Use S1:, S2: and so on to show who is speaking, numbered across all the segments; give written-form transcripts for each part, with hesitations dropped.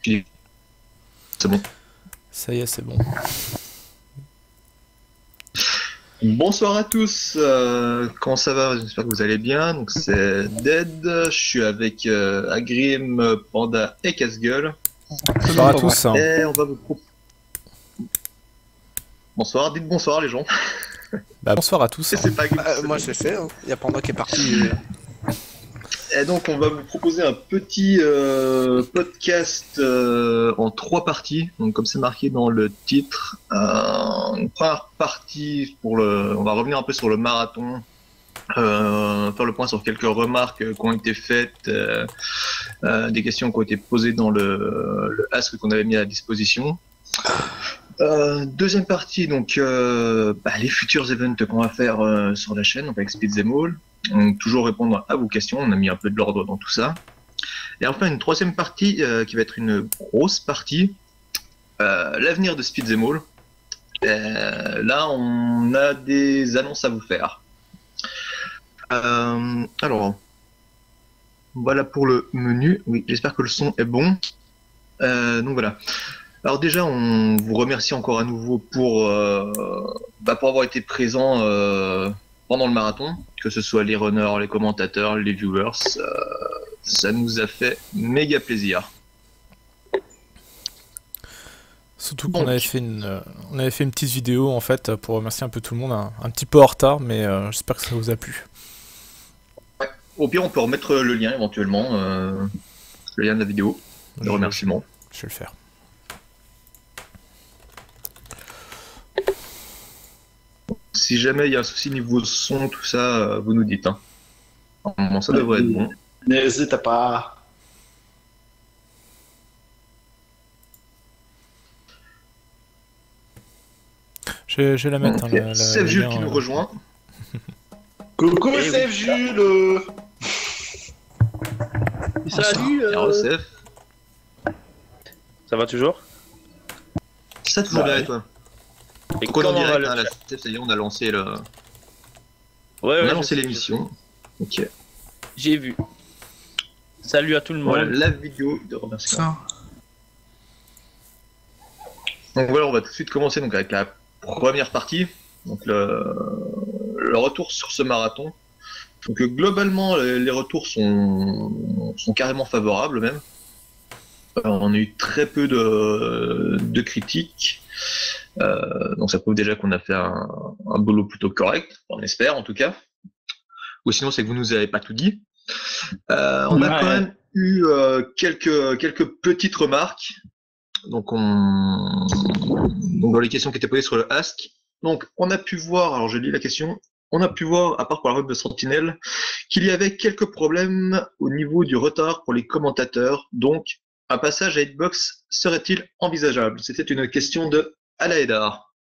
S1: C'est bon.
S2: Ça y est, c'est bon.
S1: Bonsoir à tous, comment ça va? J'espère que vous allez bien. Donc c'est Dead, je suis avec Agrim, Panda et Casse-Gueule.
S2: Bonsoir à tous.
S1: Et on va vous proposer... Bonsoir, dites bonsoir les gens.
S2: Bah, bonsoir à tous.
S1: Et c'est pas Agrim,
S3: Moi je sais, hein. Y a Panda qui est parti.
S1: Et donc on va vous proposer un petit podcast en 3 parties. Donc comme c'est marqué dans le titre, une première partie on va revenir un peu sur le marathon, faire le point sur quelques remarques qui ont été faites, des questions qui ont été posées dans le ask qu'on avait mis à disposition. Deuxième partie, donc les futurs events qu'on va faire sur la chaîne, donc avec Speed Them All. Donc, toujours répondre à vos questions, on a mis un peu de l'ordre dans tout ça. Et enfin une troisième partie qui va être une grosse partie, l'avenir de Speed Them All. Là on a des annonces à vous faire. Alors voilà pour le menu. Oui, j'espère que le son est bon. Donc voilà. Alors déjà, on vous remercie encore à nouveau pour avoir été présent pendant le marathon, que ce soit les runners, les commentateurs, les viewers. Ça nous a fait méga plaisir.
S2: Surtout qu'on avait fait on avait fait une petite vidéo en fait pour remercier un peu tout le monde, un petit peu en retard, mais j'espère que ça vous a plu.
S1: Ouais. Au pire, on peut remettre le lien éventuellement, le lien de la vidéo, de remerciement.
S2: Je vais le faire.
S1: Si jamais il y a un souci niveau son, tout ça, vous nous dites. Hein. Normalement, ça devrait être bon.
S3: N'hésite pas.
S2: Je vais la mettre.
S1: Okay. C'est Jules qui nous rejoint.
S3: Coucou, c'est Jules.
S4: Salut. Ça va toujours?
S1: Ça toujours bien et toi?
S4: Et
S1: donc on est en
S4: comment va
S1: direct,
S4: le
S1: hein,
S4: chat?
S1: ça y est, on a lancé le.
S4: Ouais,
S1: on a
S4: je
S1: lancé
S4: sais,
S1: l'émission. Ok.
S4: J'ai vu. Salut à tout le monde.
S1: Voilà la vidéo de remerciement. Donc voilà, on va tout de suite commencer donc avec la première partie. Donc le retour sur ce marathon. Donc globalement, les retours sont carrément favorables même. On a eu très peu de critiques. Donc ça prouve déjà qu'on a fait un boulot plutôt correct, on espère en tout cas. Ou sinon c'est que vous nous avez pas tout dit. On a quand même eu quelques petites remarques. Donc dans les questions qui étaient posées sur le Ask. Donc on a pu voir, alors je lis la question, on a pu voir, à part pour la run de Sentinelle, qu'il y avait quelques problèmes au niveau du retard pour les commentateurs. Donc un passage à Hitbox serait-il envisageable? C'était une question de Alaedar.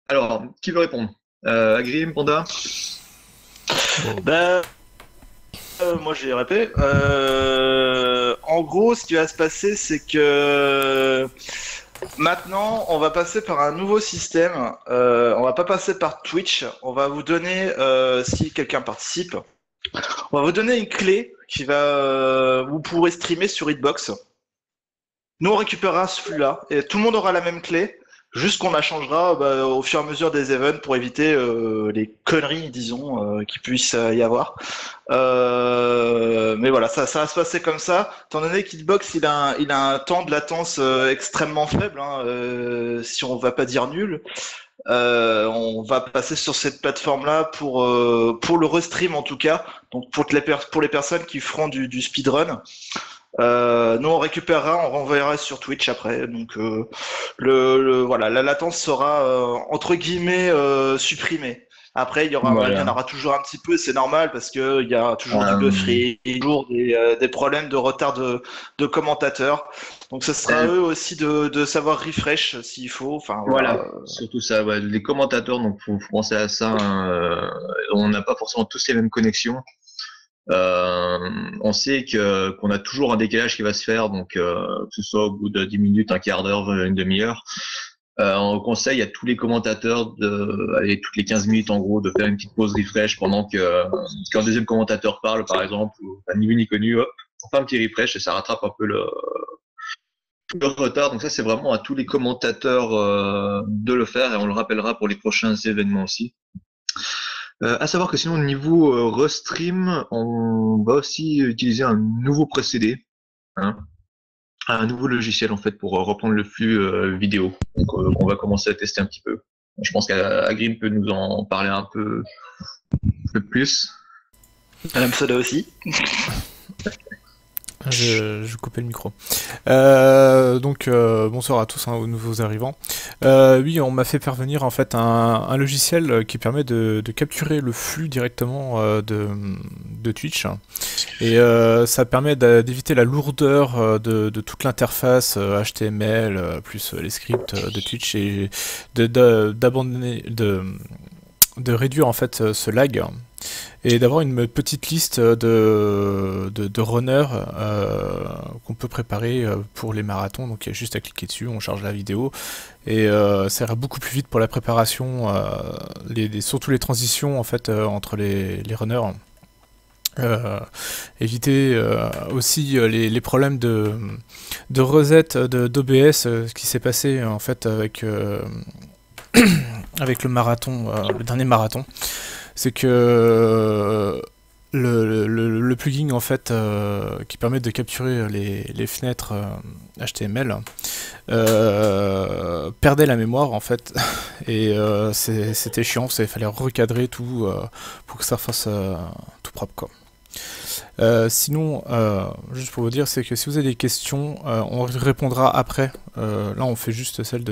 S1: Alors, qui veut répondre? Agrim, Panda?
S3: Moi j'ai répété. En gros, ce qui va se passer, c'est que maintenant, on va passer par un nouveau système. On va pas passer par Twitch. On va vous donner, si quelqu'un participe, on va vous donner une clé qui va, vous pourrez streamer sur Hitbox. Nous, on récupérera ce flux-là et tout le monde aura la même clé. Juste qu'on la changera au fur et à mesure des events pour éviter les conneries, disons, qu'il puisse y avoir. Mais voilà, ça va se passer comme ça. Étant donné qu'Hitbox, il a un temps de latence extrêmement faible, hein, si on va pas dire nul. On va passer sur cette plateforme-là pour le restream en tout cas. Donc pour les personnes qui feront du speedrun. Nous on récupérera, on renverra sur Twitch après. Donc voilà, la latence sera entre guillemets supprimée. Après il y en aura toujours un petit peu, c'est normal parce que il y a toujours du buffering, toujours des problèmes de retard de commentateurs. Donc ce sera à eux aussi de savoir refresh s'il faut. Enfin
S1: voilà. Surtout ça, ouais. Les commentateurs, donc faut penser à ça. Hein. On n'a pas forcément tous les mêmes connexions. On sait qu'on a toujours un décalage qui va se faire, donc que ce soit au bout de 10 minutes, un quart d'heure, une demi-heure. On conseille à tous les commentateurs toutes les 15 minutes en gros, de faire une petite pause refresh pendant qu'un deuxième commentateur parle, par exemple, ou ni vu ni connu, hop, fait un petit refresh et ça rattrape un peu le retard. Donc ça, c'est vraiment à tous les commentateurs de le faire et on le rappellera pour les prochains événements aussi. À savoir que sinon, au niveau restream, on va aussi utiliser un nouveau procédé, hein, un nouveau logiciel en fait pour reprendre le flux vidéo. Donc on va commencer à tester un petit peu. Je pense qu'Agrim peut nous en parler un peu plus.
S3: Madame Soda aussi.
S2: Je coupais le micro. Bonsoir à tous, aux nouveaux arrivants. Oui, on m'a fait parvenir en fait un logiciel qui permet de capturer le flux directement de Twitch. Et ça permet d'éviter la lourdeur de toute l'interface HTML plus les scripts de Twitch et d'abandonner, de réduire en fait ce lag. Et d'avoir une petite liste de runners qu'on peut préparer pour les marathons. Donc il y a juste à cliquer dessus, on charge la vidéo et ça ira beaucoup plus vite pour la préparation, surtout les transitions en fait entre les runners. Éviter aussi les problèmes de reset d'OBS, ce qui s'est passé en fait avec avec le marathon, le dernier marathon. C'est que le plugin en fait qui permet de capturer les fenêtres HTML perdait la mémoire en fait et c'était chiant, il fallait recadrer tout pour que ça fasse tout propre quoi. Sinon, juste pour vous dire, c'est que si vous avez des questions, on répondra après. Là, on fait juste celle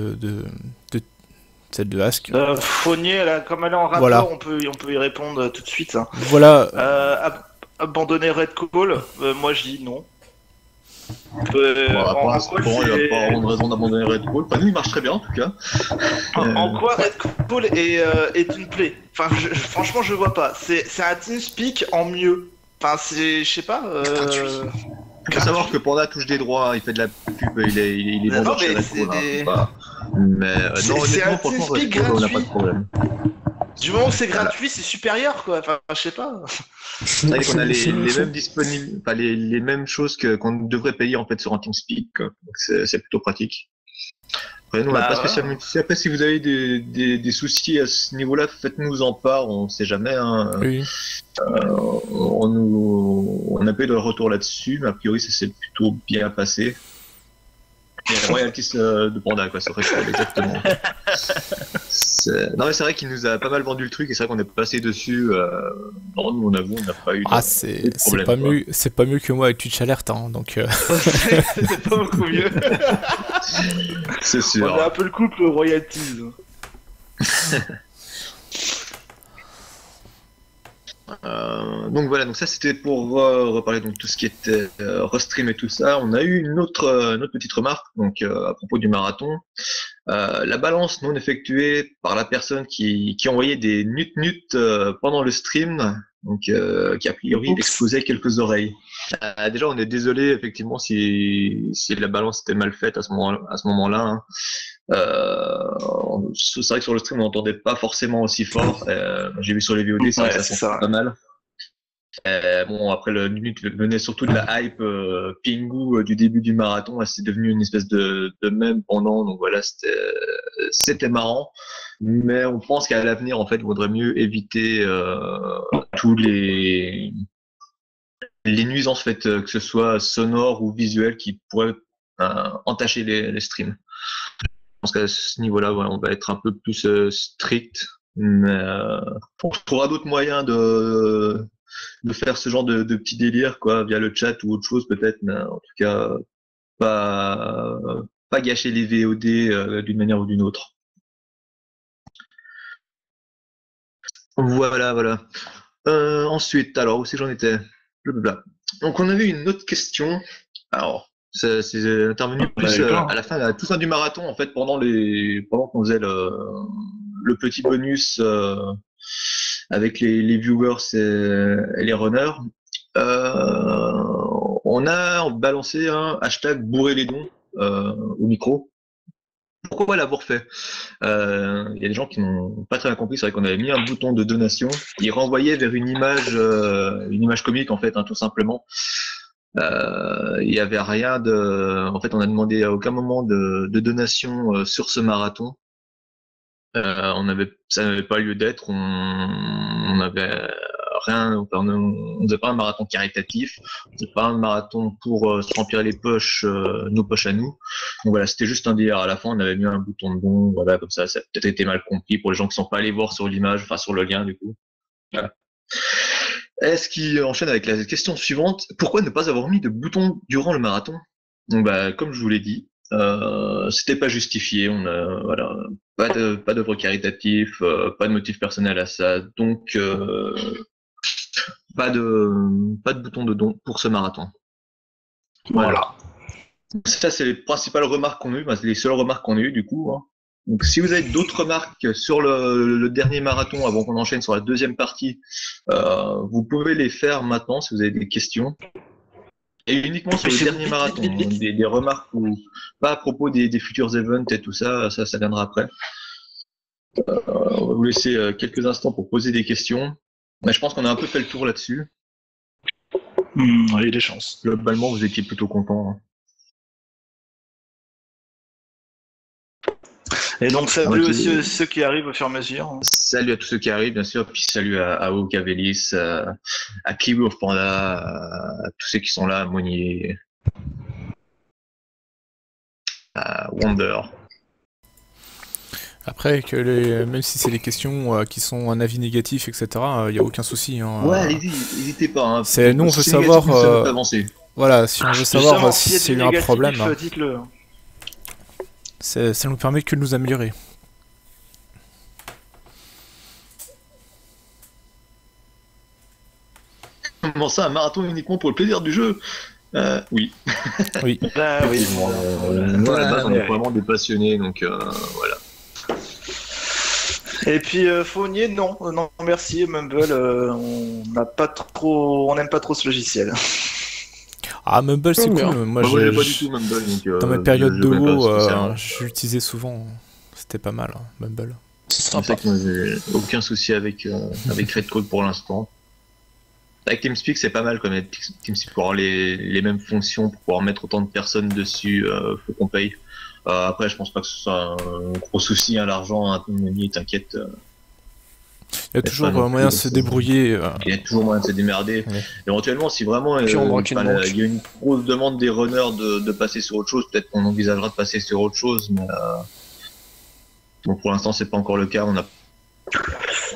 S2: celle de Ask.
S3: Faunier, là, comme elle est en rapport,
S2: voilà.
S3: on peut y répondre tout de suite. Hein.
S2: Voilà.
S3: Abandonner Red Call, moi je dis non.
S1: Bon, il n'y a pas vraiment de raison d'abandonner Red Call. Enfin, nous, il marche très bien en tout cas.
S3: En quoi Red Call est une plaie? Enfin, franchement, je vois pas. C'est un TeamSpeak en mieux. Enfin, je sais pas.
S1: Il faut savoir que Panda touche des droits, il fait de la pub, il est vendeur chez Red Call. Mais non, honnêtement, franchement, Red Call, on n'a pas de problème.
S3: Du moment où c'est gratuit, c'est supérieur quoi. Enfin, je sais pas.
S1: C'est vrai qu'on a les mêmes disponibles, enfin, les mêmes choses qu'on devrait payer en fait sur un TeamSpeak. Donc c'est plutôt pratique. Après, nous, on n'a pas spécialement. Après, si vous avez des soucis à ce niveau-là, faites-nous en part, on sait jamais. Hein.
S2: Oui.
S1: On a pas eu de retour là-dessus, mais a priori, ça s'est plutôt bien passé. Il y a royalties de Panda, quoi, c'est vrai, exactement. Non, mais c'est vrai qu'il nous a pas mal vendu le truc, et c'est vrai qu'on est passé dessus. Non, nous, on avoue, on n'a pas eu de problème.
S2: C'est pas mieux que moi avec Twitch Alert, hein, donc.
S3: C'est pas beaucoup mieux.
S1: C'est sûr.
S3: On a un peu le couple royalties.
S1: Donc voilà, donc ça c'était pour reparler donc tout ce qui était restream et tout ça. On a eu une autre petite remarque donc à propos du marathon. La balance non effectuée par la personne qui envoyait des nut pendant le stream, donc qui a priori exposait quelques oreilles. Déjà on est désolé effectivement si la balance était mal faite à ce moment-là. Hein. C'est vrai que sur le stream on n'entendait pas forcément aussi fort. J'ai vu sur les VOD, c'est vrai que ça s'entend pas mal. Bon, après le minute venait surtout de la hype Pingu du début du marathon, c'est devenu une espèce de mème pendant, donc voilà, c'était marrant, mais on pense qu'à l'avenir en fait, il vaudrait mieux éviter tous les nuisances faites, que ce soit sonores ou visuelles, qui pourraient entacher les streams. Je pense qu'à ce niveau-là, voilà, on va être un peu plus strict, mais on trouvera d'autres moyens de faire ce genre de petits délires, quoi, via le chat ou autre chose peut-être, mais en tout cas, pas gâcher les VOD d'une manière ou d'une autre. Voilà. Ensuite, alors, où c'est que j'en étais? Blablabla. Donc, on avait une autre question. Alors, c'est intervenu plus à la fin, à toute fin du marathon, en fait, pendant qu'on faisait le petit bonus avec les viewers et les runners. On a balancé un hashtag bourrer les dons au micro. Pourquoi l'avoir fait? Il y a des gens qui n'ont pas très bien compris. C'est vrai qu'on avait mis un bouton de donation qui renvoyait vers une image comique en fait, hein, tout simplement. Il y avait rien de. En fait, on a demandé à aucun moment de donation sur ce marathon. Ça n'avait pas lieu d'être. On avait rien. Enfin, on faisait pas un marathon caritatif. On faisait pas un marathon pour se remplir les poches, nos poches à nous. Donc voilà, c'était juste un délire. À la fin, on avait mis un bouton de don. Voilà, comme ça a peut-être été mal compris pour les gens qui sont pas allés voir sur l'image, enfin sur le lien du coup. Voilà. Est-ce qu'il enchaîne avec la question suivante? Pourquoi ne pas avoir mis de bouton durant le marathon? Donc, bah, comme je vous l'ai dit, c'était pas justifié. On a, voilà, pas d'œuvre caritative, pas de motif personnel à ça. Donc, pas de bouton de don pour ce marathon. Voilà. Ça, c'est les principales remarques qu'on a eues. Bah, c'est les seules remarques qu'on a eues, du coup. Hein. Donc, si vous avez d'autres remarques sur le dernier marathon avant qu'on enchaîne sur la deuxième partie, vous pouvez les faire maintenant si vous avez des questions. Et uniquement sur le dernier marathon, des remarques pas à propos des futurs events et tout ça, ça viendra après. On va vous laisser quelques instants pour poser des questions. Mais je pense qu'on a un peu fait le tour là-dessus.
S3: Il y a des chances.
S1: Globalement, vous étiez plutôt content. Hein.
S3: Et donc, salut aussi ceux qui arrivent au fur et à mesure.
S1: Salut à tous ceux qui arrivent, bien sûr. Puis salut à Okavelis, à Kiwi of Panda, à tous ceux qui sont là, à Monnier, à Wonder.
S2: Après, même si c'est les questions qui sont un avis négatif, etc., il n'y a aucun souci. Hein,
S1: ouais, allez-y, n'hésitez pas. Hein.
S2: Nous, on veut savoir. Voilà, si on veut savoir
S3: si
S2: s'il y a eu un problème.
S3: Dites-le.
S2: Ça nous permet que de nous améliorer.
S1: Comment ça, un marathon uniquement pour le plaisir du jeu? Oui.
S2: Oui.
S3: Bah, oui.
S1: Nous, à la base, on est vraiment des passionnés, donc voilà.
S3: Et puis Faunier, non, merci, Mumble, on n'aime pas trop ce logiciel.
S2: Ah, Mumble, c'est cool. Moi,
S1: j'aime pas du tout Mumble. Donc,
S2: dans ma période de haut, j'utilisais souvent. C'était pas mal, hein, Mumble.
S1: C'est ça que j'ai aucun souci avec Redcode pour l'instant. Avec TeamSpeak, c'est pas mal comme TeamSpeak pour avoir les mêmes fonctions, pour pouvoir mettre autant de personnes dessus, faut qu'on paye. Après, je pense pas que ce soit un gros souci, hein, l'argent, hein, t'inquiète.
S2: Il y a toujours moyen de se débrouiller.
S1: Il y a toujours moyen de se démerder. Ouais. Éventuellement, si vraiment il y a une grosse demande des runners de passer sur autre chose, peut-être qu'on envisagera de passer sur autre chose, mais bon, pour l'instant, c'est pas encore le cas. On a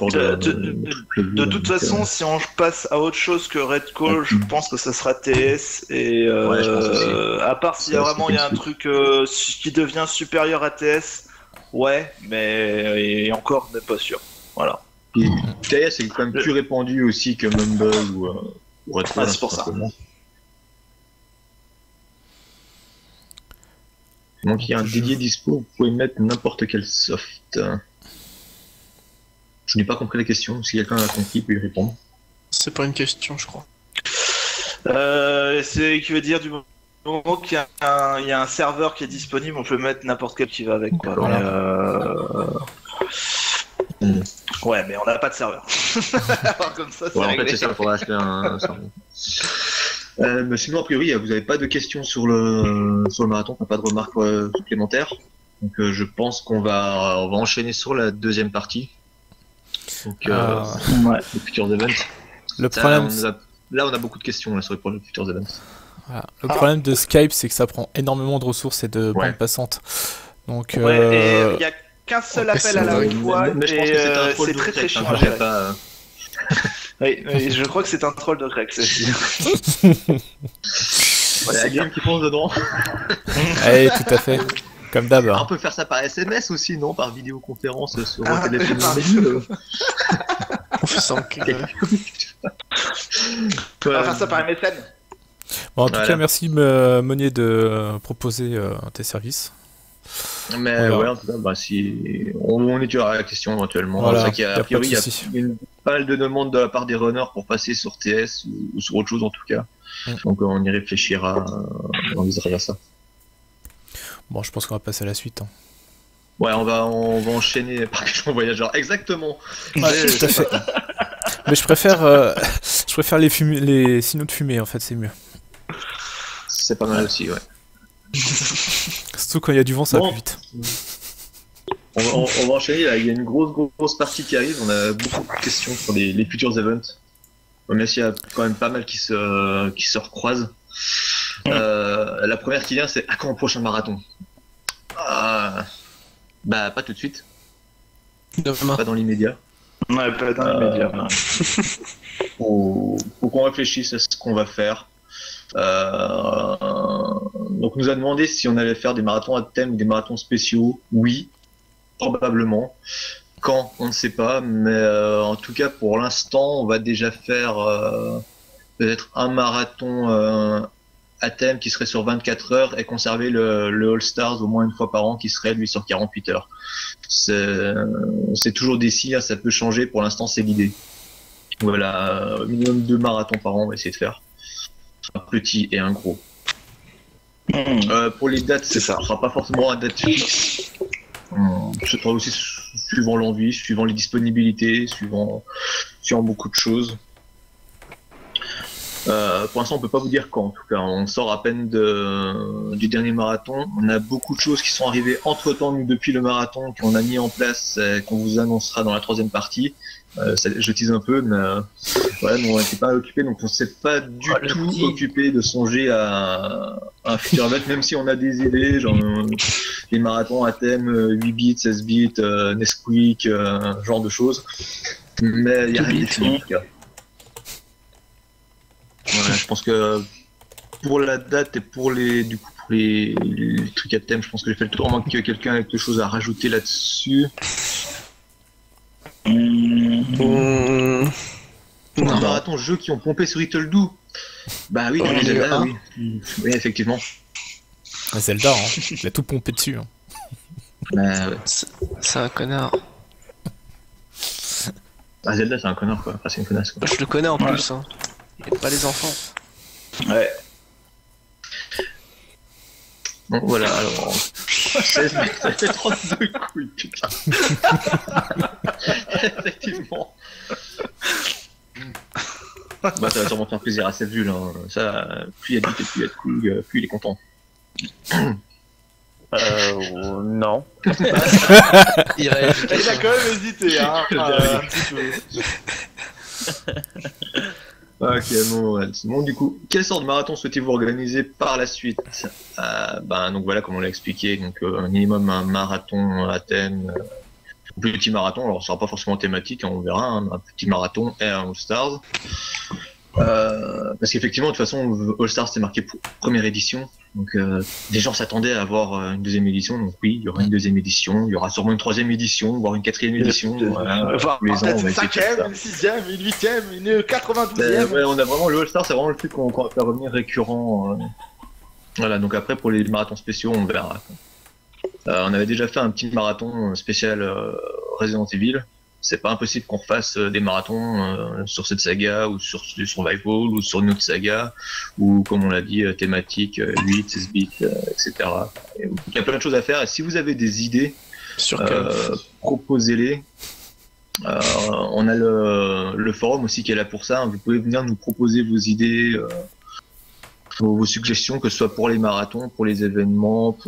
S3: de toute façon, si on passe à autre chose que Red Call, je pense que ça sera TS. Et à part s'il y a vraiment un truc qui devient supérieur à TS, ouais, mais encore, même pas sûr. Voilà.
S1: Et TS est quand même plus répandu aussi que Mumble ou Red Call.
S3: C'est pour ça.
S1: Donc il y a un dédié dispo, vous pouvez mettre n'importe quel soft. Je n'ai pas compris la question, si quelqu'un a compris, il peut y répondre.
S5: C'est pas une question, je crois.
S3: C'est qui veut dire du moment qu'il y a un serveur qui est disponible, on peut mettre n'importe quel qui va avec. Quoi. Ouais, mais on n'a pas de serveur. Comme ça, c'est
S1: en fait, c'est ça, il faudra acheter un serveur. Mais sinon, a priori, vous n'avez pas de questions sur le marathon, pas de remarques supplémentaires. Donc, je pense qu'on va enchaîner sur la deuxième partie. Donc, les futurs events.
S2: Le problème,
S1: là, on a beaucoup de questions là, sur les futurs events.
S2: Voilà. Le problème de Skype, c'est que ça prend énormément de ressources et de bandes passantes. Donc,
S3: il n'y a qu'un seul appel à la fois,
S1: mais je pense que c'est un troll
S3: c'est très chiant. Oui, je crois que c'est un troll de Greg, ceci.
S1: Il y a Game qui fonce dedans.
S2: Oui, tout à fait. Comme d'hab.
S1: On peut faire ça par SMS aussi, non? Par vidéoconférence sur le téléphone mobile.
S5: On fait ça en
S3: On va faire ça par MSN.
S2: Bon, en tout cas, merci Monnier de proposer tes services.
S1: Mais ouais, en tout cas, si on étudiera la question éventuellement.
S2: Voilà,
S1: c'est a priori, il y a pas mal de demandes de la part des runners pour passer sur TS ou sur autre chose en tout cas. Donc on y réfléchira, on envisagera ça.
S2: Bon, je pense qu'on va passer à la suite. Hein.
S1: Ouais, on va enchaîner par question voyageur. Exactement.
S2: Ouais, tout à fait. Mais je préfère les signaux de fumée, en fait, c'est mieux.
S1: C'est pas mal aussi, ouais.
S2: Surtout quand il y a du vent, ça va
S1: Bon.
S2: plus vite.
S1: On va enchaîner, là. Il y a une grosse partie qui arrive. On a beaucoup de questions sur les futurs events. Même s'il y a quand même pas mal qui se recroisent. La première qui vient, c'est à quand le prochain marathon? Bah, pas tout de suite,
S5: Demain.
S1: pas dans l'immédiat.
S3: Ouais, pas dans les médias.
S1: Faut qu'on réfléchisse à ce qu'on va faire. Donc, on nous a demandé si on allait faire des marathons à thème ou des marathons spéciaux. Oui, probablement. Quand, on ne sait pas, mais en tout cas, pour l'instant, on va déjà faire peut-être un marathon à thème qui serait sur 24 heures et conserver le All-Stars au moins une fois par an qui serait lui sur 48 heures. C'est toujours des signes, ça peut changer. Pour l'instant, c'est l'idée. Voilà, minimum 2 marathons par an, on va essayer de faire. Un petit et un gros. Pour les dates,
S3: C'est ça.
S1: ce sera pas forcément une date fixe. Ce sera aussi suivant l'envie, suivant les disponibilités, suivant beaucoup de choses. Pour l'instant, on peut pas vous dire quand. En tout cas, on sort à peine du dernier marathon. On a beaucoup de choses qui sont arrivées entre-temps, nous, depuis le marathon, qu'on a mis en place, qu'on vous annoncera dans la 3e partie. Je tease un peu, mais voilà, nous, on n'était pas occupés, donc on s'est pas du tout occupé de songer à un futur event, même si on a des idées, genre les marathons à thème 8 bits, 16 bits, Nesquik, genre de choses. Mais il y a rien de défini, en tout cas. Voilà, je pense que pour la date et pour les trucs à thème, je pense que j'ai fait le tour, à moins qu'il y ait quelqu'un avec quelque chose à rajouter là-dessus.
S5: Non.
S1: Marathon jeux qui ont pompé sur Little-Do. Bah oui,
S5: Oh,
S1: Zelda,
S5: hein.
S1: oui. Oui, effectivement.
S2: Ah, Zelda, hein. Il a tout pompé dessus. Hein.
S1: Bah, ouais.
S5: C'est un connard.
S1: Ah, Zelda, c'est un connard, quoi. Enfin, c'est une connasse, quoi.
S5: Je le connais en plus. Hein. Il aime pas les enfants.
S3: Ouais.
S1: Donc voilà, alors. 16 mètres, ça fait 32 couilles, putain. Effectivement. Bah, ça va sûrement faire plaisir à cette vue, là. Ça, plus il y a de bits et plus il y a de couilles, plus il est content.
S4: Non.
S5: Il réagit.
S3: Il a quand même hésité, hein. Un petit peu.
S1: Ok, bon, ouais, c'est bon. Du coup, quelle sorte de marathon souhaitez-vous organiser par la suite? Donc voilà, comme on l'a expliqué, donc un minimum un marathon à thème, un petit marathon. Alors, ce sera pas forcément thématique, hein, on verra, hein, un petit marathon et un All Stars. Parce qu'effectivement, de toute façon, All Stars c'était marqué pour première édition, donc les gens s'attendaient à avoir une 2e édition. Donc oui, il y aura une 2e édition, il y aura sûrement une 3e édition, voire une 4e édition. Voilà,
S3: Enfin,
S1: tous les ans, on
S3: peut-être
S1: va
S3: une
S1: essayer de faire ça.
S3: 5ème, une 6ème, une 8ème, une 92ème.
S1: Ouais, on a vraiment le All-Star, c'est vraiment le truc qu'on va faire revenir récurrent. Voilà, donc après pour les marathons spéciaux, on verra. On avait déjà fait un petit marathon spécial Resident Evil. C'est pas impossible qu'on refasse des marathons sur cette saga ou sur du Survival ou sur une autre saga ou comme on l'a dit thématique 8, 16 bits, etc. Et il y a plein de choses à faire et si vous avez des idées,
S5: Sur que.
S1: proposez-les. On a le forum aussi qui est là pour ça. Vous pouvez venir nous proposer vos idées, vos suggestions, que ce soit pour les marathons, pour les événements,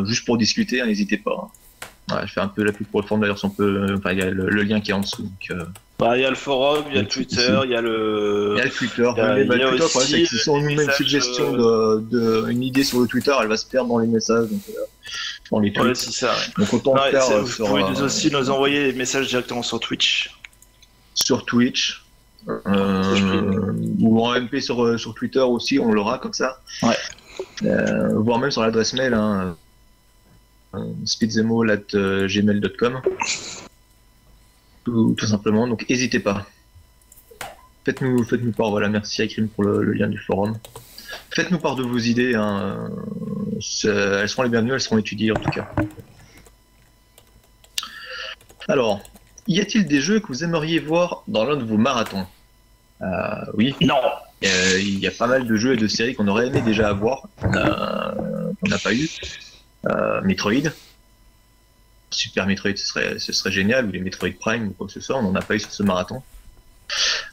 S1: juste pour discuter. Hein, n'hésitez pas. Ouais, je fais un peu la pub pour le forum d'ailleurs. Enfin, il y a le lien qui est en dessous. Donc,
S3: Bah, il y a le forum, il y a le
S1: Donc,
S3: Twitter, il y a le.
S1: il y a le Twitter.
S3: il y a
S1: Le Twitter, le
S3: aussi
S1: problème, c'est que si on nous met une
S3: messages,
S1: suggestion une idée sur le Twitter, elle va se perdre dans les messages, donc, dans les tweets.
S3: Ouais, c'est ça. Ouais.
S1: Donc autant
S3: Ouais,
S1: le faire
S3: vous
S1: sur,
S3: pouvez aussi nous envoyer des messages directement sur Twitch.
S1: sur Twitch. Ou en MP sur Twitter aussi, on l'aura comme ça.
S3: Ouais.
S1: Voire même sur l'adresse mail, hein, speedzemo@gmail.com. Tout simplement, donc n'hésitez pas. Faites-nous part, voilà, merci à Krim pour le lien du forum. Faites-nous part de vos idées, hein. Elles seront les bienvenues, elles seront étudiées en tout cas. Alors, y a-t-il des jeux que vous aimeriez voir dans l'un de vos marathons? Oui.
S3: Non.
S1: Il y a pas mal de jeux et de séries qu'on aurait aimé déjà avoir, qu'on n'a pas eu. Metroid. Super Metroid, ce serait génial, ou les Metroid Prime ou quoi que ce soit, on n'en a pas eu sur ce marathon.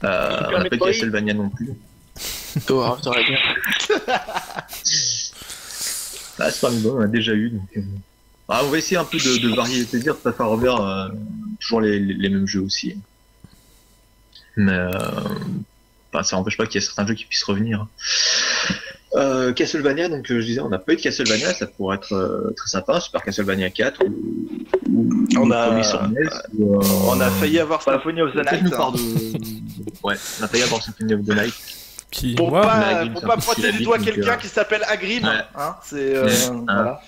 S1: On n'a pas eu Castlevania non plus.
S5: Power After la guerre.
S1: Ah, c'est pas bon, on a déjà eu. Donc, on va essayer un peu de varier les plaisirs, de pas faire revenir toujours les mêmes jeux aussi. Mais ça n'empêche pas qu'il y ait certains jeux qui puissent revenir. Castlevania, donc je disais, on n'a pas eu de Castlevania, ça pourrait être très sympa. Super Castlevania 4
S3: On a-
S1: premier sur NES,
S3: On a failli avoir Symphony of the
S1: peut-être
S3: Night.
S1: nous part de- Ouais, on a failli avoir Symphony of the Night.
S2: Qui,
S3: Pour
S2: moi,
S1: mais
S3: pas,
S1: Agrim,
S3: pour
S1: c'est
S3: pas
S1: un peu
S3: pointer du
S1: syllabique,
S3: doigt
S1: donc,
S3: quelqu'un qui s'appelle Agrim.
S1: ouais.
S3: Hein, c'est
S1: Hein.
S3: voilà.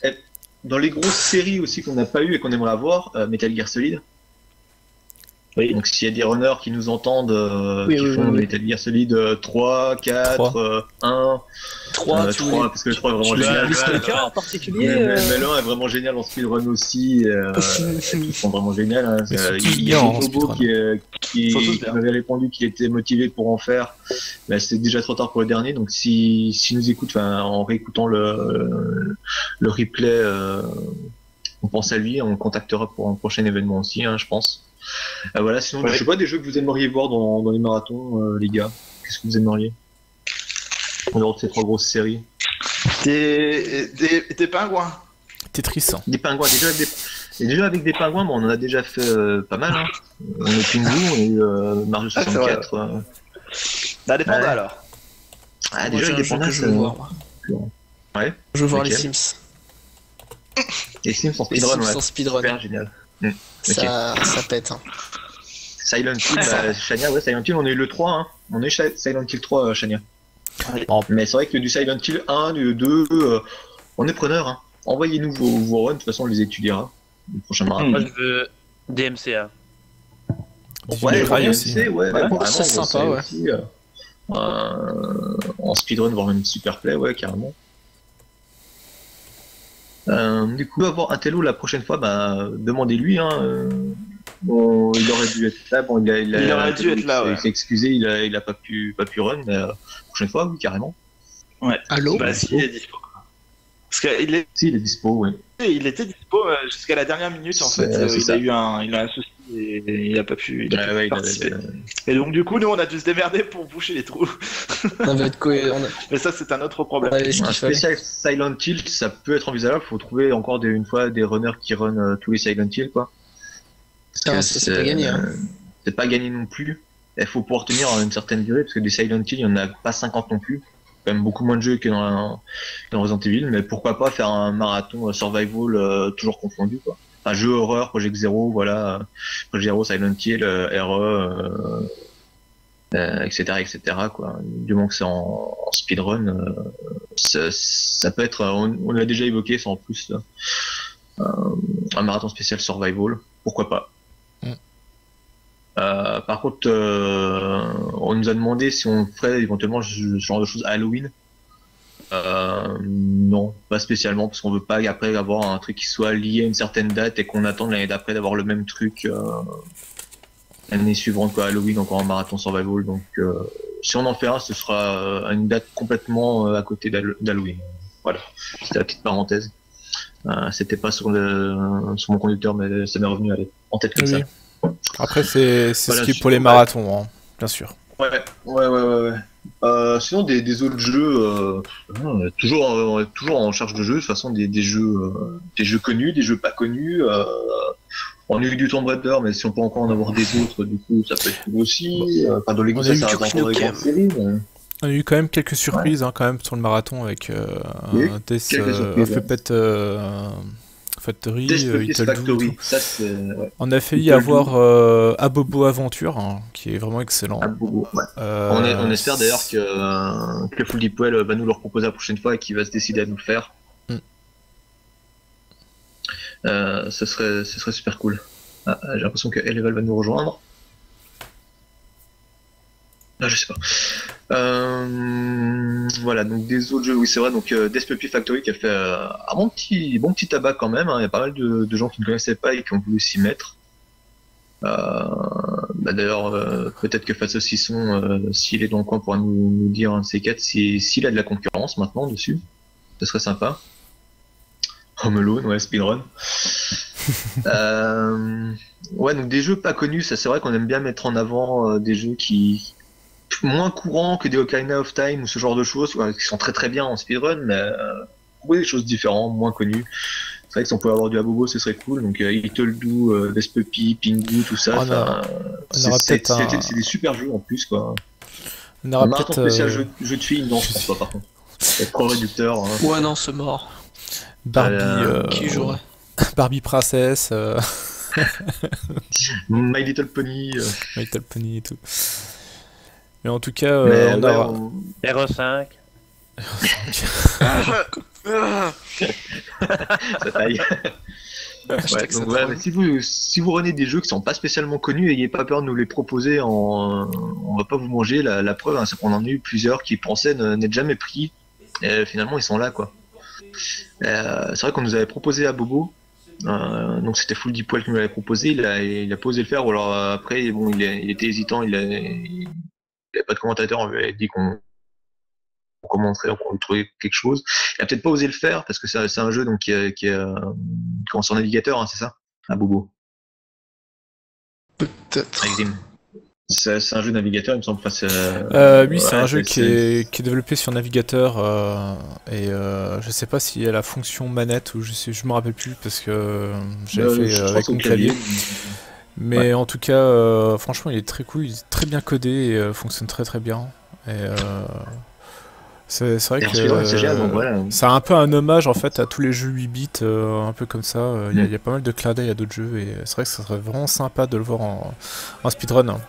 S1: Et dans les grosses séries aussi qu'on n'a pas eu et qu'on aimerait avoir, Metal Gear Solid.
S3: Oui.
S1: Donc s'il y a des runners qui nous entendent,
S5: Oui,
S1: qui
S5: oui,
S1: font
S5: oui, oui.
S1: Metal Gear Solid 3, 4, 1,
S5: 3,
S1: 3, parce que le 3 est vraiment
S4: Tu
S1: génial.
S4: veux quelqu'un en
S1: Mais,
S4: particulier
S1: mais l'un est vraiment génial en speedrun aussi, ils sont vraiment géniaux. Hein.
S2: Ils sont tous
S1: Il y
S2: bien
S1: a
S2: en
S1: Bobo
S2: speedrun.
S1: qui
S3: Ils sont tous bien.
S1: m'avait répondu qu'il était motivé pour en faire, mais c'est déjà trop tard pour le dernier, donc si nous écoute, en réécoutant le replay, on pense à lui, on le contactera pour un prochain événement aussi, hein, je pense. Voilà, sinon,
S3: Ouais.
S1: je sais pas des jeux que vous aimeriez voir dans les marathons, les gars. Qu'est-ce que vous aimeriez en dehors de ces trois grosses séries?
S3: Des pingouins.
S2: Tetris.
S1: Des pingouins, déjà avec des pingouins, bon, on en a déjà fait pas mal. Hein. On a eu Pingu, on a eu Mario
S3: Ah, c'est vrai.
S1: 64.
S3: Bah, des pandas
S1: Ouais.
S3: alors.
S1: Ah,
S5: Moi,
S1: déjà
S5: j'ai
S1: avec
S5: un
S1: des
S5: jeu
S1: pandas,
S5: que je veux voir. moi.
S1: Ouais.
S5: Je veux voir
S1: Lequel
S5: les Sims.
S1: Les Sims en
S5: Les
S1: speedrun,
S5: Sims
S1: ouais.
S5: en speedrun.
S1: Super génial.
S5: Ça pète. Hein.
S1: Silent Hill, Shania, ouais, Silent Hill, on a eu le 3, hein. On a eu Silent Hill 3, Shania.
S2: Bon.
S1: Mais c'est vrai que du Silent Hill 1, du 2, on est preneur. Hein. Envoyez-nous vos runs, de toute façon on les étudiera. Le prochain marathon.
S4: Moi, je veux DMCA.
S2: Devil May Cry aussi.
S1: ouais,
S3: Ouais,
S1: vraiment,
S5: ça, c'est
S1: gros,
S5: sympa, ouais.
S1: aussi, en speedrun, voire même super play, ouais, carrément. Du coup, avoir un Tello la prochaine fois, demandez-lui. Hein, bon, il aurait dû être là. Bon,
S3: Il aurait dû être là, ouais.
S1: Il s'est excusé, il a pas pu run, mais la prochaine fois, oui, carrément.
S5: Allô
S3: Bah, si, il est dispo. Parce qu'il
S1: Si, il est dispo, oui.
S3: était dispo jusqu'à la dernière minute en
S1: C'est-
S3: fait.
S1: c'est
S3: Il
S1: ça.
S3: a eu un souci et il a pas pu,
S1: Ouais,
S3: participer. Et donc du coup, nous, on a dû se démerder pour boucher les trous.
S5: On va être cohérent.
S3: Mais ça, c'est un autre problème.
S5: On avait ce
S1: Un
S5: qu'il fallait.
S1: spécial Silent Hill, ça peut être envisageable. Faut trouver encore une fois des runners qui run tous les Silent Hill, quoi. Parce
S5: Ah,
S1: que
S5: c'est pas gagné, hein.
S1: C'est pas gagné non plus. Il faut pouvoir tenir une certaine durée, parce que des Silent Hill, il y en a pas 50 non plus. Quand même beaucoup moins de jeux que dans Resident Evil, mais pourquoi pas faire un marathon survival toujours confondu, quoi. Un jeu horreur, Project Zero, voilà. Project Zero, Silent Hill, RE, etc., quoi. Du moment que c'est en speedrun, ça peut être, on l'a déjà évoqué, c'est en plus un marathon spécial survival, pourquoi pas. Par contre, on nous a demandé si on ferait éventuellement ce genre de choses à Halloween. Non, pas spécialement, parce qu'on veut pas après avoir un truc qui soit lié à une certaine date et qu'on attende l'année d'après d'avoir le même truc l'année suivante, quoi, Halloween, encore un marathon survival. Donc, si on en fait un, ce sera à une date complètement à côté d'Halloween. Voilà, c'était la petite parenthèse. C'était pas sur mon conducteur, mais ça m'est revenu en tête comme
S2: Oui.
S1: ça.
S2: Après, c'est
S1: Voilà,
S2: ce qui est pour
S1: sinon,
S2: les marathons, hein, bien sûr.
S1: Ouais. Sinon des autres jeux, toujours en charge de jeux, de toute façon des jeux connus, des jeux pas connus. On a eu du Tomb Raider, mais si on peut encore en avoir des autres, du coup ça peut être cool aussi. Enfin, dans les
S2: On
S1: goûts,
S2: a eu
S1: ça reste
S5: du
S1: encore des
S5: Pinocchio.
S1: grandes séries. Mais...
S2: On a eu quand même quelques surprises hein, quand même sur le marathon avec
S1: Oui,
S2: Death
S1: quelques surprises,
S2: Factory,
S1: Death Puppies
S2: Little
S1: Factory,
S2: Doom, tout.
S1: ça c'est ouais.
S2: On a failli
S1: Little
S2: avoir Abobo Aventure, hein, qui est vraiment excellent.
S1: Ah, bon, ouais.
S2: Euh,
S1: On espère d'ailleurs que Full Deep Well va nous le reproposer la prochaine fois et qu'il va se décider à nous le faire. Ce serait super cool. J'ai l'impression que Eleval va nous rejoindre. Je sais pas. Voilà, donc des autres jeux, oui c'est vrai, donc Death Puppy Factory qui a fait un bon petit tabac quand même, hein. Il y a pas mal de gens qui ne connaissaient pas et qui ont voulu s'y mettre. D'ailleurs, peut-être que Fat Saucisson, s'il est dans le coin, pourra nous dire un de ces quatre s'il a de la concurrence maintenant dessus. Ce serait sympa. Home Alone, ouais, speedrun. Ouais, donc des jeux pas connus, ça c'est vrai qu'on aime bien mettre en avant des jeux qui moins courants que des Ocarina of Time ou ce genre de choses, ouais, qui sont très très bien en speedrun, mais oui, des choses différentes, moins connues. C'est vrai que si on pouvait avoir du Abobo, ce serait cool. Donc Little Do, Vespuppy, Pingu, tout ça. C'est des super jeux en plus, quoi.
S2: On aura
S1: Un marathon
S2: peut-être
S1: spécial jeu de filles, non, je pense pas par contre. C'est trop réducteur. Hein.
S5: Ouais, non, c'est mort.
S2: Barbie,
S5: Qui jouerait?
S2: Barbie Princess,
S1: My Little Pony.
S2: My Little Pony et tout. Mais en tout cas,
S1: Mais,
S2: on
S1: ouais,
S2: aura...
S4: RE5.
S1: Ça taille. Ouais, donc voilà, mais si vous renez des jeux qui sont pas spécialement connus, n'ayez pas peur de nous les proposer. On va pas vous manger. La preuve, hein, c'est qu'on en a eu plusieurs qui pensaient n'être jamais pris. Et finalement, ils sont là, quoi. C'est vrai qu'on nous avait proposé à Bobo. Donc c'était Full Deep Well qui nous l'avait proposé. Il a pas osé le faire. Ou alors après, bon, il était hésitant. Il avait pas de commentateur. On lui avait dit qu'on commenterait, qu'on lui trouvait quelque chose. Il a peut-être pas osé le faire parce que c'est un jeu donc qui est en navigateur, hein, c'est ça, à Bobo.
S5: Peut-être.
S1: C'est un jeu navigateur, il me semble.
S2: Oui, c'est un jeu qui est développé sur navigateur et je sais pas s'il y a la fonction manette ou je me rappelle plus parce que j'avais fait avec mon clavier. Mais ouais. En tout cas, franchement, il est très cool, il est très bien codé et fonctionne très très bien. Et c'est vrai que c'est un peu un hommage en fait à tous les jeux 8 bits, un peu comme ça. Il y a pas mal de clins d'œil à d'autres jeux et c'est vrai que ça serait vraiment sympa de le voir en speedrun.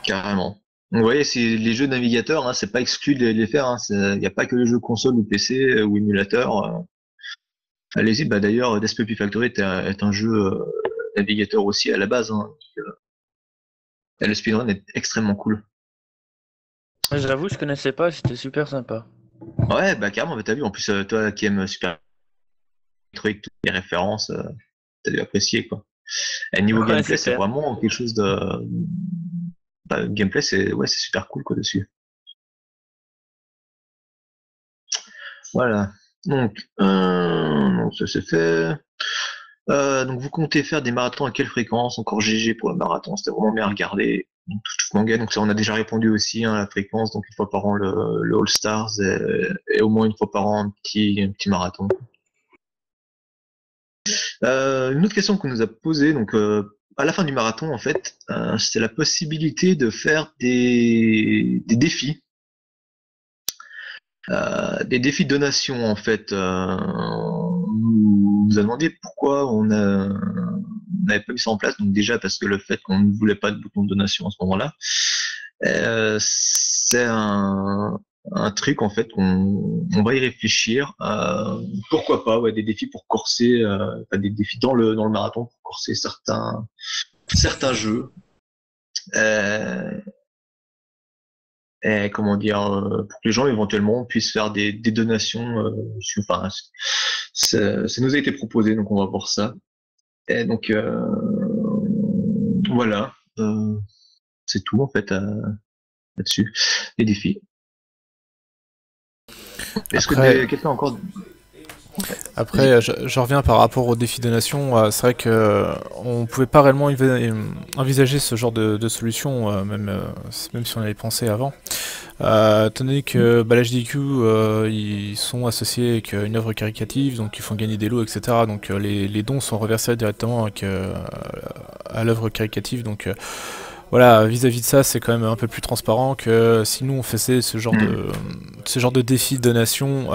S1: Carrément. Vous voyez, les jeux navigateurs, hein, c'est pas exclu de les faire. Il n'y a pas que les jeux console ou PC ou émulateur. Allez-y, bah d'ailleurs, Death Puppy Factory est un jeu navigateur aussi à la base. Hein, et le speedrun est extrêmement cool.
S4: J'avoue, je connaissais pas, c'était super sympa.
S1: Ouais, bah carrément, bah, t'as vu, en plus, toi qui aimes Super Metroid, toutes les références, t'as dû apprécier, quoi. Et niveau gameplay, c'est vraiment quelque chose de... Bah, gameplay, c'est super cool, quoi, dessus. Voilà. Donc ça c'est fait. Donc vous comptez faire des marathons à quelle fréquence? Encore GG pour le marathon, c'était vraiment bien regardé. Tout manga, donc ça on a déjà répondu aussi à la fréquence, donc une fois par an le All Stars et au moins une fois par an un petit marathon. Une autre question qu'on nous a posée, donc à la fin du marathon en fait, c'est la possibilité de faire des défis. Des défis de donation en fait. On nous a demandé pourquoi on n'avait pas mis ça en place. Donc déjà parce que le fait qu'on ne voulait pas de bouton de donation à ce moment-là, c'est un truc en fait qu'on va y réfléchir. Pourquoi pas, ouais, des défis pour corser, des défis dans le marathon pour corser certains jeux. Et comment dire, pour que les gens éventuellement puissent faire des donations. Enfin, ça nous a été proposé, donc on va voir ça. Et donc voilà, c'est tout en fait là-dessus, les défis. Est-ce que quelqu'un encore...
S2: Après, je reviens par rapport aux défis de nation. C'est vrai que on pouvait pas réellement envisager ce genre de solution, même si on avait pensé avant. Étant donné que l'HDQ ils sont associés avec une œuvre caritative, donc ils font gagner des lots, etc. Donc les dons sont reversés directement à l'œuvre caritative. Donc voilà, vis-à-vis de ça, c'est quand même un peu plus transparent que si nous on faisait ce genre de défi de donation.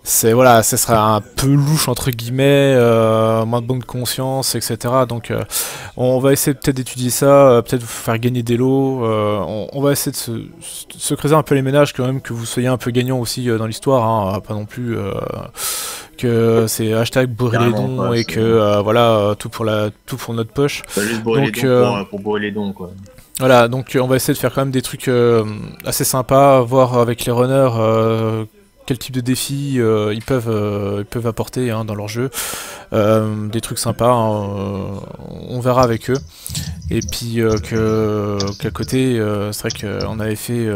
S2: C'est voilà, ça serait un peu louche entre guillemets, moins de bonne conscience, etc. Donc on va essayer peut-être d'étudier ça, peut-être vous faire gagner des lots. On va essayer de se creuser un peu les ménages quand même, que vous soyez un peu gagnant aussi dans l'histoire, hein, pas non plus que c'est hashtag bourrer les dons et que voilà tout pour notre poche.
S1: Juste bourrer les dons pour bourrer les dons quoi.
S2: Voilà, donc on va essayer de faire quand même des trucs assez sympas, voir avec les runners quel type de défis ils peuvent apporter dans leur jeu. Des trucs sympas, on verra avec eux. Et puis qu'à côté, c'est vrai qu'on avait fait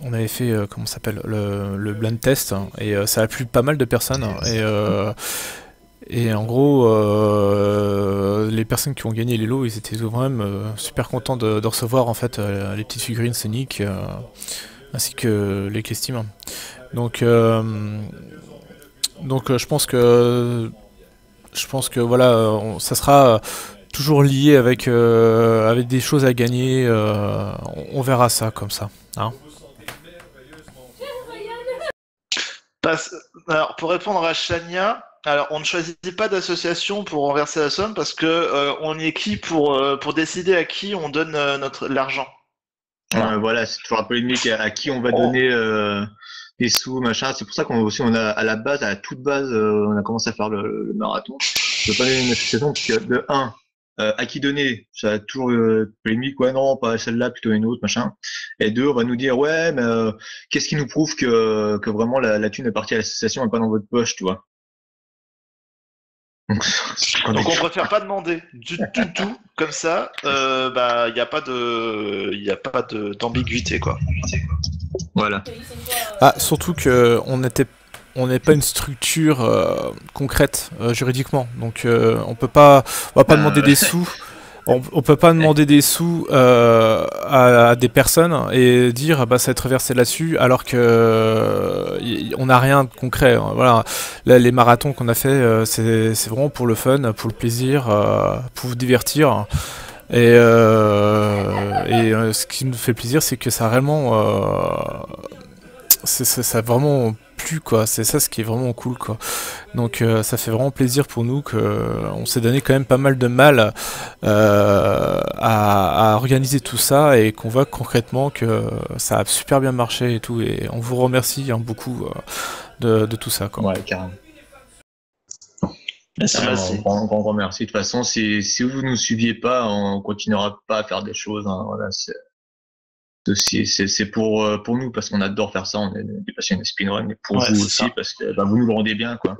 S2: on avait fait comment ça s'appelle le blind test et ça a plu pas mal de personnes et en gros les personnes qui ont gagné les lots ils étaient quand même super contents de recevoir en fait les petites figurines Sonic ainsi que les clés Steam. Donc je pense que voilà ça sera toujours lié avec des choses à gagner, on verra ça comme ça. Hein.
S3: Alors, pour répondre à Chania, alors on ne choisit pas d'association pour renverser la somme parce que on est qui pour décider à qui on donne l'argent.
S1: Voilà, c'est toujours un polémique à qui on va donner des sous, machin. C'est pour ça qu'on aussi on a à la toute base, on a commencé à faire le marathon. Je veux pas donner une association parce que de 1, à qui donner, ça a toujours polémique, ouais non, pas celle-là, plutôt une autre, machin. Et 2, on va nous dire ouais, mais qu'est-ce qui nous prouve que vraiment la thune est partie à l'association et pas dans votre poche, tu vois.
S3: Donc on préfère pas demander du tout, comme ça, il y a pas d'ambiguïté quoi.
S1: Voilà.
S2: Ah, surtout que on n'est pas une structure concrète juridiquement, donc on va pas demander des sous. On peut pas demander des sous à des personnes et dire ça va être reversé là-dessus alors que on n'a rien de concret. Voilà, là, les marathons qu'on a fait, c'est vraiment pour le fun, pour le plaisir, pour vous divertir. Et ce qui nous fait plaisir, c'est que ça a réellement, ça a vraiment plu quoi. C'est ça ce qui est vraiment cool quoi. Donc ça fait vraiment plaisir pour nous on s'est donné quand même pas mal de mal à organiser tout ça et qu'on voit concrètement que ça a super bien marché et tout. Et on vous remercie beaucoup de tout ça quoi.
S1: Ouais, carrément. Un grand merci. De toute façon, si vous nous suiviez pas, on continuera pas à faire des choses. Hein. Voilà, c'est pour nous parce qu'on adore faire ça. On est des passionnés de speedrun, mais pour vous aussi parce que vous nous le rendez bien quoi.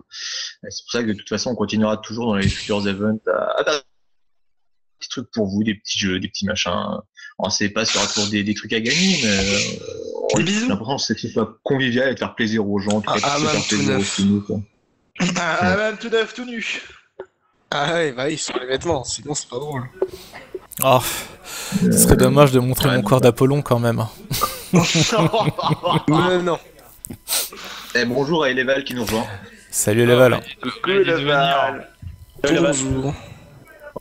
S1: Et c'est pour ça que de toute façon, on continuera toujours dans les futurs events à faire des petits trucs pour vous, des petits jeux, des petits machins. On sait pas s'il y aura toujours des trucs à gagner, mais l'important c'est que ce soit convivial et de faire plaisir aux gens.
S5: Même tout neuf.
S3: Même tout neuf, tout nu.
S5: Ah ouais, bah ils sont les vêtements, sinon c'est pas drôle.
S2: Oh, ce serait dommage de montrer mon corps d'Apollon quand même.
S5: Non.
S1: Et bonjour à Eleval qui nous rejoint.
S2: Salut Eleval.
S5: Bonjour.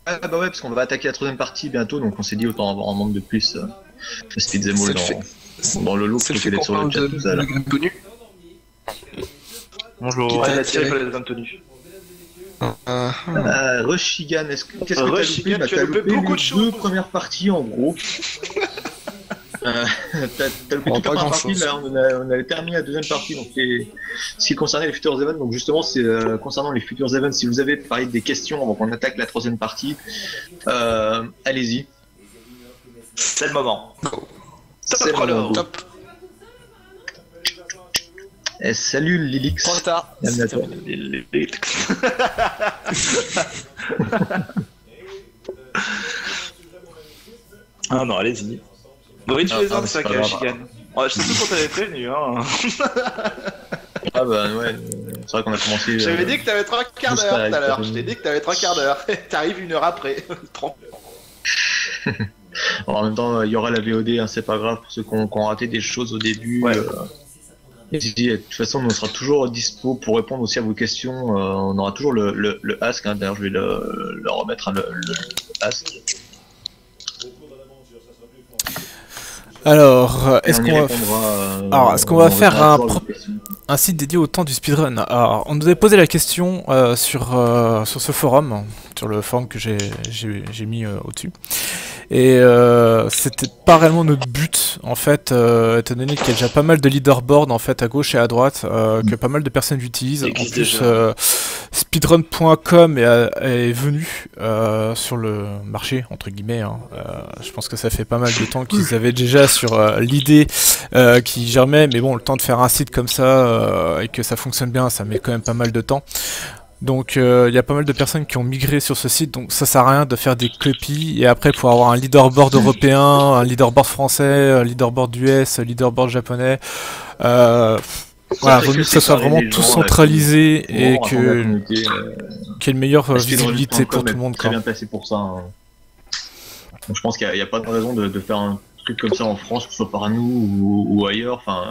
S1: Ouais, parce qu'on va attaquer la 3ème partie bientôt, donc on s'est dit autant avoir un membre de plus. Speed Zemo dans le lot plutôt que d'être sur le chat tout ça là.
S4: Bonjour.
S3: Qui t'a attiré par les Anthony.
S1: Rushigan, qu'est-ce que t'as
S3: Rushigan,
S1: loupé?
S3: tu as loupé beaucoup de choses.
S1: 2 premières parties en gros. T'as loupé toute la première partie, là on avait terminé la 2ème partie, donc ce qui concernait les Futures Events, donc justement c'est concernant les Futures Events, si vous avez parlé des questions avant qu'on attaque la 3ème partie, allez-y.
S3: C'est le moment.
S1: C'est le moment.
S5: Top.
S1: Et salut Lilix.
S5: Trop tard.
S3: Ah non, allez-y. Oui, tu les as, ça, Chigan. Je sais pas quand t'avais prévenu, hein.
S1: Ah bah ouais, c'est vrai qu'on a commencé.
S3: J'avais dit que t'avais 3 quarts d'heure tout à l'heure. Je t'ai dit que t'avais 3 quarts d'heure. T'arrives 1 heure après.
S1: En même temps, il y aura la VOD, hein, c'est pas grave pour ceux qui ont raté des choses au début.
S3: Ouais.
S1: De toute façon, on sera toujours dispo pour répondre aussi à vos questions. On aura toujours le ask. Hein. D'ailleurs, je vais le remettre le ask.
S2: Alors, est-ce qu'on va faire un site dédié au temps du speedrun? Alors, on nous avait posé la question sur ce forum, sur le forum que j'ai mis au-dessus. Et c'était pas réellement notre but en fait, étant donné qu'il y a déjà pas mal de leaderboards en fait à gauche et à droite, que pas mal de personnes utilisent. En plus, speedrun.com est venu sur le marché entre guillemets. Hein. Je pense que ça fait pas mal de temps qu'ils avaient déjà sur l'idée qui germait, mais bon, le temps de faire un site comme ça et que ça fonctionne bien, ça met quand même pas mal de temps. Donc il y a pas mal de personnes qui ont migré sur ce site, donc ça sert à rien de faire des copies et après pour avoir un leaderboard européen, un leaderboard français, un leaderboard US, un leaderboard japonais. Voilà, vaut mieux que ça soit vraiment tout centralisé et qu'il y ait une meilleure visibilité pour tout le monde.
S1: Très bien placé pour ça. Hein. Donc, je pense qu'il n'y a pas de raison de faire un truc comme ça en France, que ce soit par nous ou ailleurs. Enfin,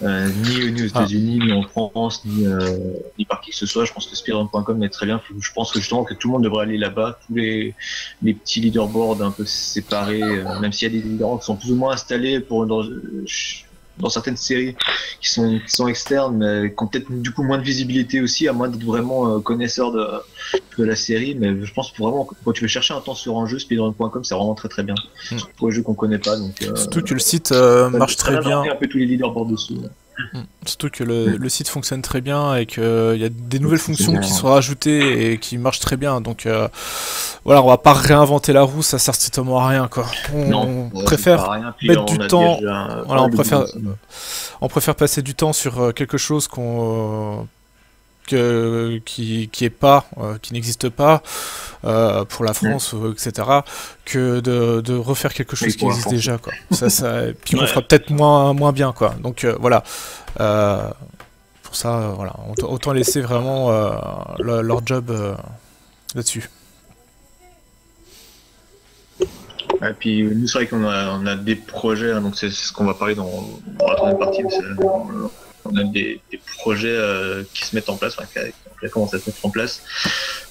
S1: ni aux États-Unis, ni en France, ni par qui que ce soit. Je pense que speedrun.com est très bien. Je pense que justement que tout le monde devrait aller là-bas. Tous les petits leaderboards un peu séparés, même s'il y a des leaderboards qui sont plus ou moins installés dans certaines séries qui sont externes, mais qui ont peut-être du coup moins de visibilité aussi, à moins d'être vraiment connaisseur de la série. Mais je pense que vraiment, quand tu veux chercher un temps sur un jeu, speedrun.com, c'est vraiment très très bien. Surtout pour les jeux qu'on connaît pas. Donc,
S2: surtout que le site marche très bien.
S1: Un peu tous les leaderboards dessus.
S2: Surtout que le site fonctionne très bien et qu'il y a des nouvelles fonctions qui sont rajoutées et qui marchent très bien. Donc voilà, on va pas réinventer la roue, ça sert strictement à rien quoi. On préfère mettre du temps. Voilà, on préfère passer du temps sur quelque chose qui n'existe pas pour la France, etc., que de refaire quelque chose qui existe déjà quoi. Puis on fera peut-être moins bien quoi. Donc voilà. Pour ça, voilà, autant laisser vraiment leur job là-dessus.
S1: Et puis nous c'est vrai qu'on a des projets, hein, donc c'est ce qu'on va parler dans la troisième partie. On a des projets qui se mettent en place, qui a commencé à se mettre en place,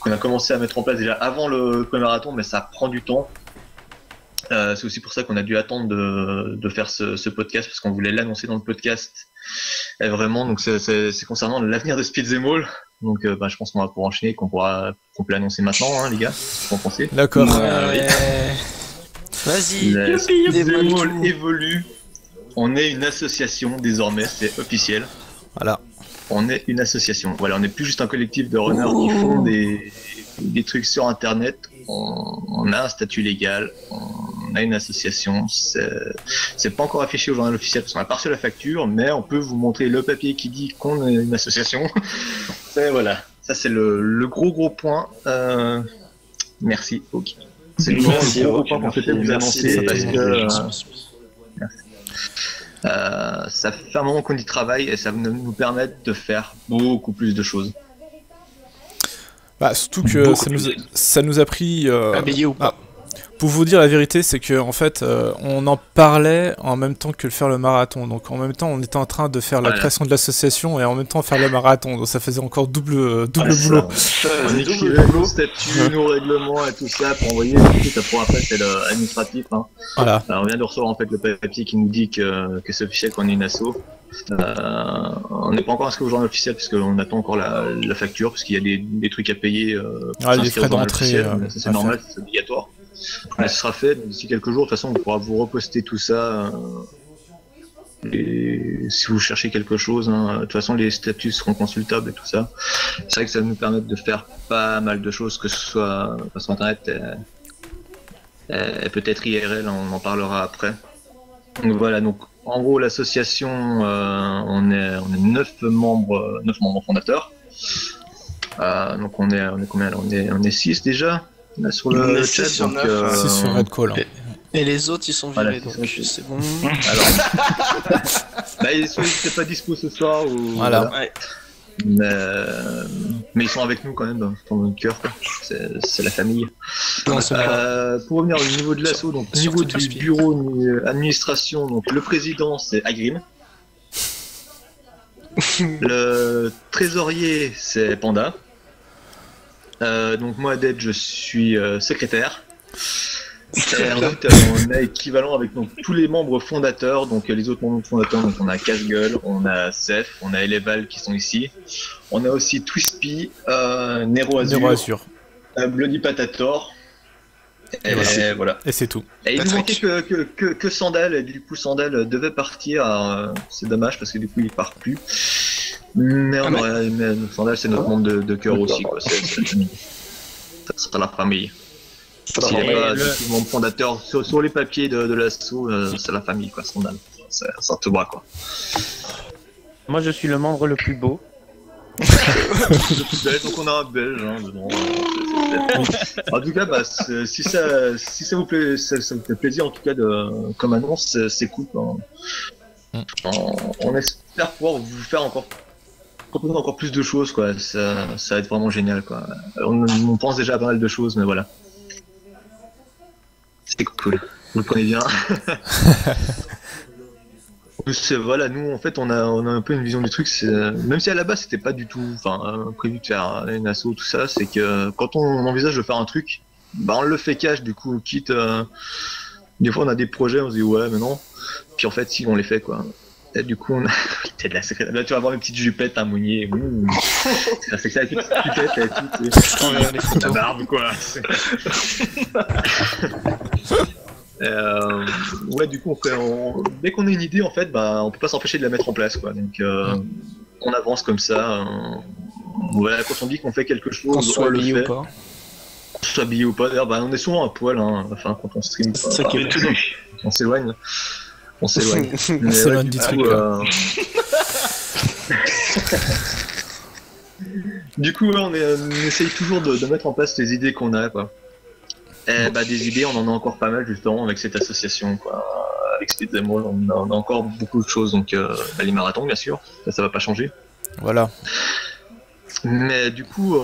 S1: qu'on a commencé à mettre en place déjà avant le premier marathon, mais ça prend du temps. C'est aussi pour ça qu'on a dû attendre de faire ce podcast, parce qu'on voulait l'annoncer dans le podcast. Et vraiment, donc c'est concernant l'avenir de Speed the Mall. Donc je pense qu'on va pouvoir enchaîner, qu'on peut l'annoncer maintenant, hein, les gars. Qu'est-ce que vous en pensez ?
S2: D'accord.
S5: Vas-y.
S1: Speed the Mall évolue. On est une association désormais, c'est officiel.
S2: Voilà.
S1: On est une association. Voilà, on n'est plus juste un collectif de runners qui font des trucs sur Internet. On a un statut légal, on a une association. C'est pas encore affiché au journal officiel parce qu'on a pas reçu la facture, mais on peut vous montrer le papier qui dit qu'on est une association. Et voilà, ça c'est le gros point. Merci. Ok. C'est le gros point qu'on souhaitait vous annoncer parce que. Ça fait un moment qu'on y travaille et ça va nous permettre de faire beaucoup plus de choses.
S2: Surtout que ça nous a pris... pour vous dire la vérité, c'est que en fait, on en parlait en même temps que faire le marathon. Donc en même temps, on était en train de faire la création de l'association et en même temps faire le marathon. Donc ça faisait encore double boulot.
S1: On écrivait nos statuts, nos règlements et tout ça pour envoyer. Ça pour après, c'est l'administratif. Hein.
S2: Voilà.
S1: Alors, on vient de recevoir en fait le papier qui nous dit que c'est officiel qu'on est une asso. On n'est pas encore inscrit au journal officiel parce qu'on attend encore la facture parce qu'il y a des trucs à payer.
S2: Les frais d'entrée.
S1: C'est normal, c'est obligatoire. Mais ce sera fait d'ici quelques jours. De toute façon, on pourra vous reposter tout ça. Et si vous cherchez quelque chose, hein, de toute façon, les statuts seront consultables et tout ça. C'est vrai que ça va nous permettre de faire pas mal de choses, que ce soit sur Internet et peut-être IRL, on en parlera après. Donc voilà, donc en gros, l'association, on est 9 membres fondateurs. Donc on est combien là ? On est 6 déjà. Là, sur le chat, donc,
S2: 6 sur Red Call.
S5: Et les autres, ils sont virés, donc c'est bon.
S1: Alors, ils sont pas dispo ce soir.
S2: Voilà.
S5: Ouais.
S1: Mais ils sont avec nous quand même dans notre cœur. C'est la famille.
S5: Non,
S1: pour revenir au niveau de l'asso, donc au niveau du bureau administration, donc le président c'est Agrim. Le trésorier c'est Panda. Donc moi, Dead, je suis secrétaire. Et ensuite, on a équivalent avec donc, tous les membres fondateurs, donc les autres membres fondateurs, donc on a Cache-Gueule, on a Seth, on a Eleval qui sont ici. On a aussi Twispy, Nero Azur, Bloody Patator. Et voilà.
S2: Et c'est tout.
S1: Et il nous manquait que Sandal, et du coup Sandal devait partir, c'est dommage parce que du coup il part plus. Mais on aurait aimé, Sandal c'est notre membre de cœur aussi, quoi. C'est la famille. Ça sera la famille. S'il n'est pas membre fondateur sur les papiers de l'assaut, c'est la famille, quoi, Sandal. Ça te voit, quoi.
S4: Moi je suis le membre le plus beau.
S1: Donc on a un belge dedans. En tout cas, si ça vous plaît, ça vous fait plaisir en tout cas comme annonce, c'est cool. On espère pouvoir vous faire proposer encore plus de choses, quoi. Ça va être vraiment génial, quoi. On pense déjà à pas mal de choses, mais voilà. C'est cool. Vous le prenez bien. Voilà, nous en fait on a un peu une vision du truc, même si à la base c'était pas du tout prévu de faire une asso, tout ça, c'est que quand on envisage de faire un truc, on le fait cash, du coup, quitte des fois on a des projets, on se dit ouais mais non, puis en fait si on les fait, quoi. Et du coup on a t'es de la secrète. Là tu vas voir mes petites jupettes à Mounier, c'est ça, avec les petites jupettes et tout, la barbe, quoi. Ouais, du coup, dès qu'on a une idée, en fait, on peut pas s'empêcher de la mettre en place, quoi. Donc, on avance comme ça. Voilà, quand on dit qu'on fait quelque chose,
S5: Qu'on soit
S1: on le
S5: habillé
S1: fait.
S5: ou pas.
S1: Qu'on soit habillé ou pas. D'ailleurs, on est souvent à poil, quand on stream.
S5: C'est ça qui est
S1: tout. On s'éloigne. On s'éloigne.
S2: On s'éloigne du truc.
S1: Du coup, on essaye toujours de mettre en place les idées qu'on a, quoi. Des idées, on en a encore pas mal justement avec cette association, quoi. Avec Speed Emerald, on a encore beaucoup de choses, donc les marathons bien sûr, ça va pas changer.
S2: Voilà.
S1: Mais du coup,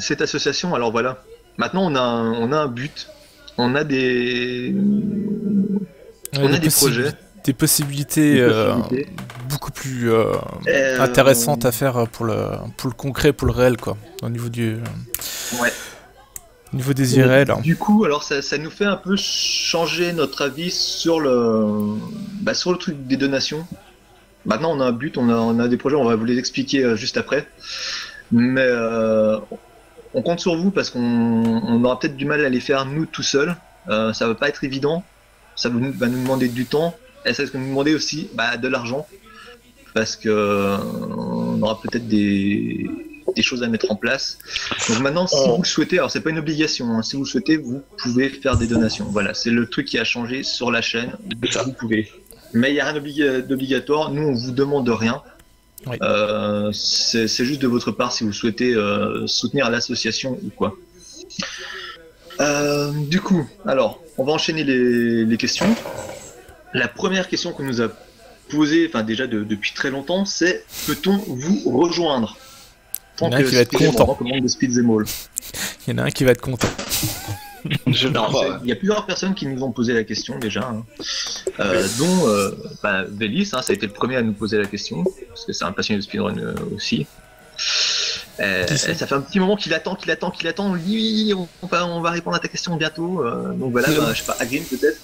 S1: cette association, alors voilà, maintenant on a un but, on a des projets.
S2: Des possibilités beaucoup plus intéressantes à faire pour le concret, pour le réel, quoi, au niveau du...
S1: Ouais.
S2: Au niveau des IRL.
S1: Du coup, alors ça nous fait un peu changer notre avis sur le truc des donations. Maintenant, on a un but, on a des projets, on va vous les expliquer juste après. Mais on compte sur vous parce qu'on aura peut-être du mal à les faire nous tout seuls. Ça va pas être évident. Ça va nous demander du temps. Et ça va nous demander aussi de l'argent. Parce que on aura peut-être des choses à mettre en place. Donc maintenant, si vous le souhaitez, alors c'est pas une obligation, si vous le souhaitez, vous pouvez faire des donations. Voilà, c'est le truc qui a changé sur la chaîne. Vous pouvez. Mais il n'y a rien d'obligatoire. Nous, on vous demande rien.
S2: Oui.
S1: C'est juste de votre part si vous souhaitez soutenir l'association ou quoi. Du coup, alors, on va enchaîner les questions. La première question qu'on nous a posée, déjà depuis très longtemps, c'est peut-on vous rejoindre?
S2: Il y en a un qui va être content. Il y en a un qui va être content.
S1: Il y a plusieurs personnes qui nous ont posé la question déjà, dont Vélis, ça a été le premier à nous poser la question, parce que c'est un passionné de speedrun aussi. Ça fait un petit moment qu'il attend. Lui, on va répondre à ta question bientôt. Donc voilà, je sais pas, Agrim peut-être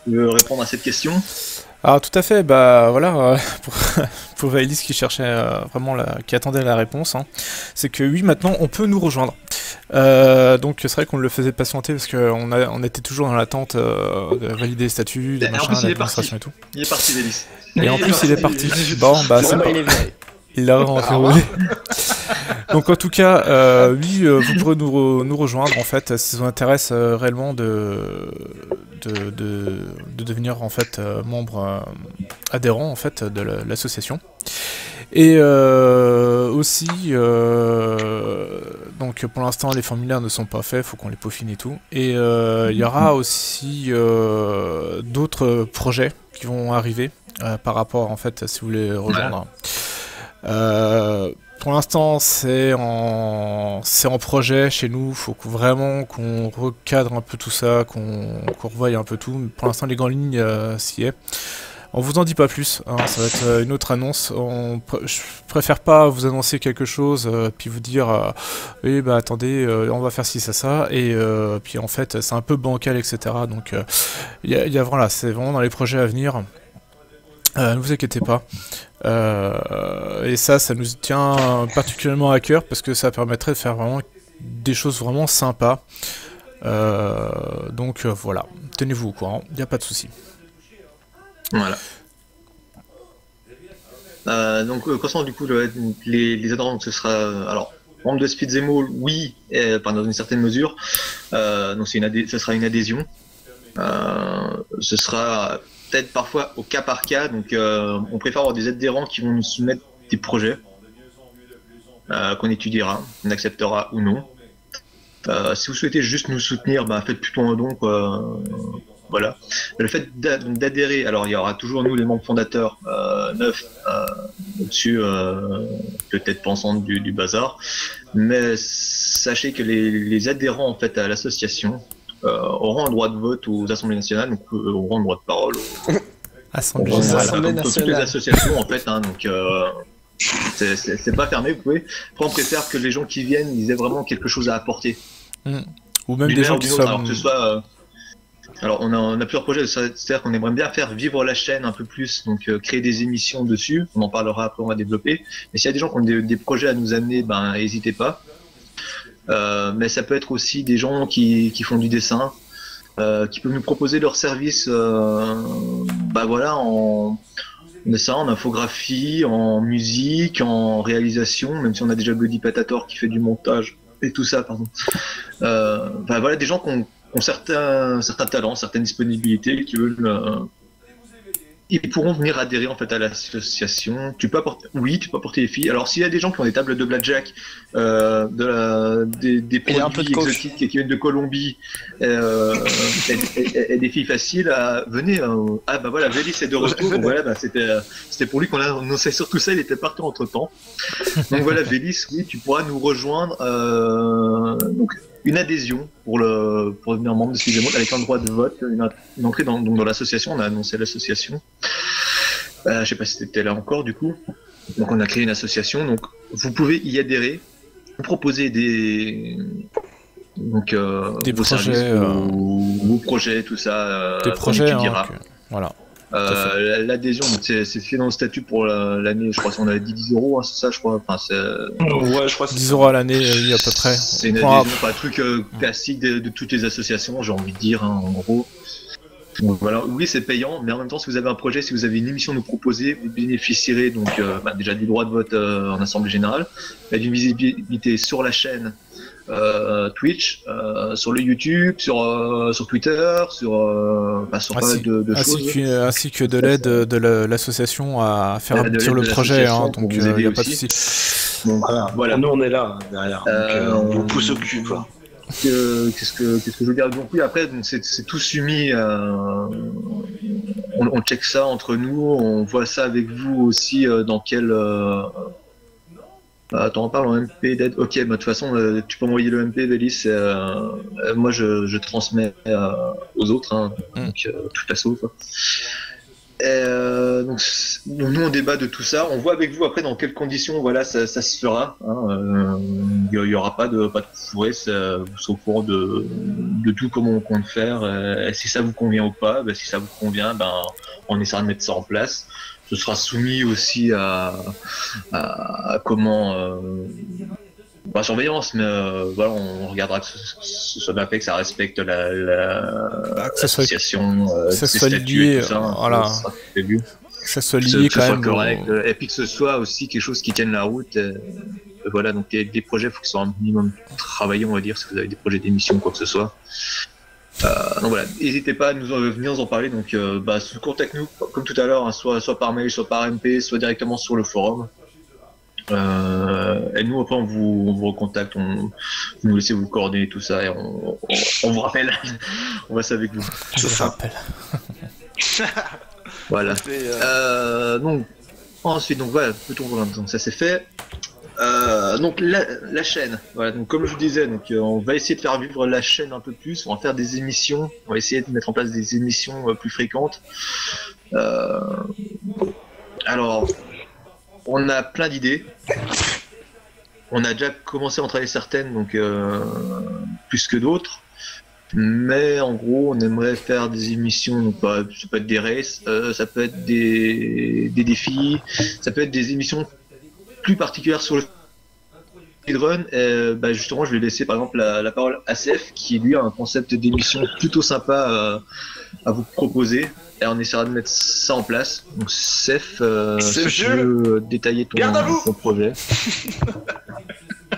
S1: veut répondre à cette question.
S2: Alors tout à fait, voilà, pour Vailis qui cherchait qui attendait la réponse, c'est que oui, maintenant on peut nous rejoindre. Donc c'est vrai qu'on le faisait patienter parce qu'on était toujours dans l'attente de valider les statuts, des machins, l'administration et tout.
S1: Il est parti, Vailis.
S2: Et en plus il est parti. Bon, c'est bon. Il l'a rentré. Donc en tout cas, oui, vous pourrez nous rejoindre en fait si ça vous intéresse réellement de devenir en fait membre adhérent en fait de l'association. Et aussi, donc pour l'instant les formulaires ne sont pas faits, faut qu'on les peaufine et tout. Et il y aura aussi d'autres projets qui vont arriver par rapport en fait si vous voulez rejoindre. Pour l'instant, c'est en projet chez nous. Faut vraiment qu'on recadre un peu tout ça, qu'on revoie un peu tout. Pour l'instant, les grandes lignes s'y est. On vous en dit pas plus. Ça va être une autre annonce. Je préfère pas vous annoncer quelque chose puis vous dire oui attendez, on va faire ci ça et puis en fait c'est un peu bancal, etc. Donc voilà, c'est vraiment dans les projets à venir. Ne vous inquiétez pas. Et ça nous tient particulièrement à cœur parce que ça permettrait de faire vraiment des choses vraiment sympas. Donc voilà, tenez-vous au courant, il n'y a pas de souci.
S1: Voilà. Donc concernant du coup les adhérents, ce sera alors membre de Speed Zemo, oui, dans une certaine mesure. Donc ce sera une adhésion. Ce sera peut-être parfois au cas par cas, donc on préfère avoir des adhérents qui vont nous soumettre des projets. qu'on étudiera, qu'on acceptera ou non. Si vous souhaitez juste nous soutenir, faites plutôt un don, quoi. Voilà. Le fait d'adhérer, alors il y aura toujours nous les membres fondateurs, 9 au-dessus, peut-être pensantes du bazar, mais sachez que les adhérents en fait à l'association auront un droit de vote aux assemblées nationales, donc auront un droit de parole.
S2: Assemblée
S5: Aux
S2: nationale.
S5: assemblées
S1: Comme toutes les
S5: nationales.
S1: associations en fait, donc c'est pas fermé. Vous pouvez. Après, on préfère que les gens qui viennent, ils aient vraiment quelque chose à apporter.
S2: Ou même
S1: D'une
S2: des
S1: manière
S2: gens
S1: ou
S2: qui
S1: d'une autre,
S2: sont.
S1: alors que ce soit. Alors on a plusieurs projets, c'est-à-dire qu'on aimerait bien faire vivre la chaîne un peu plus, donc créer des émissions dessus, on en parlera après, on va développer. Mais s'il y a des gens qui ont des projets à nous amener, n'hésitez pas. Mais ça peut être aussi des gens qui font du dessin, qui peuvent nous proposer leurs services voilà, en dessin, en infographie, en musique, en réalisation, même si on a déjà Buddy Patator qui fait du montage et tout ça, pardon. Voilà, des gens qui ont certains talents, certaines disponibilités qui veulent. Ils pourront venir adhérer en fait à l'association. Tu peux apporter les filles. Alors s'il y a des gens qui ont des tables de blackjack, des
S5: Et un peu
S1: produits
S5: de coke.
S1: exotiques qui viennent de Colombie, et des filles faciles, venez. Voilà, Vélis est de retour. Donc, voilà, c'était pour lui qu'on a annoncé surtout ça. Il était parti entre temps. Donc voilà, Vélis, oui, tu pourras nous rejoindre. Donc une adhésion pour devenir membre, excusez-moi, avec un droit de vote, une entrée dans l'association. On a annoncé l'association. Je sais pas si c'était là encore du coup. Donc on a créé une association. Donc vous pouvez y adhérer, vous proposer des
S2: Des
S1: vos
S2: projets,
S1: services, vos projets, tout ça.
S2: Des
S1: qu'on
S2: projets,
S1: étudiera.
S2: voilà.
S1: L'adhésion, donc, c'est fait dans le statut pour l'année. Je crois qu'on avait dit 10 euros, hein, c'est ça, je crois. Enfin,
S3: Ouais, je crois que c'est
S2: 10
S3: ça.
S2: euros à l'année, oui, à peu près.
S1: c'est une
S2: Enfin,
S1: adhésion, pas un truc classique de toutes les associations, j'ai envie de dire, hein, en gros. Donc, voilà, oui, c'est payant, mais en même temps, si vous avez un projet, si vous avez une émission à nous proposer, vous bénéficierez donc déjà du droit de vote en assemblée générale, d'une visibilité sur la chaîne Twitch, sur le YouTube, sur Twitter, sur pas mal de choses.
S2: ainsi que de l'aide de l'association à faire
S1: De
S2: aboutir
S1: l'aide
S2: le
S1: de
S2: projet,
S1: l'association
S2: hein,
S1: pour
S2: donc
S1: vous
S2: il
S1: aider
S2: n'y a pas de
S1: aussi.
S2: souci.
S1: Donc voilà.
S5: Nous, on est là, derrière. Donc, on vous pousse au cul, quoi.
S1: Qu'est-ce que je veux dire? Donc oui, après, c'est tout soumis. On check ça entre nous, on voit ça avec vous aussi dans quel. Attends, on parle en MP d'aide. Ok, de toute façon, tu peux envoyer le MP, Vélis. Moi, je transmets aux autres, hein, donc tout à saut, quoi. Donc nous on débat de tout ça, on voit avec vous après dans quelles conditions voilà ça se fera. Il y aura pas de fourré, vous serez au courant de tout comment on compte faire. Si ça vous convient ou pas, si ça vous convient, on essaiera de mettre ça en place. Ce sera soumis aussi à comment pas surveillance, mais voilà, on regardera que ce soit bien fait, que ça respecte
S2: que ça soit-
S1: l'association,
S2: ça
S1: ses
S2: soit
S1: statuts
S2: lié,
S1: et tout ça,
S2: voilà.
S1: ça sera prévu.
S2: Que ça soit
S1: Que
S2: lié
S1: ce
S2: quand
S1: soit
S2: même.
S1: correct, et puis que ce soit aussi quelque chose qui tienne la route. Voilà, donc des projets, il faut qu'ils soient un minimum travaillés, on va dire, si vous avez des projets d'émission, quoi que ce soit. Donc voilà, n'hésitez pas à venir nous en parler. Donc, contactez-nous comme tout à l'heure, hein, soit par mail, soit par MP, soit directement sur le forum. Et nous après on vous recontacte, vous nous laissez vous coordonner tout ça et on vous rappelle. On va ça avec vous.
S2: Je vous rappelle.
S1: Voilà.
S3: Et,
S1: Donc ensuite donc voilà, donc ça c'est fait. Donc la chaîne, voilà, donc comme je vous disais, donc on va essayer de faire vivre la chaîne un peu plus, on va faire des émissions, on va essayer de mettre en place des émissions plus fréquentes. Alors on a plein d'idées. On a déjà commencé à en travailler certaines, donc plus que d'autres. Mais en gros, on aimerait faire des émissions, donc ça peut être des races, ça peut être des défis, ça peut être des émissions plus particulières sur le speedrun. Justement, je vais laisser par exemple la parole à Seth, qui lui a un concept d'émission plutôt sympa à vous proposer. Et on essaiera de mettre ça en place. Donc Seth, si tu veux détailler ton projet.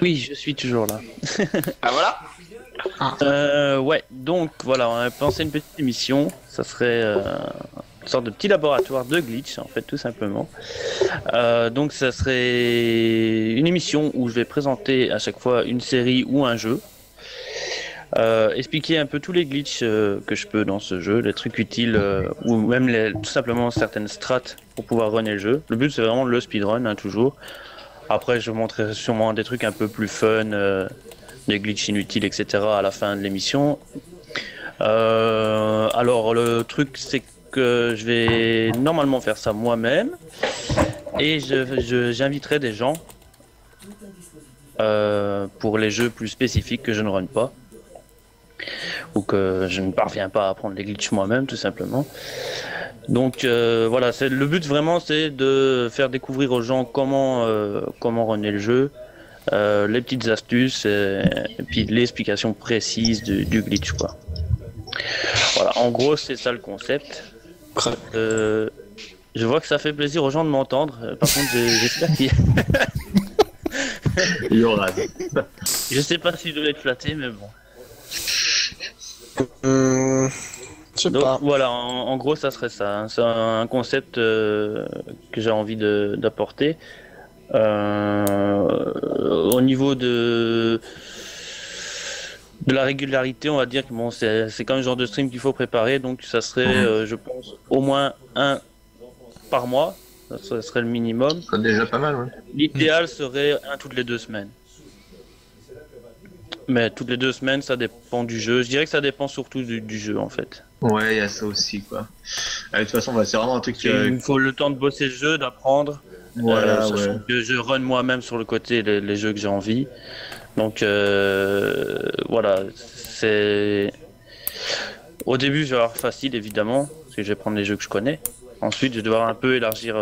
S4: Oui, je suis toujours là.
S3: Ah voilà.
S4: Ouais, donc voilà, on a pensé une petite émission. Ça serait sorte de petit laboratoire de glitch, en fait, tout simplement. Donc, ça serait une émission où je vais présenter à chaque fois une série ou un jeu. Expliquer un peu tous les glitches que je peux dans ce jeu, les trucs utiles ou même tout simplement certaines strats pour pouvoir runner le jeu. Le but c'est vraiment le speedrun, hein, toujours. Après je vous montrerai sûrement des trucs un peu plus fun, des glitches inutiles, etc. à la fin de l'émission. Alors le truc c'est que je vais normalement faire ça moi-même et j'inviterai des gens pour les jeux plus spécifiques que je ne run pas. Ou que je ne parviens pas à apprendre les glitches moi-même tout simplement. Donc voilà, le but vraiment c'est de faire découvrir aux gens comment runner le jeu, les petites astuces et puis l'explication précise du glitch quoi. Voilà, en gros c'est ça le concept. Je vois que ça fait plaisir aux gens de m'entendre. Par contre j'espère qu'il
S1: Il y aura.
S4: je sais pas si je dois être flatté mais bon.
S5: Je sais
S4: Donc
S5: pas.
S4: voilà, en gros ça serait ça, hein. C'est un concept que j'ai envie d'apporter. Au niveau de la régularité, on va dire que bon, c'est quand même le genre de stream qu'il faut préparer, donc ça serait, je pense, au moins un par mois, ça serait le minimum.
S1: C'est déjà pas mal, ouais.
S4: L'idéal serait un toutes les 2 semaines. Mais toutes les 2 semaines, ça dépend du jeu. Je dirais que ça dépend surtout du jeu en fait.
S1: Ouais, il y a ça aussi, quoi. De toute façon, c'est vraiment un truc
S4: Il me faut le temps de bosser le jeu, d'apprendre.
S1: Voilà, ouais.
S4: Sachant que je run moi-même sur le côté les jeux que j'ai envie. Donc voilà, c'est. Au début, je vais avoir facile évidemment, parce que je vais prendre les jeux que je connais. Ensuite, je vais devoir un peu élargir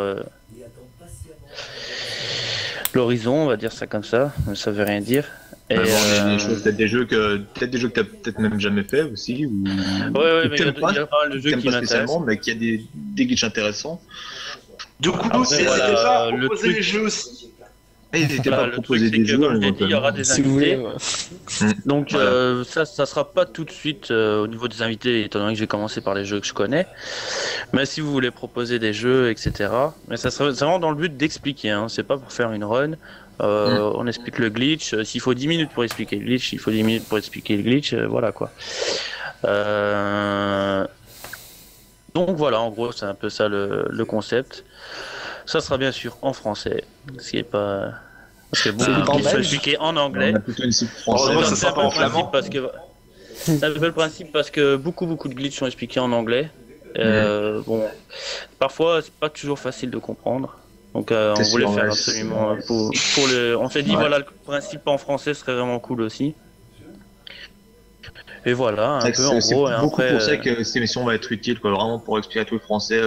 S4: l'horizon, on va dire ça comme ça. Ça veut rien dire. Et
S1: peut-être des jeux que t'as peut-être même jamais fait aussi. Ou...
S4: Ouais, mais il y a pas mal de jeux qui
S1: pas
S4: m'intéressent.
S1: spécialement, mais qu'il y a des glitches intéressants.
S3: Du coup,
S4: Après,
S3: n'hésitez
S4: voilà,
S3: pas à
S4: le
S3: proposer
S4: truc-
S3: les jeux aussi.
S1: Et n'hésitez
S4: Voilà,
S1: pas à
S4: le
S1: proposer
S4: truc, c'est
S1: des
S4: que,
S1: jeux.
S4: comme je l'ai dit, il y aura des
S5: Si vous voulez,
S4: invités.
S5: ouais.
S4: Donc
S1: Voilà.
S4: ça sera pas tout de suite au niveau des invités, étant donné que je vais commencer par les jeux que je connais. Mais si vous voulez proposer des jeux, etc. Mais ça serait c'est vraiment dans le but d'expliquer, hein. C'est pas pour faire une run. On explique le glitch. S'il faut 10 minutes pour expliquer le glitch, il faut 10 minutes pour expliquer le glitch. Voilà quoi. Donc voilà, en gros, c'est un peu ça le concept. Ça sera bien sûr en français, ce qui est pas. Parce que beaucoup
S5: C'est
S4: de
S5: pas en
S4: glitch sont
S5: belge
S4: expliqués en
S1: On
S4: anglais.
S1: a plutôt une cible
S3: Oh,
S1: française.
S3: moi, ça
S4: C'est
S3: sera
S4: un
S3: pas
S4: peu
S3: en
S4: le principe
S3: flamand.
S4: parce que c'est un peu le principe parce que beaucoup de glitches sont expliqués en anglais. Bon, parfois c'est pas toujours facile de comprendre. Donc on
S1: C'est
S4: voulait
S1: sûr,
S4: faire
S1: ouais,
S4: absolument pour le. On s'est dit
S1: Ouais.
S4: voilà le principe en français serait vraiment cool aussi. Et voilà un peu en
S1: C'est
S4: gros et
S1: beaucoup
S4: après.
S1: pour ça que cette émission va être utile, quoi, vraiment pour expliquer à tout le français.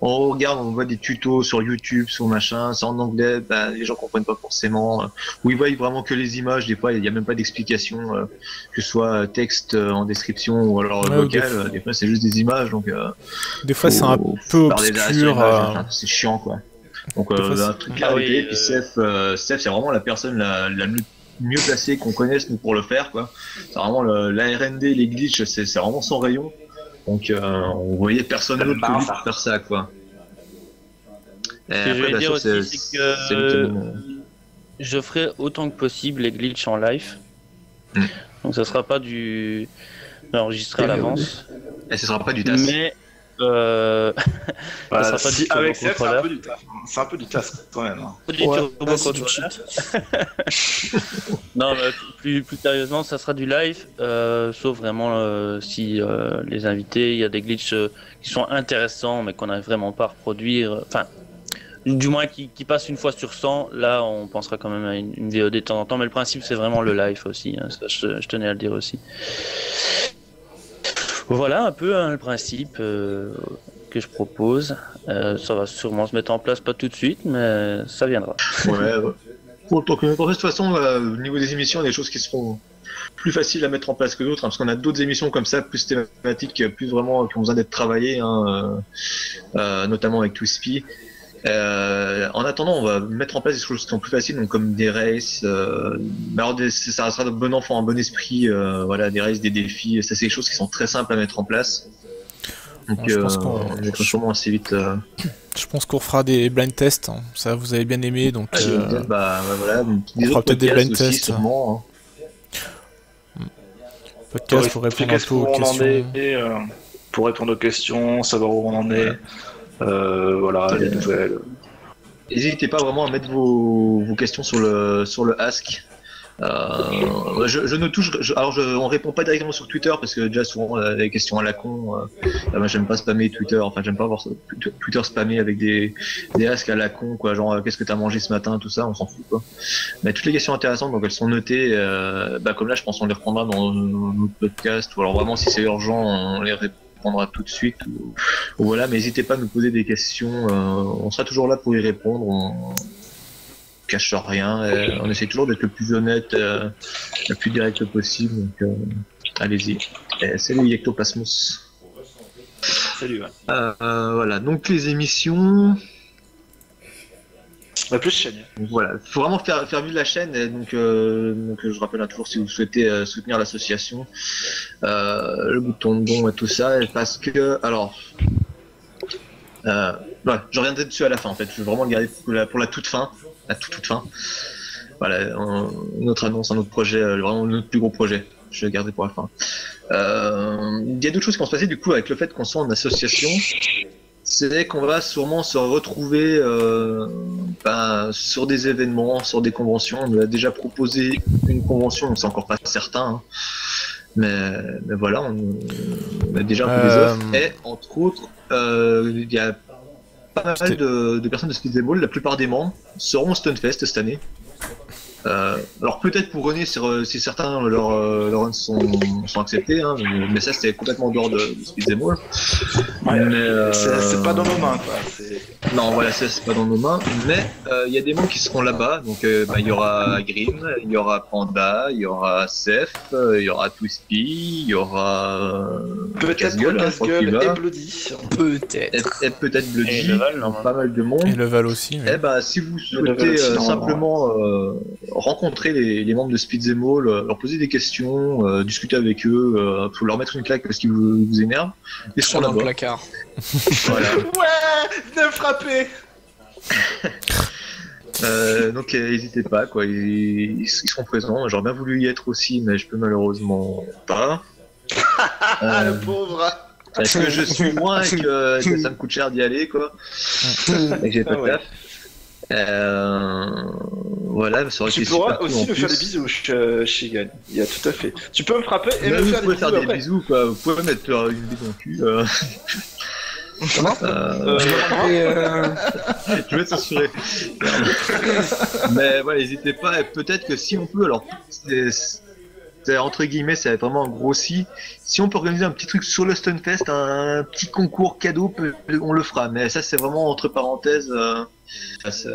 S1: On regarde, on voit des tutos sur YouTube, sur machin, c'est en anglais, les gens comprennent pas forcément. Ou ils voient vraiment que les images, des fois il n'y a même pas d'explication, que ce soit texte en description ou alors
S2: Ouais,
S1: vocal, des fois c'est juste des images, donc
S2: Des fois, c'est un peu
S1: faut parler derrière sur
S2: obscur.
S1: l'image, enfin, c'est chiant quoi. Donc
S2: Des fois,
S1: un truc
S4: Ah oui,
S1: clarifié, puis Steph c'est vraiment la personne la mieux placée qu'on connaisse nous pour le faire quoi. C'est vraiment la R&D, les glitches, c'est vraiment son rayon. Donc on voyait personne d'autre que lui pour faire ça quoi. Et
S4: Ce que je vais dire aussi, c'est que
S1: c'est lui qui donne,
S4: je ferai autant que possible les glitches en live. Donc ça sera pas du enregistré à l'avance.
S1: et ce sera pas du tasse.
S4: Mais
S3: Voilà,
S4: ça sera pas
S3: si,
S4: du
S3: avec
S4: turbo
S3: Seth, c'est un
S4: contrôleur.
S3: peu du taf. C'est un peu du taf quand même. Hein.
S4: Pas du
S5: Ouais,
S4: turbo
S5: là, c'est du
S4: contrôleur.
S5: cheat.
S4: Non, mais plus sérieusement, ça sera du live, sauf vraiment si les invités, il y a des glitches qui sont intéressants, mais qu'on n'arrive vraiment pas à reproduire. Enfin, du moins qui passent une fois sur 100, là on pensera quand même à une VOD de temps en temps, mais le principe c'est vraiment le live aussi, hein, ça, je tenais à le dire aussi. Voilà un peu hein, le principe que je propose. Ça va sûrement se mettre en place pas tout de suite, mais ça viendra.
S1: Ouais. Pour de toute façon, au niveau des émissions, il y a des choses qui seront plus faciles à mettre en place que d'autres, hein, parce qu'on a d'autres émissions comme ça, plus thématiques, plus vraiment qui ont besoin d'être travaillées, hein, notamment avec Twispy. En attendant, on va mettre en place des choses qui sont plus faciles, donc comme des races. Alors ça restera de bon enfant, un bon esprit, voilà, des races, des défis. Ça, c'est des choses qui sont très simples à mettre en place. Donc
S2: je pense
S1: on est sûrement assez vite.
S2: Je pense qu'on fera des blind tests, hein. Ça vous avez bien aimé, donc
S1: Bah voilà,
S2: on fera peut-être des blind
S1: aussi,
S2: tests.
S1: sûrement,
S2: Podcast pour répondre un peu aux questions.
S3: Pour répondre aux questions, savoir où on en est, voilà, les nouvelles.
S1: N'hésitez pas vraiment à mettre vos questions sur le Ask. On répond pas directement sur Twitter parce que déjà souvent les questions à la con. Moi j'aime pas spammer Twitter, enfin j'aime pas voir Twitter spammer avec des asks à la con, quoi, genre qu'est-ce que t'as mangé ce matin, tout ça, on s'en fout quoi. Mais toutes les questions intéressantes, donc elles sont notées, comme là je pense qu'on les reprendra dans notre podcast, ou alors vraiment si c'est urgent on les répondra tout de suite, ou voilà, mais n'hésitez pas à nous poser des questions, on sera toujours là pour y répondre. On cache rien, on essaie toujours d'être le plus honnête, le plus direct possible, donc allez-y. Salut Ectoplasmos.
S3: Salut, ouais.
S1: Voilà, donc les émissions.
S3: Plus chaîne.
S1: Voilà, faut vraiment faire vivre la chaîne, et donc je rappelle toujours si vous souhaitez soutenir l'association, le bouton de don et tout ça, parce que, alors. Ouais, je reviendrai dessus à la fin en fait, je veux vraiment le garder pour la toute fin. À toute fin. Voilà, une autre annonce, un autre projet, vraiment notre plus gros projet. Je vais le garder pour la fin. Il y a d'autres choses qui vont se passer du coup avec le fait qu'on soit en association. C'est qu'on va sûrement se retrouver sur des événements, sur des conventions. On nous a déjà proposé une convention, c'est encore pas certain. Hein. Mais voilà, on a déjà un peu des offres. Et entre autres, il y a pas mal de personnes de Speed Ball, la plupart des membres seront au Stunfest cette année. Alors peut-être pour René si certains leurs runs sont acceptés, hein, mais ça c'était complètement en dehors de Speed Ball.
S3: Ouais, c'est pas dans nos mains quoi.
S1: Non voilà, ça c'est pas dans nos mains, mais il y a des membres qui seront là-bas, donc il y aura Grim, il y aura Panda, il y aura Seth, il y aura Twispy, il y aura
S3: peut-être
S1: Casse-Gueule
S3: et Bloody.
S1: Peut-être Bloody,
S4: Et Leval,
S1: pas mal de monde.
S2: Et Leval aussi.
S1: Eh bah, si vous souhaitez simplement rencontrer les membres de Speed Zemo, leur poser des questions, discuter avec eux, pour leur mettre une claque parce qu'ils vous énervent, ils seront
S5: dans le
S1: là-bas.
S5: placard.
S1: Voilà.
S3: Ouais, venez frapper.
S1: Donc n'hésitez pas, quoi. Ils seront présents. J'aurais bien voulu y être aussi, mais je peux malheureusement pas.
S3: Le pauvre.
S1: Parce que je suis loin et que ça me coûte cher d'y aller, quoi. Et que j'ai pas de taf. Voilà, mais ça aurait été
S3: Tu pourras
S1: super cool,
S3: aussi
S1: en
S3: nous faire des
S1: plus.
S3: bisous, Shigan. Il y a tout à fait. Tu peux me frapper et
S1: Mais
S3: me
S1: vous
S3: faire
S1: pouvez
S3: des
S1: faire
S3: bisous
S1: des
S3: après.
S1: bisous, quoi. Vous pouvez mettre une bise dans le cul. Je vais t'assurer. Mais voilà, n'hésitez pas. Et peut-être que si on peut, alors c'est entre guillemets, ça va être vraiment un gros si on peut organiser un petit truc sur le Stunfest, un petit concours cadeau, on le fera. Mais ça, c'est vraiment entre parenthèses. C'est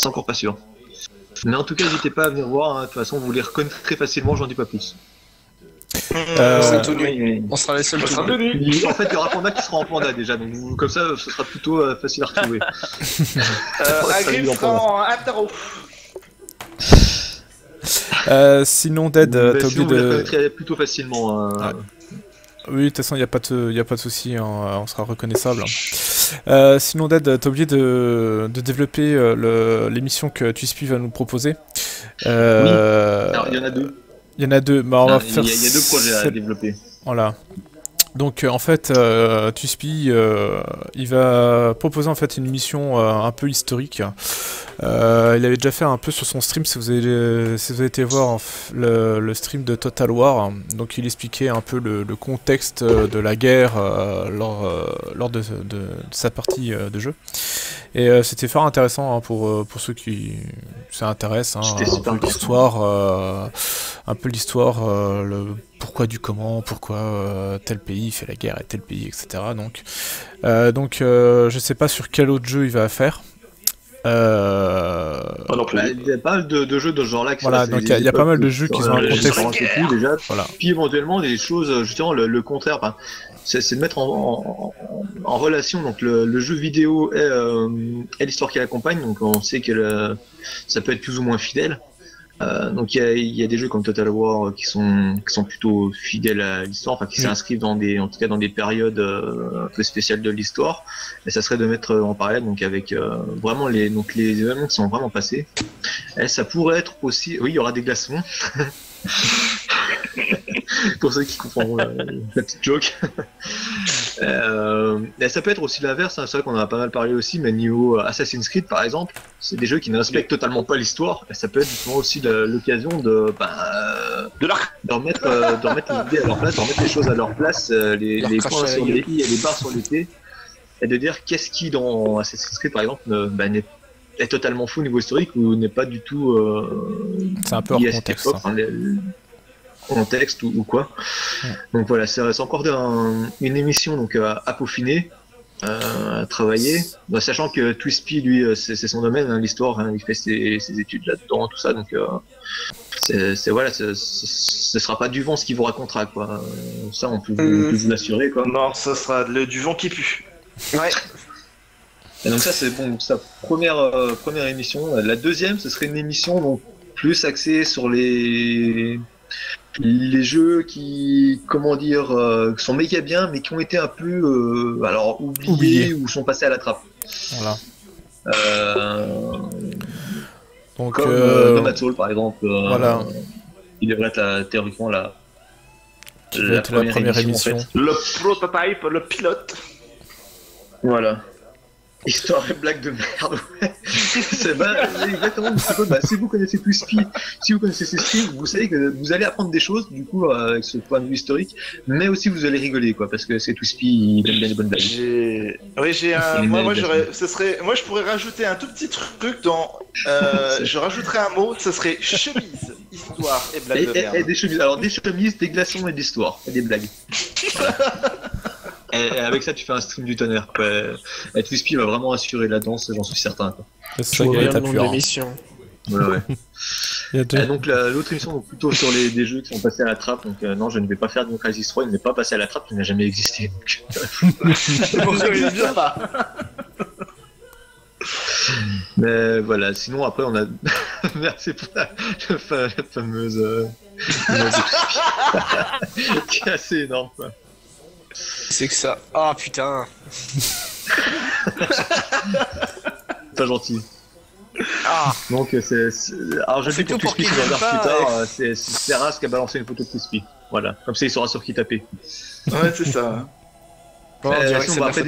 S1: encore pas sûr. Mais en tout cas, n'hésitez pas à venir voir. Hein. De toute façon, vous les reconnaîtrez facilement. J'en dis pas plus.
S5: C'est tout nu. On sera les seuls tout nus.
S1: En fait, il y aura Panda qui sera en Panda déjà, donc comme ça, ce sera plutôt facile à retrouver.
S3: Agri sera en Ataro.
S2: Sinon, Dead, t'as
S1: Sinon,
S2: oublié
S1: vous les
S2: de.
S1: reconnaîtrez plutôt facilement. Hein.
S2: Oui, de toute façon, il n'y a pas de souci, hein, on sera reconnaissable. Sinon, Dead, t'as oublié de développer l'émission que Twispy va nous proposer.
S1: Oui. Alors, il y en a deux.
S2: Il y en a deux. Bah, on va faire.
S1: Il y a deux projets à développer.
S2: Voilà. Donc en fait, Twispy, il va proposer en fait une mission un peu historique. Il avait déjà fait un peu sur son stream, si vous avez été voir le stream de Total War. Donc il expliquait un peu le contexte de la guerre lors de sa partie de jeu. Et c'était fort intéressant hein, pour ceux qui ça intéresse. Hein, un peu l'histoire, le pourquoi du comment, pourquoi tel pays fait la guerre et tel pays, etc. Donc je sais pas sur quel autre jeu il va faire.
S1: Il y a pas mal de jeux de ce genre-là.
S2: Voilà, donc il y a pas mal de jeux qui ont un contexte.
S1: Déjà.
S2: Voilà.
S1: Puis éventuellement des choses, justement le contraire. C'est de mettre en relation donc le jeu vidéo et l'histoire qui l'accompagne. Donc on sait que ça peut être plus ou moins fidèle. Donc il y a des jeux comme Total War qui sont plutôt fidèles à l'histoire, enfin qui s'inscrivent en tout cas dans des périodes un peu spéciales de l'histoire. Et ça serait de mettre en parallèle donc avec vraiment les événements qui sont vraiment passés. Et ça pourrait être aussi, oui, il y aura des glaçons. Pour ceux qui comprendront la petite joke. Et ça peut être aussi l'inverse, hein. C'est vrai qu'on en a pas mal parlé aussi, mais niveau Assassin's Creed par exemple, c'est des jeux qui ne respectent totalement pas l'histoire, et ça peut être justement aussi l'occasion de remettre les idées à leur place, de remettre les choses à leur place, les points sur les i et les barres sur les t, et de dire qu'est-ce qui dans Assassin's Creed par exemple est totalement fou au niveau historique ou n'est pas du tout
S2: c'est un peu hors contexte,
S1: contexte ou quoi. Ouais. Donc voilà, c'est encore une émission donc à peaufiner, à travailler, sachant que Twispy lui c'est son domaine, hein, l'histoire, hein, il fait ses études là-dedans, tout ça, donc voilà, ce sera pas du vent ce qu'il vous racontera, quoi. Ça on peut vous l'assurer, quoi.
S3: Non, ça sera du vent qui pue.
S1: Ouais. Et donc ça c'est bon, sa première émission. La deuxième, ce serait une émission donc plus axée sur les jeux qui, comment dire, sont méga bien, mais qui ont été un peu oubliés ou sont passés à la trappe.
S2: Voilà. Donc,
S1: comme Nomad Soul par exemple.
S2: Voilà.
S1: Il devrait être théoriquement la
S2: première émission.
S1: En fait.
S3: Le prototype, le pilote.
S1: Voilà. Histoire et blague de merde, ouais. C'est exactement. Si vous connaissez Twispy, si vous connaissez ses streams, vous savez que vous allez apprendre des choses, du coup, avec ce point de vue historique, mais aussi vous allez rigoler, quoi, parce que c'est Twispy, il aime bien les bonnes blagues.
S3: Oui, j'ai un. Moi, je pourrais rajouter un tout petit truc dans. Je rajouterais un mot, ce serait chemise, histoire et blague de merde.
S1: Et des chemises. Alors, des chemises, des glaçons et de l'histoire, et des blagues. Voilà. Et avec ça, tu fais un stream du tonnerre, quoi. Et Twispy va vraiment assurer la danse, j'en suis certain, quoi.
S5: C'est ça, il y a le nom de l'émission.
S1: Ouais. Et donc l'autre émission, donc plutôt sur des jeux qui sont passés à la trappe. Donc non, je ne vais pas faire de Crisis 3, il n'est pas passé à la trappe, il n'a jamais existé. Donc...
S3: bien pas.
S1: Mais voilà, sinon après on a. Merci pour la fameuse. Qui est assez énorme, quoi.
S5: C'est que ça. Ah putain.
S1: Pas gentil.
S5: Ah.
S1: Donc alors je dis pour Twispy qui va voir plus tard, c'est Serras qui a balancé une photo de Twispy. Voilà, comme ça il saura sur qui taper.
S3: Ouais, c'est ça.
S5: Bon, on dirait que c'est
S1: après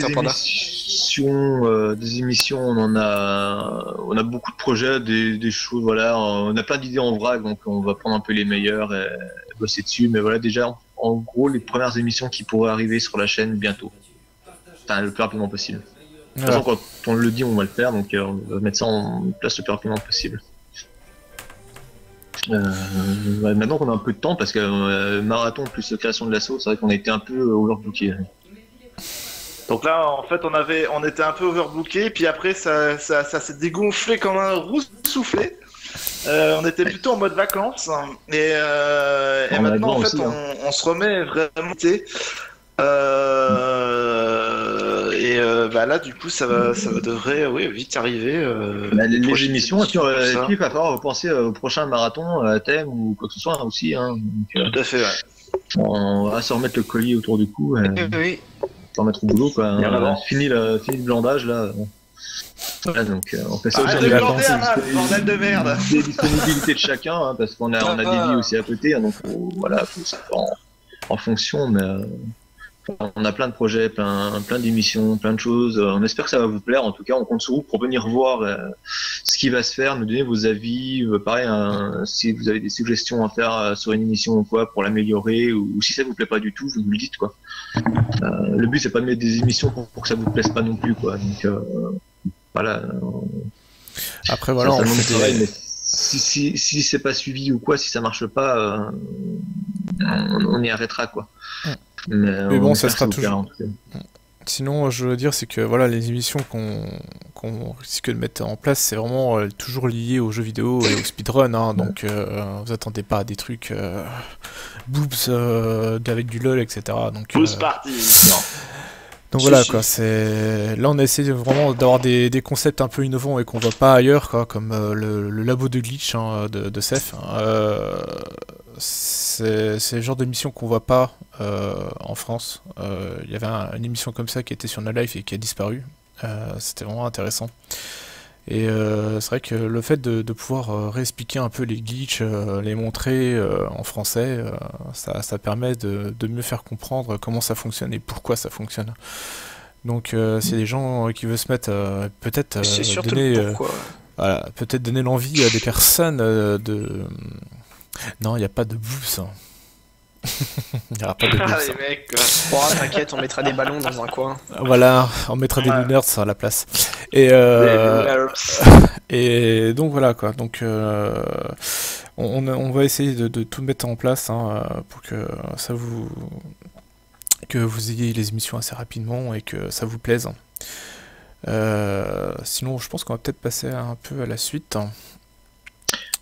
S1: des émissions, on a beaucoup de projets, des choses, voilà, on a plein d'idées en vrac, donc on va prendre un peu les meilleures et bosser dessus, mais voilà, déjà en gros les premières émissions qui pourraient arriver sur la chaîne bientôt, enfin le plus rapidement possible. De toute façon, quand on le dit, on va le faire, donc on va mettre ça en place le plus rapidement possible. Maintenant qu'on a un peu de temps, parce que marathon plus création de l'assaut, c'est vrai qu'on a été un peu overbooké.
S3: Donc là, en fait, on était un peu overbooké, puis après ça s'est dégonflé comme un roux soufflé. On était plutôt en mode vacances, et maintenant en fait
S1: aussi,
S3: on se remet vraiment. Là du coup ça devrait vite arriver.
S1: Les émissions, et puis il va falloir penser au prochain marathon, thème ou quoi que ce soit, hein, aussi. Hein, donc,
S3: tout à fait, ouais.
S1: On va se remettre le collier autour du cou.
S3: Oui.
S1: Se remettre au boulot, quoi. Fini le blandage là. Voilà, donc on fait ça aujourd'hui.
S3: Bordel de merde.
S1: Des disponibilités de chacun, hein, parce qu'on a des vies aussi à côté, hein, donc voilà, faut en fonction, mais on a plein de projets, plein d'émissions, plein de choses. On espère que ça va vous plaire. En tout cas, on compte sur vous pour venir voir ce qui va se faire, nous donner vos avis. Pareil, si vous avez des suggestions à faire sur une émission ou quoi pour l'améliorer, ou si ça vous plaît pas du tout, vous nous le dites, quoi. Le but c'est pas de mettre des émissions pour que ça vous plaise pas non plus, quoi. Donc voilà.
S2: Après voilà, on fait
S1: travail, mais si c'est pas suivi ou quoi, si ça marche pas, on y arrêtera, quoi.
S2: Mais bon, ça sera toujours. Sinon, je veux dire, c'est que voilà, les émissions qu'on risque de mettre en place, c'est vraiment toujours lié aux jeux vidéo et au speedrun, hein, donc vous attendez pas à des trucs boobs avec du lol, etc. Donc,
S3: Pouce party. Non.
S2: Donc voilà quoi, là on a essayé vraiment d'avoir des concepts un peu innovants et qu'on voit pas ailleurs quoi, comme le labo de glitch de Ceph. C'est le genre d'émission qu'on voit pas en France. Il y avait une émission comme ça qui était sur No Life et qui a disparu. C'était vraiment intéressant. Et c'est vrai que le fait de pouvoir réexpliquer un peu les glitches, les montrer en français, ça permet de mieux faire comprendre comment ça fonctionne et pourquoi ça fonctionne. Donc s'il y a des gens qui veulent se mettre peut-être
S5: C'est surtout
S2: donner,
S5: le pourquoi.
S2: voilà, peut-être donner l'envie à des personnes de... Non, il n'y a pas de boost. Il n'y aura pas de
S3: Ah,
S2: boost.
S3: les mecs, quoi.
S5: Bon, t'inquiète, on mettra des ballons dans un coin.
S2: Voilà, on mettra des lunettes à la place. Et, et donc voilà quoi. Donc on va essayer de tout mettre en place pour que vous ayez les émissions assez rapidement et que ça vous plaise. Sinon, je pense qu'on va peut-être passer un peu à la suite.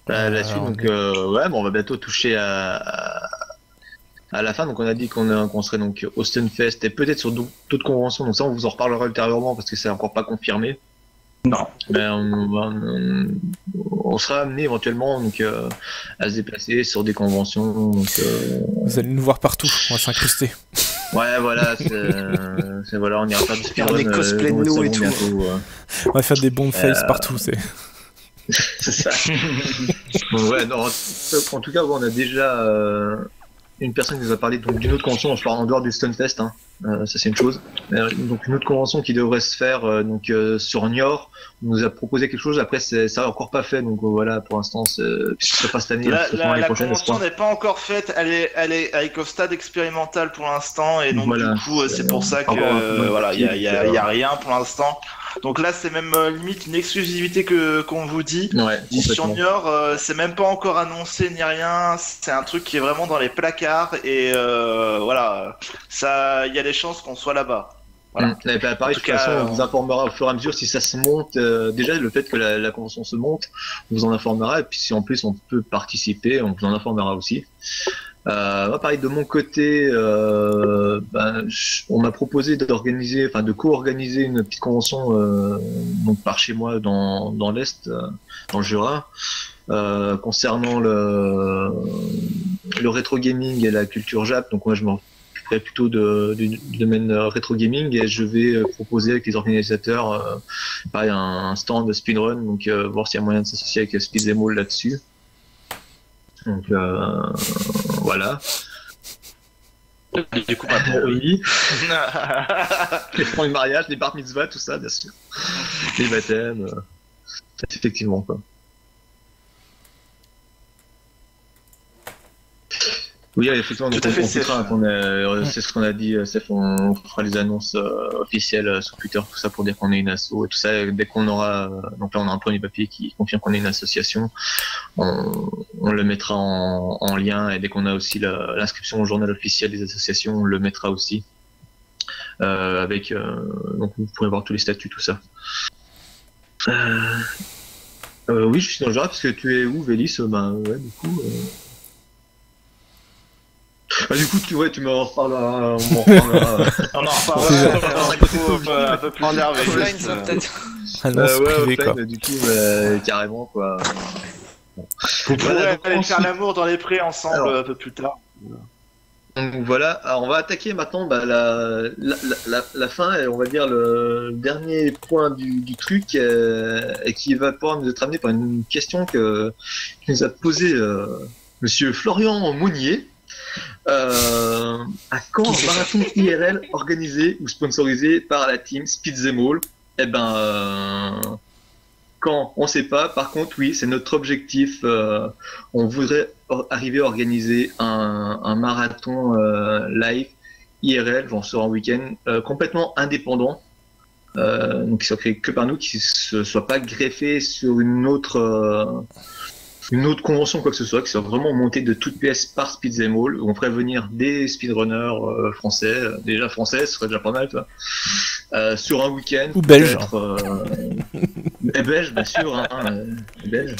S1: La suite, donc ouais, bon, on va bientôt toucher à la fin. Donc on a dit qu'on serait donc au Stunfest et peut-être sur d'autres conventions. Donc ça, on vous en reparlera ultérieurement parce que c'est encore pas confirmé.
S3: Non.
S1: Mais on sera amené éventuellement donc à se déplacer sur des conventions. Donc,
S2: vous allez nous voir partout, on va s'incruster.
S1: Ouais, voilà, voilà, on ira faire du speedrun.
S5: Des cosplays de nous et tout.
S1: Bientôt,
S2: On va faire des bons faces partout, c'est
S1: ça. Bon, ouais, non, en tout cas, on a déjà une personne qui nous a parlé donc d'une autre convention, je parle en dehors du Stunfest, ça c'est une chose. Donc une autre convention qui devrait se faire sur Niort, on nous a proposé quelque chose, après ça n'est encore pas fait, donc voilà, pour l'instant, puisque ce sera pas cette année,
S3: la convention n'est pas encore faite, elle est avec au stade expérimental pour l'instant, et donc
S1: voilà,
S3: du coup c'est pour ça que voilà, il y a rien pour l'instant. Donc là, c'est même limite une exclusivité qu'on vous dit.
S1: Ouais,
S3: sur Niort, c'est même pas encore annoncé ni rien. C'est un truc qui est vraiment dans les placards et voilà, ça, il y a des chances qu'on soit là-bas. Voilà.
S1: Pareil, de toute façon, on vous informera au fur et à mesure si ça se monte. Déjà, le fait que la convention se monte, on vous en informera. Et puis, si en plus on peut participer, on vous en informera aussi. Pareil, de mon côté, on m'a proposé de co-organiser une petite convention donc par chez moi dans l'Est, dans le Jura, concernant le rétro gaming et la culture Jap. Donc moi, je m'occuperai plutôt du domaine rétro gaming et je vais proposer avec les organisateurs pareil, un stand de speedrun, donc voir s'il y a moyen de s'associer avec Speedzemol là-dessus. Donc voilà.
S3: Du coup, maintenant,
S1: oui. Les points de mariage, les bar mitzvah, tout ça, bien sûr. Les baptêmes. Effectivement, quoi. Oui, effectivement, donc c'est ce qu'on a dit, Steph, on fera les annonces officielles sur Twitter, tout ça pour dire qu'on est une asso et tout ça. Et dès qu'on aura, donc là on a un premier papier qui confirme qu'on est une association, on le mettra en lien et dès qu'on a aussi l'inscription au journal officiel des associations, on le mettra aussi. Donc vous pourrez voir tous les statuts, tout ça. Oui, je suis dans le Jura parce que tu es où, Vélis? Ouais, du coup. Du coup, tu m'en reparleras.
S3: On en reparlera un peu plus tard.
S5: Offline, ça peut-être.
S2: Privé, quoi.
S1: Offline, du coup, carrément, quoi.
S3: Vous pourrez aller faire l'amour dans les prés ensemble un peu plus tard.
S1: Donc voilà, alors on va attaquer maintenant la fin et on va dire le dernier point du truc et qui va pouvoir nous être amené par une question que nous a posée monsieur Florian Monnier. À quand un marathon IRL organisé ou sponsorisé par la team Speedzemol? Eh ben, quand on sait pas. Par contre, oui, c'est notre objectif. On voudrait arriver à organiser un marathon live IRL, genre sur un week-end complètement indépendant, donc qui soit créé que par nous, qui ne soit pas greffé sur une autre convention, quoi que ce soit, qui soit vraiment montée de toutes pièces par Speedzemol, où on ferait venir des speedrunners français, déjà français, ce serait déjà pas mal, toi. Sur un week-end.
S2: Ou belge.
S1: Et belge, bien sûr, belge.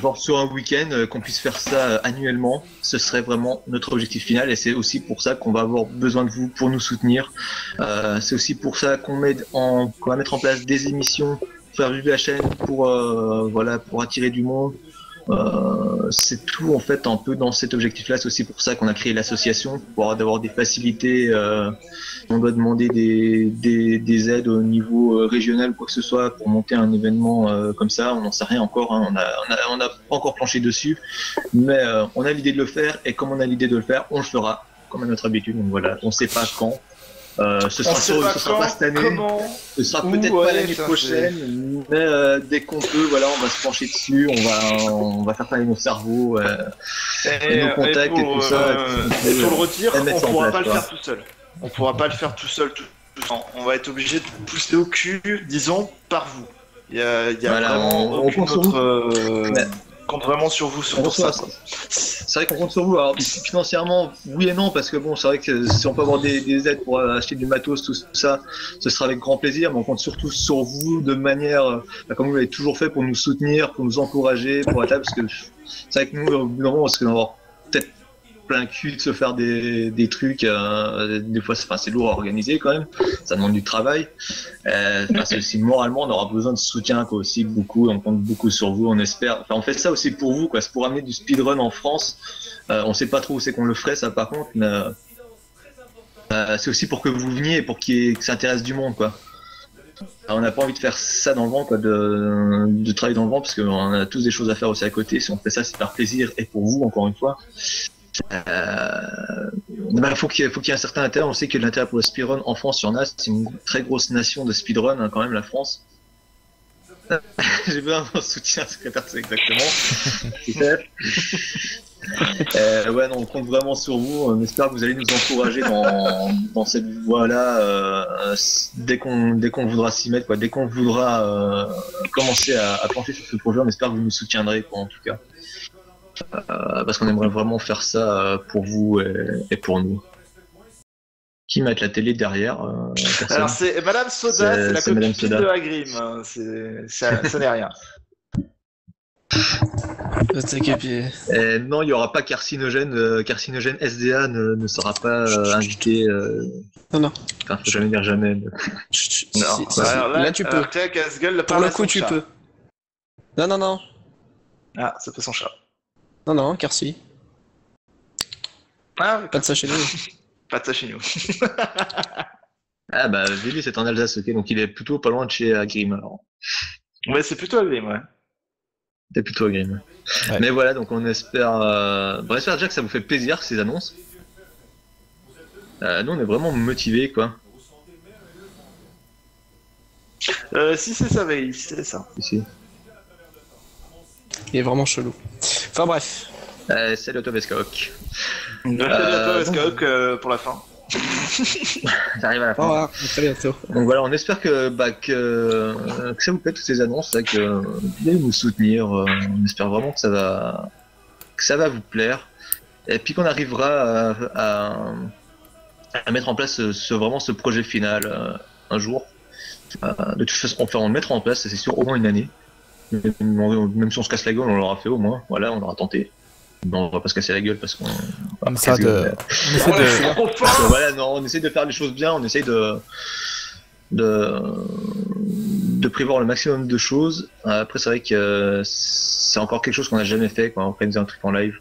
S1: genre sur un week-end, qu'on puisse faire ça annuellement, ce serait vraiment notre objectif final et c'est aussi pour ça qu'on va avoir besoin de vous pour nous soutenir. C'est aussi pour ça qu'on va mettre en place des émissions, faire vivre la chaîne pour pour attirer du monde. C'est tout en fait un peu dans cet objectif-là. C'est aussi pour ça qu'on a créé l'association, pour avoir des facilités. On doit demander des aides au niveau régional ou quoi que ce soit pour monter un événement comme ça. On n'en sait rien encore. Hein. On n'a pas encore planché dessus, mais on a l'idée de le faire. Et comme on a l'idée de le faire, on le fera comme à notre habitude. Donc voilà, on ne sait pas quand. Ce sera pas cette année, ce sera peut-être pas l'année prochaine, mais dès qu'on peut, voilà, on va se pencher dessus, on va faire travailler nos cerveaux, et nos contacts et tout ça.
S3: Et pour le redire, on pourra pas le faire tout seul. On pourra pas le faire tout seul tout le temps. On va être obligé de pousser au cul, disons, par vous. Il y a vraiment aucune autre... compte vraiment sur vous sur ça.
S1: C'est vrai qu'on compte sur vous. Alors financièrement, oui et non, parce que bon, c'est vrai que si on peut avoir des aides pour acheter du matos, tout ça, ce sera avec grand plaisir. Mais on compte surtout sur vous de manière, comme vous l'avez toujours fait, pour nous soutenir, pour nous encourager, pour être là, parce que c'est vrai que nous, au bout d'un moment, on risque d'avoir peut-être plein cul de se faire des trucs. Des fois, c'est lourd à organiser quand même. Ça demande du travail. C'est aussi moralement, on aura besoin de soutien quoi, aussi beaucoup. On compte beaucoup sur vous. On espère. Enfin, on fait ça aussi pour vous, quoi. C'est pour amener du speedrun en France. On sait pas trop où c'est qu'on le ferait, ça par contre. Mais c'est aussi pour que vous veniez et pour que ça intéresse du monde, quoi. Alors, on n'a pas envie de faire ça dans le vent, quoi, de travailler dans le vent, parce qu'on a tous des choses à faire aussi à côté. Si on fait ça, c'est par plaisir et pour vous, encore une fois. Faut qu'il y ait un certain intérêt. On sait que l'intérêt pour le speedrun en France, il y en a. C'est une très grosse nation de speedrun, hein, quand même, la France. J'ai besoin d'un soutien, secrétaire, c'est exactement. Super. Ouais, non, on compte vraiment sur vous. On espère que vous allez nous encourager dans cette voie-là dès qu'on voudra s'y mettre, quoi. Dès qu'on voudra commencer à plancher sur ce projet, on espère que vous nous soutiendrez, quoi, en tout cas. Parce qu'on aimerait vraiment faire ça pour vous et pour nous. Qui met la télé derrière
S3: Alors c'est Madame Soda, c'est la copine de Agrim. Ça n'est rien.
S1: Non, il n'y aura pas carcinogène. Carcinogène SDA ne sera pas invité.
S5: Non.
S1: Enfin, faut jamais dire jamais. Mais...
S5: Non. Alors là, tu peux. Pour le coup, tu peux. Non.
S3: Ah, ça fait son chat.
S5: Non, car si.
S3: Ah,
S5: pas de ça chez nous.
S3: Pas de ça chez nous.
S1: Ah bah, Vili, c'est en Alsace, ok, donc il est plutôt pas loin de chez Agrim, alors.
S3: Ouais, c'est plutôt Agrim, ouais.
S1: C'est plutôt Agrim. Ouais. Mais voilà, donc on espère... on espère déjà que ça vous fait plaisir, ces annonces. Nous, on est vraiment motivés, quoi.
S3: Si c'est ça, Veil, si c'est ça.
S1: Si.
S5: Il est vraiment chelou. Enfin bref.
S1: Salut à toi, Vescaok.
S3: Salut à toi, Vescaok, pour la fin.
S1: J'arrive à la fin.
S5: Au revoir, à très bientôt.
S1: Donc voilà, on espère que ça vous plaît, toutes ces annonces, que vous allez nous soutenir. On espère vraiment que ça va vous plaire. Et puis qu'on arrivera à mettre en place vraiment ce projet final un jour. De toute façon, on le mettra en place, c'est sûr, au moins une année. Même si on se casse la gueule, on l'aura fait au moins. Voilà, on aura tenté. Non, on va pas se casser la gueule parce qu'on.
S2: Comme ça,
S1: Voilà, non, on essaie de faire les choses bien, on essaie de prévoir le maximum de choses. Après, c'est vrai que c'est encore quelque chose qu'on n'a jamais fait, quoi, organiser un truc en live.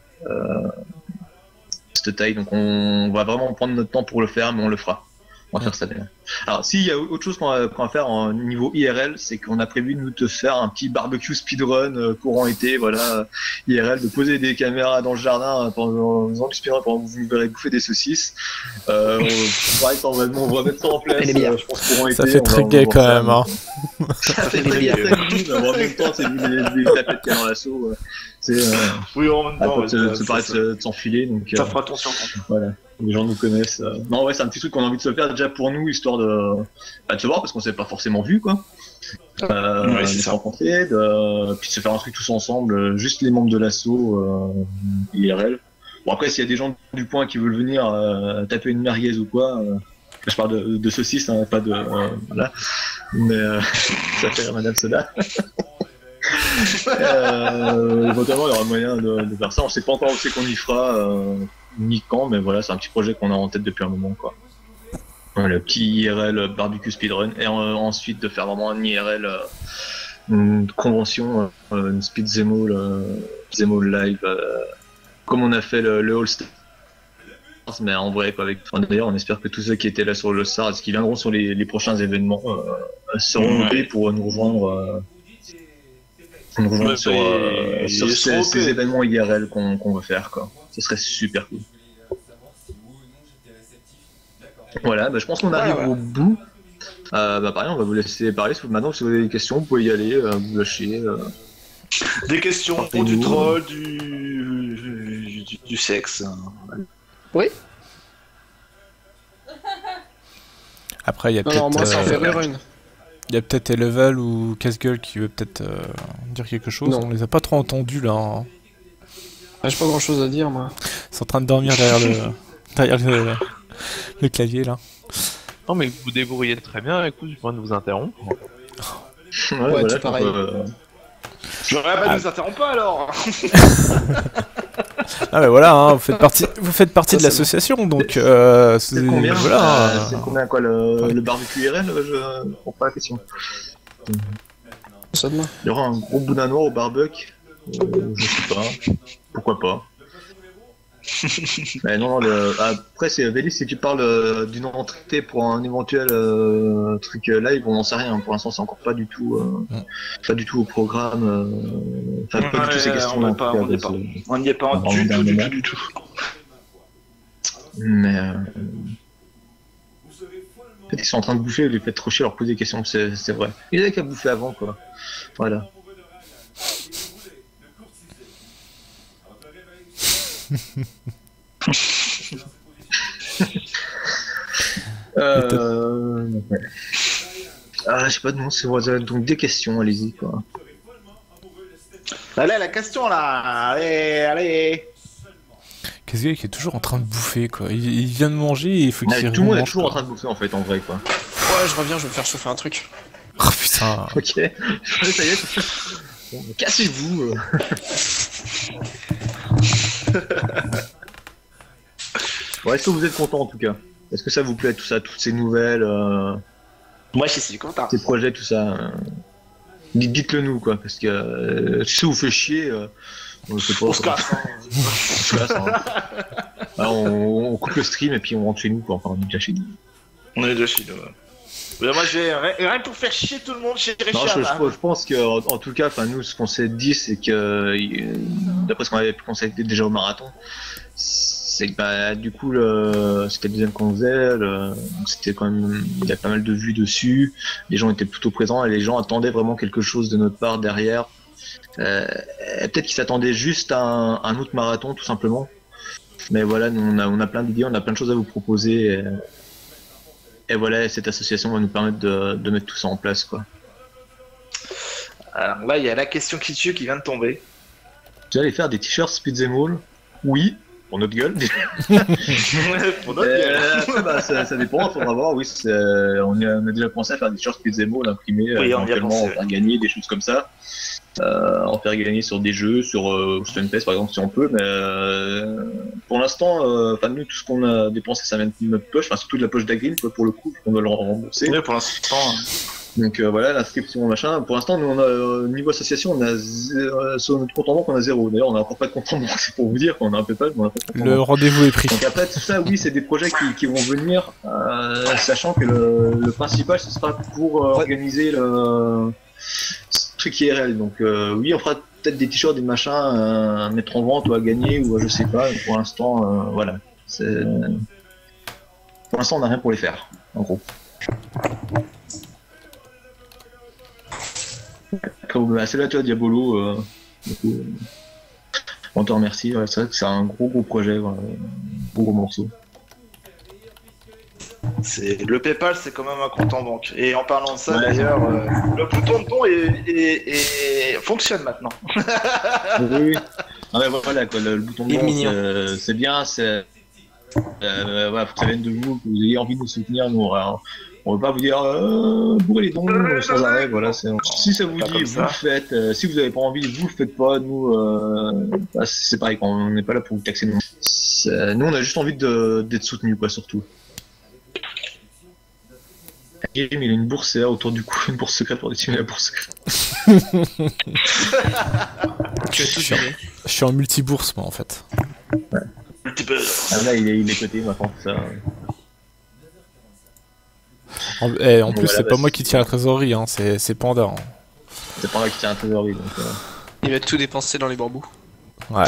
S1: Cette taille, donc on va vraiment prendre notre temps pour le faire, mais on le fera. On va faire ça bien. Alors, s'il y a autre chose qu'on va faire en niveau IRL, c'est qu'on a prévu de nous faire un petit barbecue speedrun courant été, voilà, IRL, de poser des caméras dans le jardin pendant du speedrun, pendant que vous nous verrez bouffer des saucisses. Pareil, on va mettre ça en place. Je pense courant
S2: ça
S1: été.
S2: Fait très gay quand même, hein.
S1: Ça fait très gay. En même temps, c'est des tapettes qu'il y a dans l'assaut.
S3: Oui, en même temps.
S1: Ça paraît de s'enfiler. Donc,
S3: ça fera attention.
S1: Voilà. Les gens nous connaissent. Non, ouais, c'est un petit truc qu'on a envie de se faire déjà pour nous, histoire de se voir, parce qu'on s'est pas forcément vu, quoi. De se rencontrer, puis de se faire un truc tous ensemble, juste les membres de l'assaut IRL. Bon, après, s'il y a des gens du point qui veulent venir taper une merguez ou quoi, je parle de saucisses, hein, pas de. Voilà. Mais ça fait Madame Soda. Éventuellement, il y aura moyen de faire ça. On sait pas encore où c'est qu'on y fera, ni quand, mais voilà, c'est un petit projet qu'on a en tête depuis un moment, quoi. Le petit IRL barbecue speedrun, et ensuite de faire vraiment un IRL, une convention, une speed Zemo live, comme on a fait le All Stars, mais en vrai, quoi. D'ailleurs, on espère que tous ceux qui étaient là sur le All Stars, qui viendront sur les prochains événements, seront OP pour nous rejoindre. Sur ces événements IRL qu'on veut faire, quoi. Ce serait super cool. Voilà, je pense qu'on arrive au bout. Pareil, on va vous laisser parler. Maintenant, si vous avez des questions, vous pouvez y aller, vous lâcher.
S3: Des questions, du troll, du sexe.
S5: Oui.
S2: Après, il y a peut-être.
S5: moi, ça en fait rire une.
S2: Il y a peut-être Elevel ou Casse-Gueule qui veut peut-être dire quelque chose.
S5: Non.
S2: On les a pas trop entendus là. Hein.
S5: J'ai pas grand chose à dire, moi.
S2: Ils sont en train de dormir derrière le clavier là.
S6: Non, mais vous vous débrouillez très bien, écoute, je viens de vous interrompre.
S5: Ouais,
S1: voilà,
S5: tout pareil.
S3: J'aurais pas nous interrompre pas alors.
S2: Ah mais voilà, hein, vous faites partie de l'association, donc
S1: c'est combien,
S2: voilà.
S1: C'est combien quoi le barbecue IRL, je comprends pas la question.
S5: Ça demain.
S1: Il y aura un gros boudin noir au barbecue, je sais pas, pourquoi pas. Mais non, après c'est Vélis, si tu parles d'une entrée pour un éventuel truc live, on n'en sait rien. Pour l'instant, c'est encore pas du tout au programme. Pas du tout ces questions.
S3: On n'y est pas du tout.
S1: Mais en fait, ils sont en train de bouffer, les faites trop chier, leur poser des questions, c'est vrai. Ils avaient qu'à bouffer avant, quoi. Voilà. Ouais. Je sais pas de nom, c'est donc des questions, allez-y quoi.
S3: Allez, la question là, allez.
S2: Qu'est-ce qui est toujours en train de bouffer quoi. Il vient de manger et il faut qu'il
S1: tout le monde est toujours en train de bouffer en fait, en vrai quoi.
S5: Ouais, je reviens, je vais me faire chauffer un truc.
S2: Oh putain.
S1: Ok, ça y est. Bon, cassez-vous. Bon, est-ce que vous êtes content en tout cas? Est-ce que ça vous plaît tout ça, toutes ces nouvelles,
S3: Moi je suis content.
S1: ces projets, tout ça dites-le nous quoi, parce que si ça vous fait chier, on se casse. On se casse. Alors, on coupe le stream et puis on rentre chez nous quoi. Enfin, on est déjà chez nous.
S3: On est déjà chez nous. Mais moi j'ai rien pour faire chier tout le monde chez Richard.
S1: Je pense que en tout cas, nous ce qu'on s'est dit, c'est que d'après ce qu'on avait pensé déjà au marathon, c'est que du coup c'était le deuxième qu'on faisait, donc c'était quand même, il y a pas mal de vues dessus, les gens étaient plutôt présents et les gens attendaient vraiment quelque chose de notre part derrière. Peut-être qu'ils s'attendaient juste à un autre marathon tout simplement, mais voilà, nous on a plein d'idées, on a plein de choses à vous proposer et voilà, cette association va nous permettre de mettre tout ça en place quoi.
S3: Alors là il y a la question qui tue qui vient de tomber.
S1: Tu allais faire des t-shirts Speed Zemo? Oui. Pour notre gueule.
S3: Pour notre gueule.
S1: Après, ça dépend, il faudra voir. Oui, on a déjà commencé à faire des shorts Zemo, l'imprimer, éventuellement en faire gagner, des choses comme ça. En faire gagner sur des jeux, sur Stunfest par exemple, si on peut. Mais pour l'instant, nous, tout ce qu'on a dépensé, ça vient de notre poche, surtout de la poche d'Agrim, pour le coup, on doit le rembourser.
S3: Oui, pour l'instant.
S1: Donc voilà, l'inscription machin. Pour l'instant, nous on a niveau association, on a sur notre compte en banque on a 0. D'ailleurs, on n'a encore pas de compte en banque, c'est pour vous dire qu'on a un PayPal, mais on a pas de compte en banque.
S2: Le rendez-vous est pris.
S1: Donc après tout ça, oui, c'est des projets qui vont venir, sachant que le principal ce sera pour organiser le truc IRL. Donc oui, on fera peut-être des t-shirts, des machins à mettre en vente ou à gagner ou je sais pas. Mais pour l'instant, voilà. Pour l'instant, on n'a rien pour les faire, en gros. Salut à toi Diabolo, on te remercie, c'est vrai que c'est un gros projet, gros morceau.
S3: Le PayPal c'est quand même un compte en banque. Et en parlant de ça d'ailleurs, le bouton de don fonctionne maintenant.
S1: Oui. Ah ouais, voilà quoi, le bouton de don c'est bien, faut que ça vienne de vous, que vous ayez envie de nous soutenir, nous on On veut pas vous dire bourrez les dons sans arrêt, voilà. Si ça vous dit, vous le faites. Si vous avez pas envie, vous le faites pas. Nous, c'est pareil, on n'est pas là pour vous taxer. Nous, on a juste envie d'être soutenus, quoi, surtout. Il a une bourse autour du cou, une bourse secrète pour décimer la bourse secrète.
S2: Je suis en multibourse, moi, en fait.
S1: Ouais. Ah, là, il est coté maintenant, ça.
S2: En plus, c'est pas moi qui tiens la trésorerie, hein, c'est Panda. Hein.
S1: C'est Panda qui tient la trésorerie, donc.
S5: Il va tout dépenser dans les bambous.
S2: Ouais.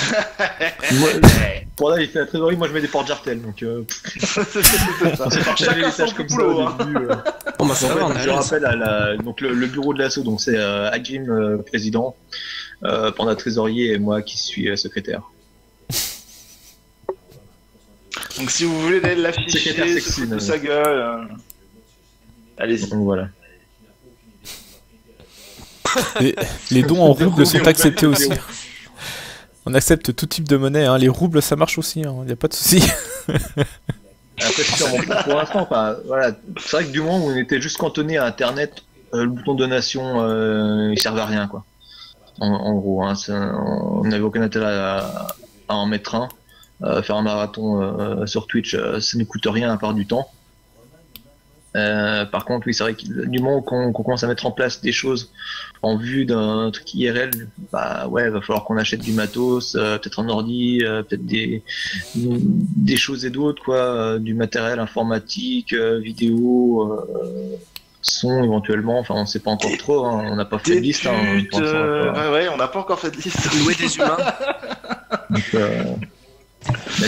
S1: Panda, il fait la trésorerie, moi je mets des portes jartelles, donc. On s'est partagé les tâches comme ça au début.
S5: Bon, bah, ça va, on
S1: je rappelle donc le bureau de l'assaut, donc c'est Agrim président, Panda trésorier et moi qui suis secrétaire.
S3: Donc si vous voulez d'aller l'afficher, se foutre de sa gueule, allez-y.
S1: Donc voilà.
S2: Les dons en roubles sont acceptés aussi. On accepte tout type de monnaie, hein. Les roubles ça marche aussi, hein. Y a pas de souci.
S1: Après, pour l'instant, voilà. C'est vrai que du moment où on était juste cantonné à Internet, le bouton donation, il servait à rien, quoi. En gros, hein, on n'avait aucun intérêt à en mettre un. Faire un marathon sur Twitch, ça ne coûte rien à part du temps. Par contre, oui, c'est vrai que du moment qu'on commence à mettre en place des choses en vue d'un truc IRL, bah ouais, va falloir qu'on achète du matos, peut-être un ordi, peut-être des choses et d'autres, quoi, du matériel informatique, vidéo, son éventuellement. Enfin, on sait pas encore trop, hein, on n'a pas fait de liste. Hein,
S3: ouais, on n'a pas encore fait de liste.
S5: Louer des humains.
S1: Donc, mais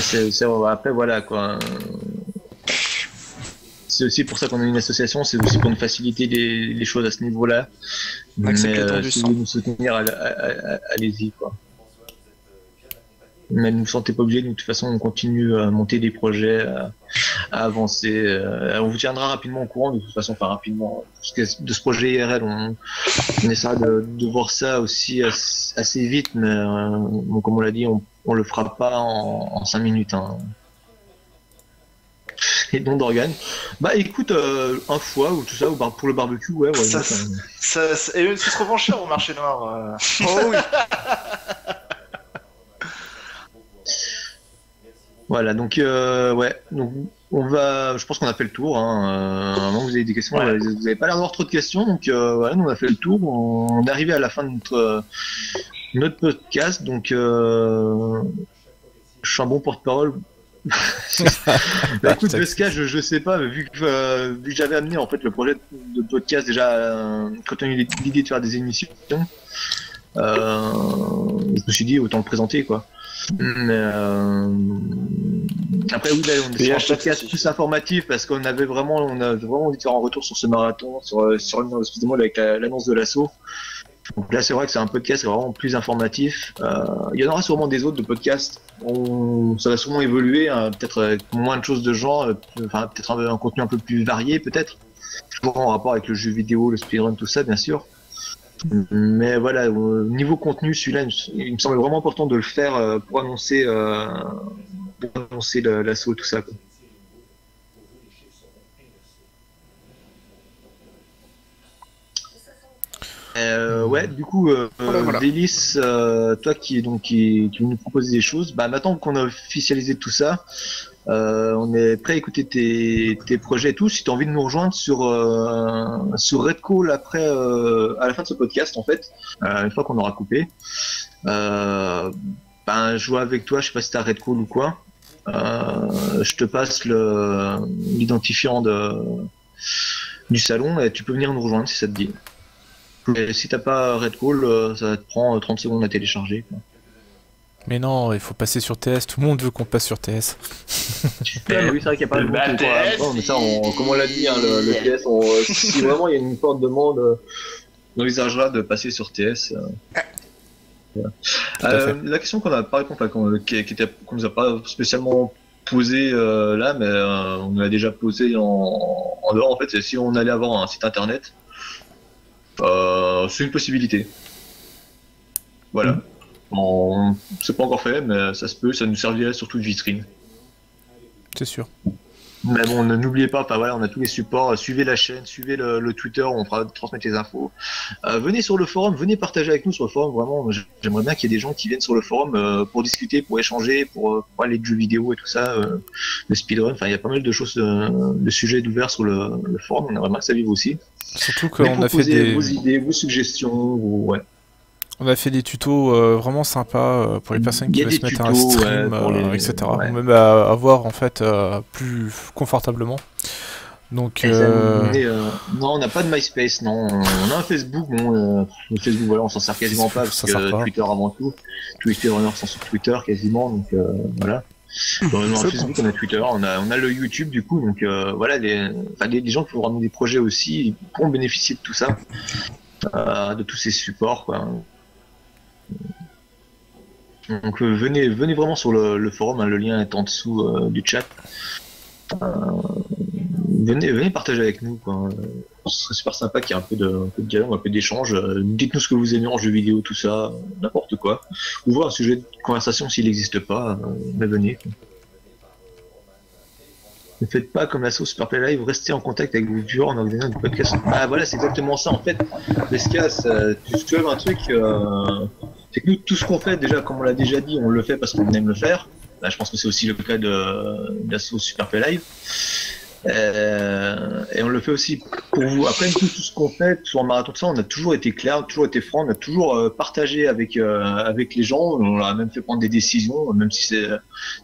S1: après voilà quoi. C'est aussi pour ça qu'on a une association, c'est aussi pour nous faciliter les choses à ce niveau-là. Mais si vous voulez nous soutenir, allez-y quoi. Mais ne vous sentez pas obligé, de toute façon on continue à monter des projets, à avancer. On vous tiendra rapidement au courant de toute façon, enfin rapidement. De ce projet IRL, on essaiera de voir ça aussi assez vite, mais comme on l'a dit, on le fera pas en 5 minutes. Hein. Et dons d'organes. Bah écoute, un foie ou tout ça, ou pour le barbecue, ouais.
S3: Ça se revend cher au marché noir.
S5: Oh oui.
S1: Voilà, donc ouais, donc je pense qu'on a fait le tour. Hein. À un moment vous avez des questions, ouais. Vous n'avez pas l'air d'avoir trop de questions, donc voilà, nous on a fait le tour. On est arrivé à la fin de notre podcast, donc je suis un bon porte-parole. Bah, écoute, Vesca, je sais pas, vu que j'avais amené en fait le projet de podcast déjà quand on a eu l'idée de faire des émissions, je me suis dit autant le présenter quoi. Mais après oui, là, on est sur un podcast plus informatif parce qu'on avait vraiment envie de faire un retour sur ce marathon, excusez-moi, avec l'annonce de l'assaut. Donc là c'est vrai que c'est un podcast vraiment plus informatif. Il y en aura sûrement des autres de podcasts. Ça va sûrement évoluer, hein, peut-être avec moins de choses de genre, peut-être un contenu un peu plus varié peut-être. Toujours en rapport avec le jeu vidéo, le speedrun, tout ça bien sûr. Mais voilà, au niveau contenu, celui-là, il me semble vraiment important de le faire pour annoncer l'assaut, tout ça. Quoi. Ouais, du coup, voilà. Délice, toi qui nous propose des choses, bah maintenant qu'on a officialisé tout ça, on est prêt à écouter tes projets et tout. Si tu as envie de nous rejoindre sur Red Call après, à la fin de ce podcast, en fait, une fois qu'on aura coupé, jouer avec toi, je sais pas si tu as Red Call ou quoi. Je te passe l'identifiant du salon et tu peux venir nous rejoindre si ça te dit. Et si t'as pas Red Call, ça te prend 30 secondes à télécharger. Quoi.
S2: Mais non, il faut passer sur TS, tout le monde veut qu'on passe sur TS.
S1: Oui, c'est vrai qu'il n'y a pas de bon TS, mais ça, comme on l'a dit, hein, le TS, si vraiment il y a une forte demande, on envisagera de passer sur TS. Voilà. La question qu'on a pas répondu, qu'on nous a pas spécialement posée là, mais on l'a déjà posée en dehors, en fait, c'est si on allait avoir un site internet. C'est une possibilité. Voilà. C'est pas encore fait, mais ça se peut, ça nous servirait surtout de vitrine.
S2: C'est sûr.
S1: Mais bon, n'oubliez pas, voilà, on a tous les supports, suivez la chaîne, suivez le Twitter, on fera transmettre les infos. Venez sur le forum, venez partager avec nous sur le forum, vraiment, j'aimerais bien qu'il y ait des gens qui viennent sur le forum pour discuter, pour échanger, pour parler de jeux vidéo et tout ça, de speedrun, enfin il y a pas mal de choses, de sujets ouverts sur le forum, on aimerait bien que ça vive aussi.
S2: Surtout qu'on a fait
S1: vos idées, vos suggestions, ouais.
S2: On a fait des tutos vraiment sympas pour les personnes qui veulent se mettre à un stream, etc. Ouais. Ou même à voir en fait plus confortablement. Donc
S1: non, on n'a pas de MySpace, non. On a un Facebook, bon, le Facebook, voilà, on s'en sert quasiment pas parce que Twitter avant tout. Tous les speedrunners sont sur Twitter quasiment, donc voilà. On a Facebook, on a Twitter, on a le YouTube du coup, donc voilà, les gens qui vont ramener des projets aussi pourront bénéficier de tout ça, de tous ces supports, quoi. Donc venez vraiment sur le forum, hein, le lien est en dessous du chat. Venez partager avec nous, quoi. Ce serait super sympa qu'il y ait un peu de dialogue, un peu d'échange. Dites-nous ce que vous aimez en jeux vidéo, tout ça, n'importe quoi. Ou voir un sujet de conversation s'il n'existe pas, mais venez. Ne faites pas comme l'asso Super Play Live, restez en contact avec vos viewers en organisant des podcasts. Bah voilà, c'est exactement ça en fait. L'escasse, tu soulèves un truc, c'est que nous, tout ce qu'on fait, déjà, comme on l'a déjà dit, on le fait parce qu'on aime le faire. Là, je pense que c'est aussi le cas de l'asso Super Play Live. Et on le fait aussi pour vous. Après, tout ce qu'on fait sur le marathon de ça, on a toujours été clair, toujours été franc, on a toujours partagé avec les gens. On leur a même fait prendre des décisions, même si c'est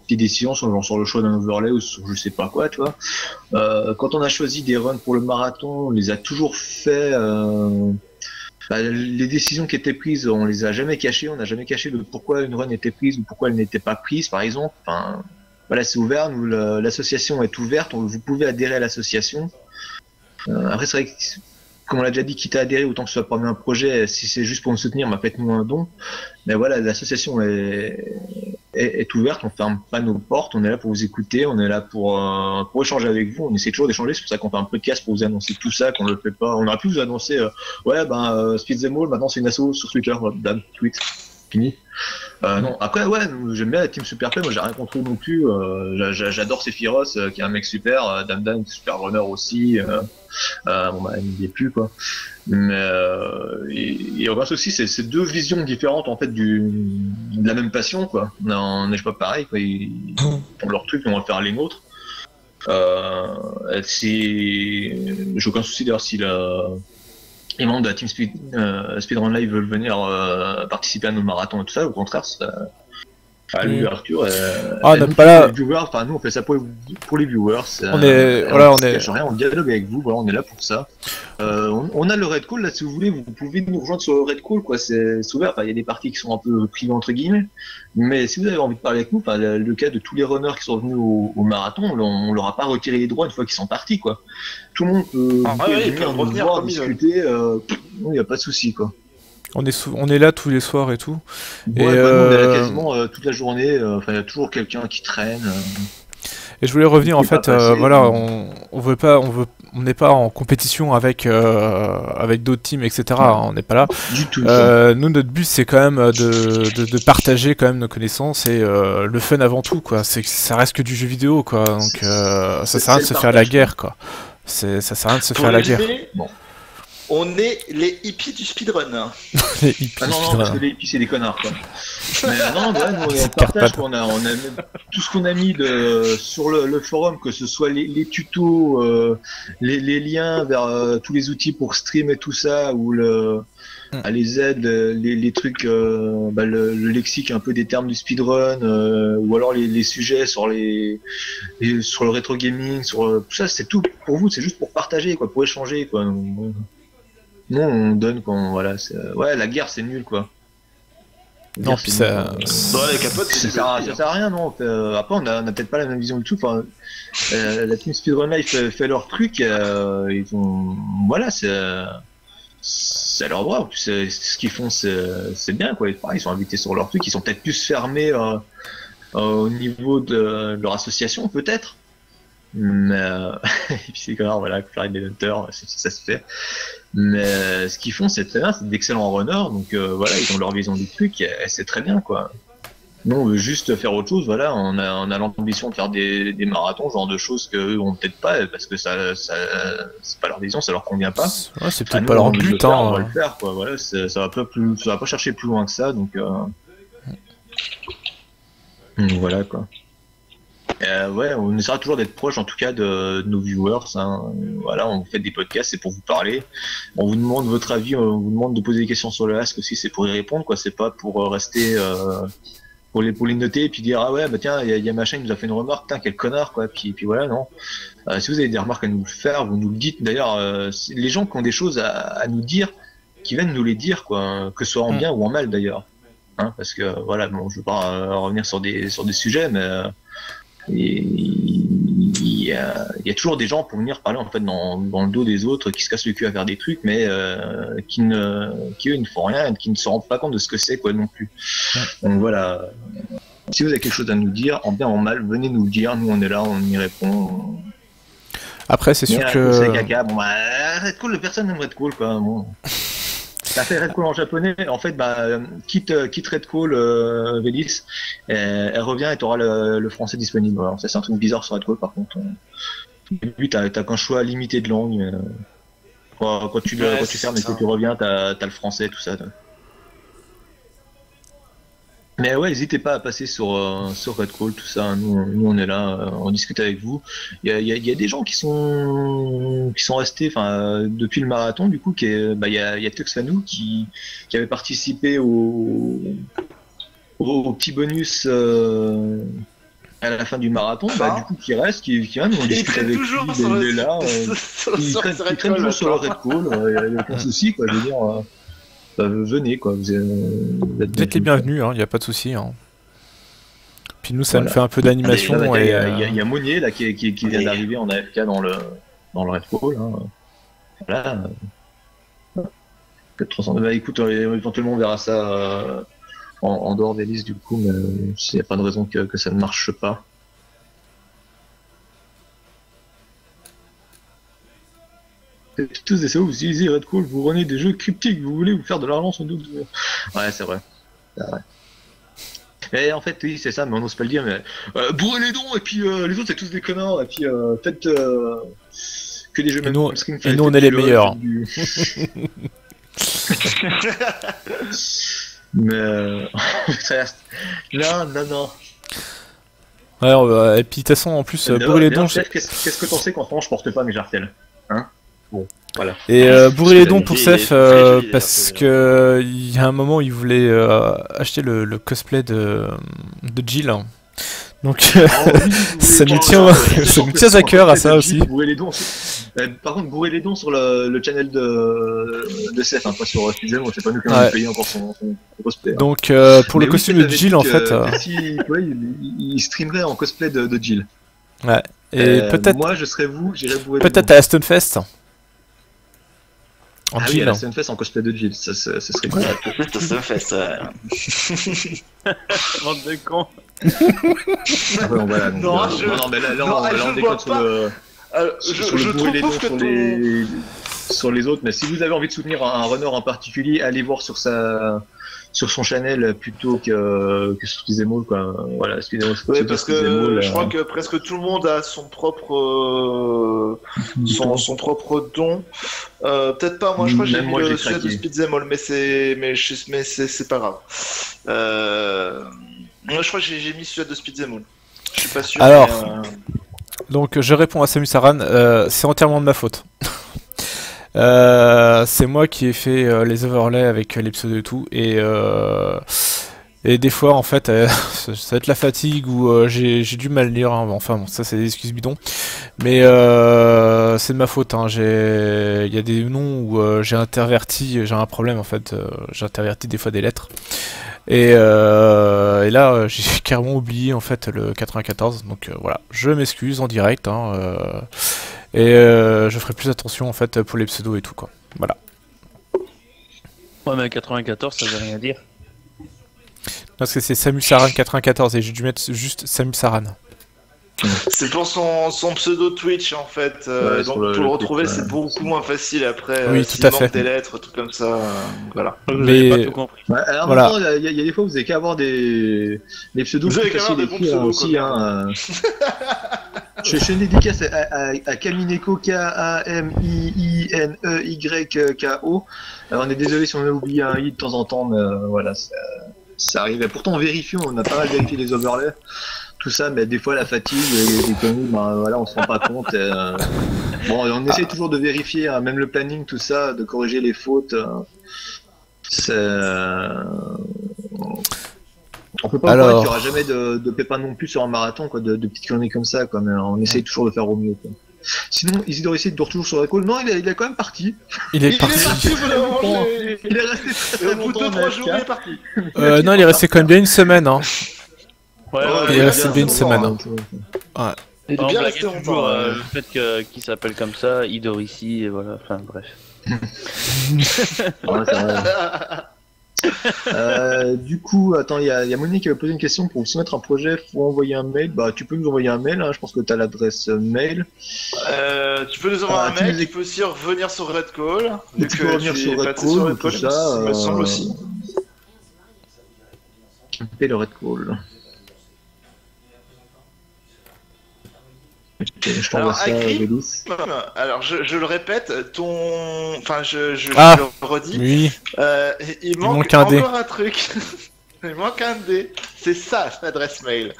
S1: des décisions genre sur le choix d'un overlay ou sur je sais pas quoi, tu vois. Quand on a choisi des runs pour le marathon, on les a toujours fait. Les décisions qui étaient prises, on les a jamais cachées. On n'a jamais caché le pourquoi une run était prise ou pourquoi elle n'était pas prise, par exemple. Enfin, voilà, c'est ouvert. Nous, l'association est ouverte. Vous pouvez adhérer à l'association. Après, c'est vrai que, comme on l'a déjà dit, quitte à adhérer, autant que ce soit parmi un projet. Si c'est juste pour nous soutenir, faites-nous un don. Mais voilà, l'association est ouverte. On ferme pas nos portes. On est là pour vous écouter. On est là pour échanger avec vous. On essaie toujours d'échanger. C'est pour ça qu'on fait un podcast pour vous annoncer tout ça, qu'on le fait pas. On aurait pu vous annoncer, Speed the Mall, maintenant c'est une asso sur Twitter. Dame, tweet. Fini. Non, après, ouais, j'aime bien la team Superplay, moi j'ai rien contre eux non plus. J'adore Sephiroth, qui est un mec super, Damdan, super runner aussi. Il n'y est plus, quoi. Mais et on aussi, c'est deux visions différentes en fait de la même passion, quoi. On n'est pas pareil, quoi. Ils font leur truc, on va faire les nôtres. J'ai aucun souci d'ailleurs si les membres de la team Speedrun Live veulent venir participer à nos marathons et tout ça, au contraire, l'ouverture.
S2: Pas
S1: nous on fait ça pour les viewers.
S2: On
S1: dialogue avec vous, voilà, on est là pour ça. On a le Red Call là, si vous voulez, vous pouvez nous rejoindre sur le Red Call, quoi. C'est ouvert. Il y a des parties qui sont un peu privées entre guillemets, mais si vous avez envie de parler avec nous, le cas de tous les runners qui sont venus au marathon, on leur a pas retiré les droits une fois qu'ils sont partis, quoi. Tout le monde peut venir nous voir, discuter. Il n'y a pas de souci, quoi.
S2: On est là tous les soirs et tout.
S1: Ouais, on est là quasiment toute la journée. Il y a toujours quelqu'un qui traîne.
S2: Et je voulais revenir en fait, on n'est pas en compétition avec d'autres teams, etc. On n'est pas là.
S1: Du tout.
S2: Nous, notre but, c'est quand même de partager quand même nos connaissances et le fun avant tout, quoi. Ça reste que du jeu vidéo, quoi. Donc ça sert à rien de se faire la guerre, quoi. Ça sert à rien de se faire la guerre.
S3: Bon. On est les hippies du speedrun.
S2: Les hippies
S1: parce que les hippies c'est des connards, quoi. Mais non, nous on partage, on a tout ce qu'on a mis sur le forum, que ce soit les tutos, les liens vers tous les outils pour stream et tout ça, ou les aides, les trucs, le lexique un peu des termes du speedrun, ou alors les sujets sur sur le rétro gaming, sur tout ça, c'est tout pour vous, c'est juste pour partager, quoi, pour échanger, quoi. Non, on donne quand voilà, la guerre c'est nul, quoi.
S2: Non, puis ça
S1: sert à rien, non. Après, on a peut-être pas la même vision du tout. Enfin, la team Speedrun Life fait leur truc. Ils ont, voilà, c'est leur droit. En plus, ce qu'ils font, c'est bien, quoi. Ils sont invités sur leur truc. Ils sont peut-être plus fermés au niveau de leur association, peut-être. Mais et puis c'est quand même, voilà, faire des hunters, ça se fait. Mais ce qu'ils font, c'est très bien, c'est d'excellents runners, donc voilà, ils ont leur vision du truc, et c'est très bien, quoi. Nous, on veut juste faire autre chose, voilà. On a l'ambition de faire des marathons, genre de choses qu'eux ont peut-être pas, parce que ça c'est pas leur vision, ça leur convient pas.
S2: Ouais, c'est peut-être pas leur but, hein.
S1: On va le faire, quoi. Voilà, ça va pas chercher plus loin que ça, donc voilà, quoi. Ouais, on essaiera toujours d'être proche, en tout cas, de nos viewers. Hein. Voilà, on fait des podcasts, c'est pour vous parler. On vous demande votre avis, on vous demande de poser des questions sur le Ask aussi, c'est pour y répondre, quoi. C'est pas pour rester pour les noter et puis dire ah ouais bah tiens il y a machin qui nous a fait une remarque, putain quel connard quoi. Puis voilà non. Si vous avez des remarques à nous faire, vous nous le dites. D'ailleurs, les gens qui ont des choses à nous dire, qui viennent nous les dire, quoi, que ce soit en bien ou en mal d'ailleurs. Hein, parce que voilà, bon, je veux pas revenir sur des sujets, mais il y a toujours des gens pour venir parler en fait dans le dos des autres, qui se cassent le cul à faire des trucs, mais qui eux ne font rien, et qui ne se rendent pas compte de ce que c'est quoi non plus. Donc voilà. Si vous avez quelque chose à nous dire, en bien ou en mal, venez nous le dire. Nous on est là, on y répond.
S2: Après c'est sûr que
S1: c'est caca. Bon bah Red Call, personne n'aime Red Call quoi. Bon. Ça fait Red Call en japonais, en fait, bah, quitte Red Call, Vélis, elle revient et tu auras le français disponible. Alors, ça, c'est un truc bizarre sur Red Call, par contre. Au début, t'as qu'un choix limité de langue. Quand tu fermes et que tu reviens, t'as le français, tout ça. Mais ouais, n'hésitez pas à passer sur Red Call, tout ça. Nous on est là, on discute avec vous. Il y a des gens qui sont restés, enfin, depuis le marathon, du coup, il y a Tuxfanou qui avait participé au petit bonus à la fin du marathon, du coup, qui reste, qui vient, on discute avec lui, il est là, il traîne toujours sur le Red Call, il n'y a aucun souci, quoi, je veux dire. Venez quoi, vous
S2: êtes les bienvenus, il n'y a pas de souci. Hein. Puis nous, ça nous fait un peu d'animation.
S1: Il y a Monnier là qui vient d'arriver en AFK dans le Red Call. Hein. Voilà. Peut-être 300. Bah, écoute, éventuellement on verra ça en dehors des listes du coup, mais il n'y a pas de raison que ça ne marche pas. Tous des vous utilisez Red Call, vous renez des jeux cryptiques, vous voulez vous faire de l'argent sans doute. Ouais, c'est vrai. Et en fait, oui, c'est ça, mais on n'ose pas le dire, mais bourrez les dons, et puis les autres, c'est tous des connards, et puis faites que des jeux
S2: même. Et nous, on est les meilleurs.
S1: Mais ça reste. Non.
S2: Ouais, et puis de toute façon, en plus, bourrer les dons.
S1: Qu'est-ce que t'en sais qu'en ce moment je porte pas mes jartelles, hein? Bon, voilà.
S2: Et bourrer les dons pour Seth parce que il y a un moment il voulait acheter le cosplay de Jill. Donc ça nous tient à cœur à ça aussi.
S1: Bourrer les dons. Par contre, bourrer les dons sur le channel de Seth, hein, pas sur Speedzen, c'est pas nous qui avons payé encore son cosplay. Hein.
S2: Donc pour le costume de Jill en fait.
S1: Il streamerait en cosplay de Jill.
S2: Ouais. Et peut-être.
S1: Moi je serais vous, j'irais bourrer.
S2: Peut-être à la Stunfest.
S1: En Jill, oui, à la Stunfest en cosplay de Jill, ça serait cool.
S3: La Stunfest,
S4: Bande de cons.
S1: Voilà, non, mais là on déconne sur le bourrer les dons sur les autres, mais si vous avez envie de soutenir un runner en particulier, allez voir sur son channel plutôt que sur Speedzemol, quoi. Voilà,
S3: ouais, parce que je crois que presque tout le monde a son propre don. Peut-être pas, moi je crois que j'ai mis le sujet de Speedzemol, mais c'est pas grave. Moi je crois que j'ai mis celui de Speedzemol. Je suis pas sûr.
S2: Alors, donc je réponds à Samus Aran, c'est entièrement de ma faute. C'est moi qui ai fait les overlays avec les pseudos et tout, et des fois en fait ça va être la fatigue ou j'ai du mal lire, hein. Enfin bon, ça c'est des excuses bidons, mais c'est de ma faute, hein. Il y a des noms où j'ai un problème en fait, j'ai interverti des fois des lettres, et là j'ai carrément oublié en fait le 94, donc voilà, je m'excuse en direct, hein, et je ferai plus attention en fait pour les pseudos et tout, quoi. Voilà.
S4: Ouais, mais 94 ça veut rien dire.
S2: Parce que c'est Samus Aran 94 et j'ai dû mettre juste Samus Aran.
S3: C'est pour son pseudo Twitch en fait. Donc pour le retrouver, c'est beaucoup moins facile après.
S2: Oui, tout à fait.
S3: Des lettres, tout comme ça. Voilà.
S4: Mais pas tout compris.
S1: Alors
S2: Voilà.
S1: maintenant, il y a des fois, vous avez qu'à avoir des pseudos
S3: Vous avez
S1: plus
S3: qu'à avoir
S1: faciles
S3: des
S1: à écrire
S3: bons
S1: aussi.
S3: pseudos,
S1: Hein, je fais une dédicace à Kamineko, K-A-M-I-I-N-E-Y-K-O. Alors on est désolé si on a oublié un i de temps en temps, mais voilà, ça arrive. Et pourtant on vérifie, on a pas mal vérifié les overlays, tout ça, mais des fois la fatigue, des conneries, voilà, on se rend pas compte. Bon, on essaie toujours de vérifier, hein, même le planning, tout ça, de corriger les fautes. On peut pas croire qu'il y aura jamais de pépins non plus sur un marathon, quoi, de petites conneries comme ça, quoi, mais on essaye toujours de faire au mieux, quoi. Sinon, Isidore ici dort toujours sur la call. Non, il est quand même parti.
S2: Il est parti.
S1: Il est resté très longtemps. Au bout de 2-3 jours, il est parti.
S2: Non, il est resté quand même bien une semaine. Hein.
S4: Ouais,
S2: il est resté bien une semaine. Hein. Ouais.
S3: Il est bien resté
S4: toujours
S3: longtemps.
S4: le fait qu'il s'appelle comme ça, Idorici, et voilà, enfin bref.
S1: Ouais, c'est vrai. Du coup, attends, il y a Monique qui avait posé une question. Pour soumettre un projet, faut envoyer un mail. Bah, tu peux nous envoyer un mail, hein. Je pense que tu as l'adresse mail.
S3: Tu peux nous envoyer un mail, tu peux aussi revenir sur Red Call.
S1: Tu peux revenir sur Red Call, tout ça.
S3: Me semble aussi.
S1: Et le Red Call. Je t'envoie ça, Vélis.
S3: Alors, je le répète, enfin, je le redis.
S2: Oui.
S3: Il manque encore un truc. Il manque un dé. C'est ça, l'adresse mail.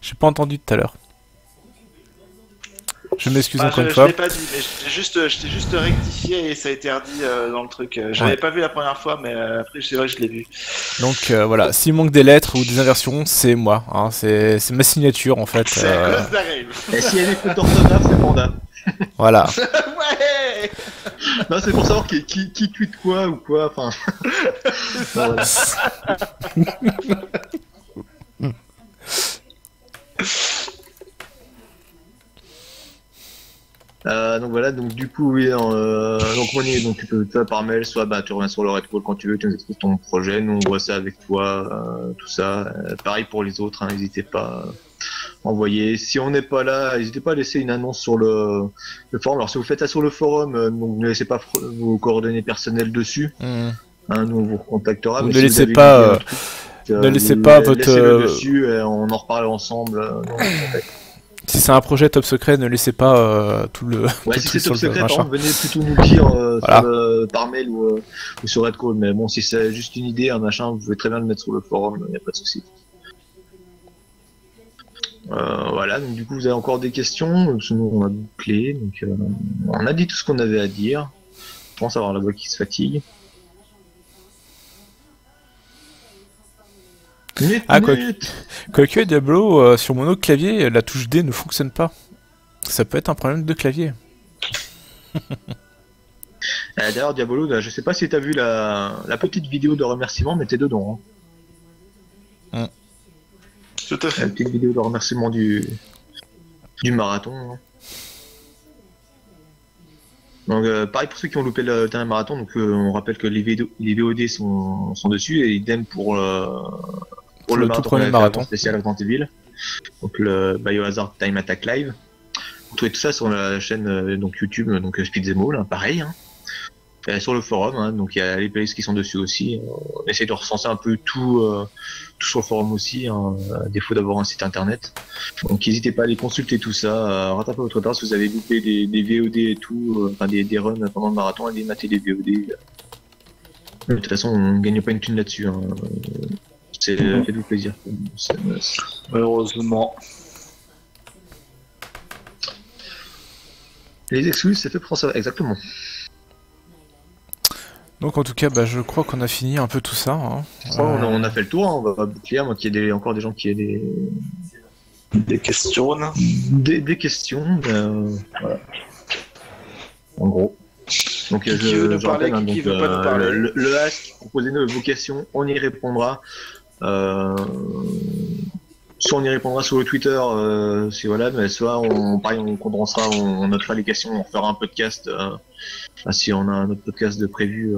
S2: J'ai pas entendu tout à l'heure. Je m'excuse encore une
S3: je
S2: fois.
S3: Je l'ai pas dit, mais je t'ai juste rectifié et ça a été redit dans le truc. J'avais pas vu la première fois, mais après, c'est vrai que je l'ai vu.
S2: Donc voilà, s'il manque des lettres ou des inversions, c'est moi. Hein. C'est ma signature en fait.
S3: C'est à cause d'Arène.
S1: Et s'il y a des fautes d'orthographe, c'est Panda.
S2: Voilà.
S3: Ouais.
S1: Non, c'est pour savoir qui tweet quoi ou quoi. Enfin. Voilà. Donc voilà, donc du coup oui, donc Monique, donc tu peux faire par mail, soit tu reviens sur le Red Call quand tu veux, tu nous expliques ton projet, nous on voit ça avec toi, tout ça. Pareil pour les autres, hein, n'hésitez pas à envoyer. Si on n'est pas là, n'hésitez pas à laisser une annonce sur le forum. Alors si vous faites ça sur le forum, donc ne laissez pas vos coordonnées personnelles dessus. Hein, nous on vous recontactera.
S2: Donc
S1: mais
S2: ne
S1: si
S2: laissez pas, ne laissez pas votre.
S1: Laissez-le dessus, et on en reparle ensemble.
S2: Si c'est un projet top secret, ne laissez pas tout le.
S1: Ouais,
S2: tout
S1: si c'est top secret,
S2: machin.
S1: par contre, venez plutôt nous le dire
S2: voilà.
S1: par mail ou sur Red Call. Mais bon, si c'est juste une idée, un machin, vous pouvez très bien le mettre sur le forum, il n'y a pas de souci. Voilà, donc du coup, vous avez encore des questions. Sinon, on a bouclé. Donc, on a dit tout ce qu'on avait à dire. Je pense avoir la voix qui se fatigue.
S2: Quoique Diablo, sur mon autre clavier, la touche D ne fonctionne pas. Ça peut être un problème de clavier.
S1: D'ailleurs, Diablo, là, je sais pas si tu as vu la petite vidéo de remerciement, mais t'es dedans. Hein.
S3: Tout à fait.
S1: La petite vidéo de remerciement du marathon. Hein. Donc, pareil pour ceux qui ont loupé le dernier marathon, donc on rappelle que les VOD sont dessus et idem pour le
S2: tout premier marathon
S1: spécial à Grandville, donc le Biohazard Time Attack Live. Vous trouvez tout ça sur la chaîne donc YouTube, donc Speed Them All, hein, pareil. Hein. Sur le forum, hein, donc il y a les playlists qui sont dessus aussi. On essaie de recenser un peu tout sur le forum aussi, hein, à défaut d'avoir un site internet. Donc n'hésitez pas à aller consulter tout ça, rattraper votre retard si vous avez loupé des VOD et tout, enfin des runs pendant le marathon, allez mater les VOD. De toute façon, on ne gagne pas une thune là-dessus. Hein. Faites-vous plaisir.
S3: Heureusement.
S1: Les excuses, c'est fait pour ça, exactement.
S2: Donc en tout cas, je crois qu'on a fini un peu tout ça. Hein.
S1: On a fait le tour, hein. On va boucler, moi qu'il y ait encore des gens qui aient
S3: des questions.
S1: Des questions, voilà. En gros. Donc je rappelle, hein, donc, le ask, proposez-nous vos questions, on y répondra. Soit on y répondra sur le Twitter, si voilà, mais soit on condensera, on notera les questions, on fera un podcast, si on a un autre podcast de prévu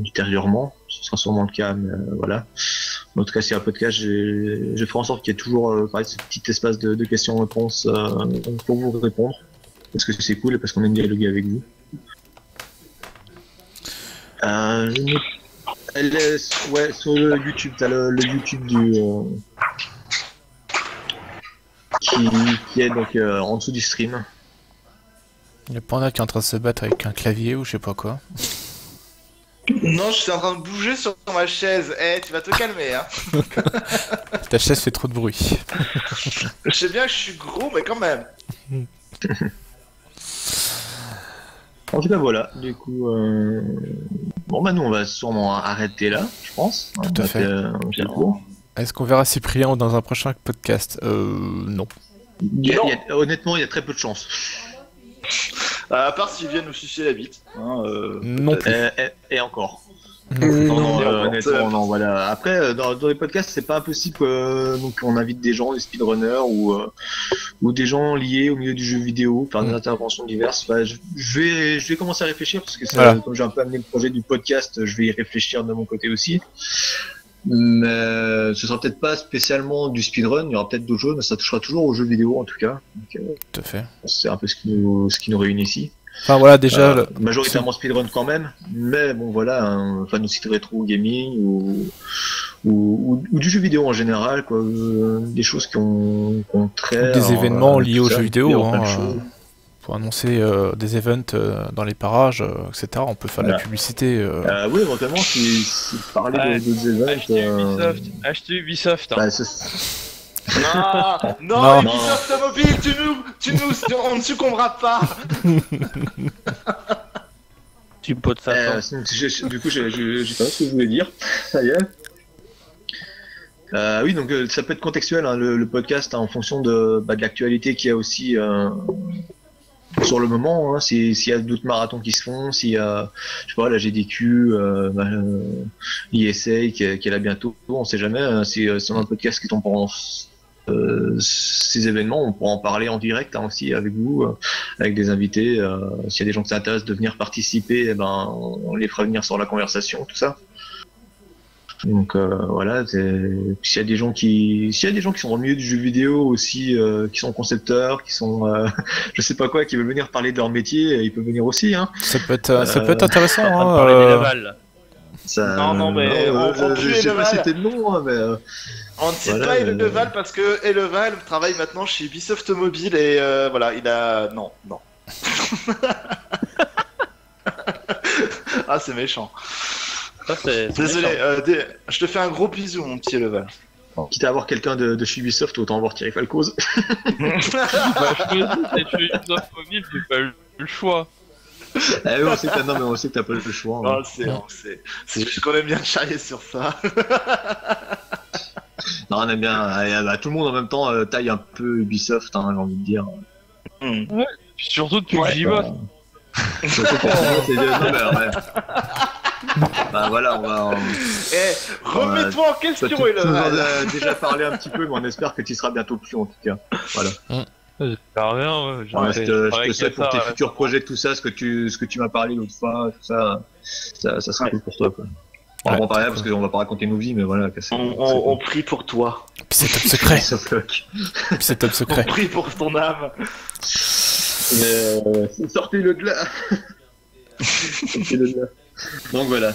S1: ultérieurement, ce sera sûrement le cas, mais voilà. En tout cas, si y a un podcast, je ferai en sorte qu'il y ait toujours pareil, ce petit espace de questions-réponses pour vous répondre, parce que c'est cool et parce qu'on aime dialoguer avec vous. Ouais, sur le YouTube, t'as le YouTube qui est donc en dessous du stream.
S2: Il y a Panda qui est en train de se battre avec un clavier ou je sais pas quoi.
S3: Non, je suis en train de bouger sur ma chaise. Tu vas te calmer, hein.
S2: Ta chaise fait trop de bruit.
S3: Je sais bien que je suis gros, mais quand même.
S1: En tout cas, voilà. Du coup, bon, bah, nous, on va sûrement arrêter là, je pense.
S2: Tout à fait. Est-ce qu'on verra Cyprien dans un prochain podcast? Non.
S1: Honnêtement, il y a très peu de chance.
S3: À part s'ils viennent nous sucer la bite.
S2: Non plus.
S1: Et encore.
S5: Non,
S1: honnêtement, non, voilà. Après, dans les podcasts, c'est pas impossible qu'on invite des gens, des speedrunners ou des gens liés au milieu du jeu vidéo, faire des interventions diverses. Enfin, je vais commencer à réfléchir parce que comme j'ai un peu amené le projet du podcast, je vais y réfléchir de mon côté aussi. Mais ce sera peut-être pas spécialement du speedrun, il y aura peut-être d'autres choses, mais ça touchera toujours aux jeux vidéo en tout cas. Donc,
S2: tout à fait.
S1: C'est un peu ce qui nous réunit ici.
S2: Enfin voilà, déjà.
S1: Majoritairement speedrun quand même, mais bon voilà, enfin nos sites rétro gaming ou du jeu vidéo en général, quoi, des choses qui ont trait.
S2: Des événements liés aux jeux vidéo. Pour annoncer des events dans les parages, etc. On peut faire de la publicité.
S1: Oui, éventuellement, si parler d'autres events.
S6: Achetez Ubisoft.
S3: Non, Ubisoft Mobile, on ne succombera pas.
S4: Tu peux te faire.
S1: Du coup, j'ai pas ce que je voulais dire. Ça y est. Oui, donc ça peut être contextuel, hein, le podcast, hein, en fonction de l'actualité qu'il y a aussi sur le moment. Hein, s'il y a d'autres marathons qui se font, s'il y a, je sais pas, la GDQ, l'ISA qui est là bientôt, on sait jamais. Hein, si on a un podcast qui tombe pendant ces événements, on pourra en parler en direct aussi avec vous, avec des invités. S'il y a des gens qui s'intéressent de venir participer, on les fera venir sur la conversation, tout ça. Donc voilà, s'il y a des gens qui sont dans le milieu du jeu vidéo aussi, qui sont concepteurs, qui sont je sais pas quoi, qui veulent venir parler de leur métier, ils peuvent venir aussi, hein.
S2: Ça peut être intéressant, hein.
S4: Parler des Laval.
S3: Non, mais on
S1: j'ai pas cité de nom, hein, mais
S3: on ne cite pas Eleval parce que Eleval travaille maintenant chez Ubisoft Mobile et voilà, il a non. Ah, c'est méchant. Désolé, je te fais un gros bisou, mon petit Eleval.
S1: Quitte à avoir quelqu'un de chez Ubisoft, autant voir Thierry Falcoz.
S6: C'est chez Ubisoft Mobile, j'ai pas eu le choix.
S1: Oui, on sait que t'as pas le choix.
S3: Non, c'est juste qu'on aime bien charrier sur ça.
S1: Non, on aime bien. Tout le monde en même temps taille un peu Ubisoft, hein, j'ai envie de dire.
S6: Ouais, puis surtout depuis que j'y bosse.
S1: Bah voilà, on va.
S3: Remets-toi en question,
S1: Tu nous en as déjà parlé un petit peu, mais on espère que tu seras bientôt plus en tout cas. Voilà.
S6: J'espère rien, ouais.
S1: Je te souhaite pour tes futurs projets, tout ça, ce que tu m'as parlé l'autre fois, tout ça, ça sera cool pour toi, quoi. On va pas parler parce qu'on va pas raconter nos vies, mais voilà.
S3: On prie pour toi.
S2: Puis c'est top secret. C'est top secret.
S3: On prie pour ton âme.
S1: Sortez-le de là. Sortez-le de là. Donc voilà.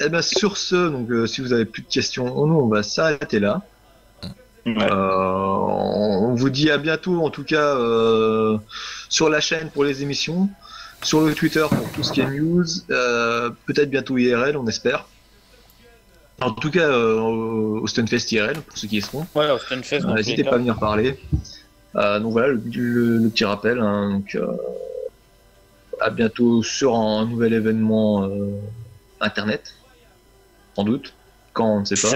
S1: Et ben sur ce, donc si vous avez plus de questions, nous on va s'arrêter là. On vous dit à bientôt, en tout cas sur la chaîne pour les émissions, sur le Twitter pour tout ce qui est news, peut-être bientôt IRL, on espère. En tout cas au Stunfest IRL pour ceux qui y seront.
S4: Ouais, au Stunfest.
S1: N'hésitez pas à venir parler. Donc voilà le petit rappel. Hein, donc à bientôt sur un nouvel événement internet, sans doute. Quand on ne sait pas.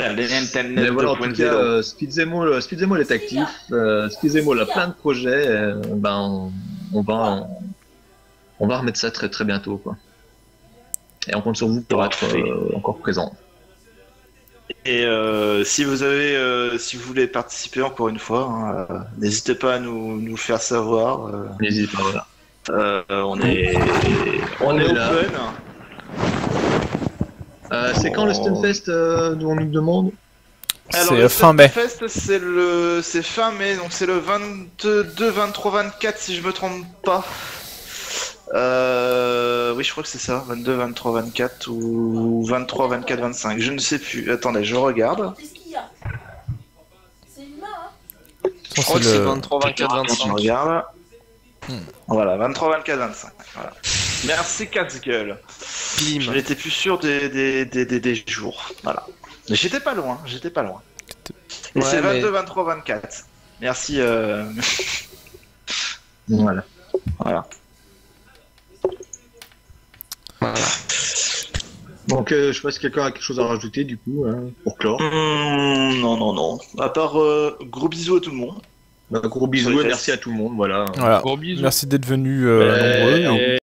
S1: Mais voilà, en tout cas, Speedzemo est actif. Speedzemo a plein de projets. On va remettre ça très très bientôt, quoi. Et on compte sur vous pour être encore présent.
S3: Et si vous voulez participer encore une fois, n'hésitez pas à nous le faire savoir.
S1: N'hésitez pas, voilà.
S3: On est
S1: là.
S3: open.
S1: C'est quand le Stunfest dont on nous demande?
S2: C'est fin mai.
S3: C'est fin mai, donc c'est le 22, 23, 24 si je me trompe pas. Oui, je crois que c'est ça, 22, 23, 24 ou 23, 24, 25, je ne sais plus. Attendez, je regarde.
S7: Qu'est-ce qu'il y a? C'est humain, hein?
S5: Je crois que c'est 23, 24,
S3: Je
S5: 25.
S3: regarde. Voilà, 23, 24, 25. Voilà. Merci casse-gueule. Je n'étais plus sûr des jours. Voilà. Mais j'étais pas loin, Et c'est 22, 23, 24. Merci.
S1: Voilà. Donc, je sais pas si quelqu'un a quelque chose à rajouter du coup, pour clore.
S3: Non. À part gros bisous à tout le monde.
S1: Gros bisous et merci à tout le monde, voilà.
S2: Voilà.
S6: Gros bisous.
S2: Merci d'être venus nombreux.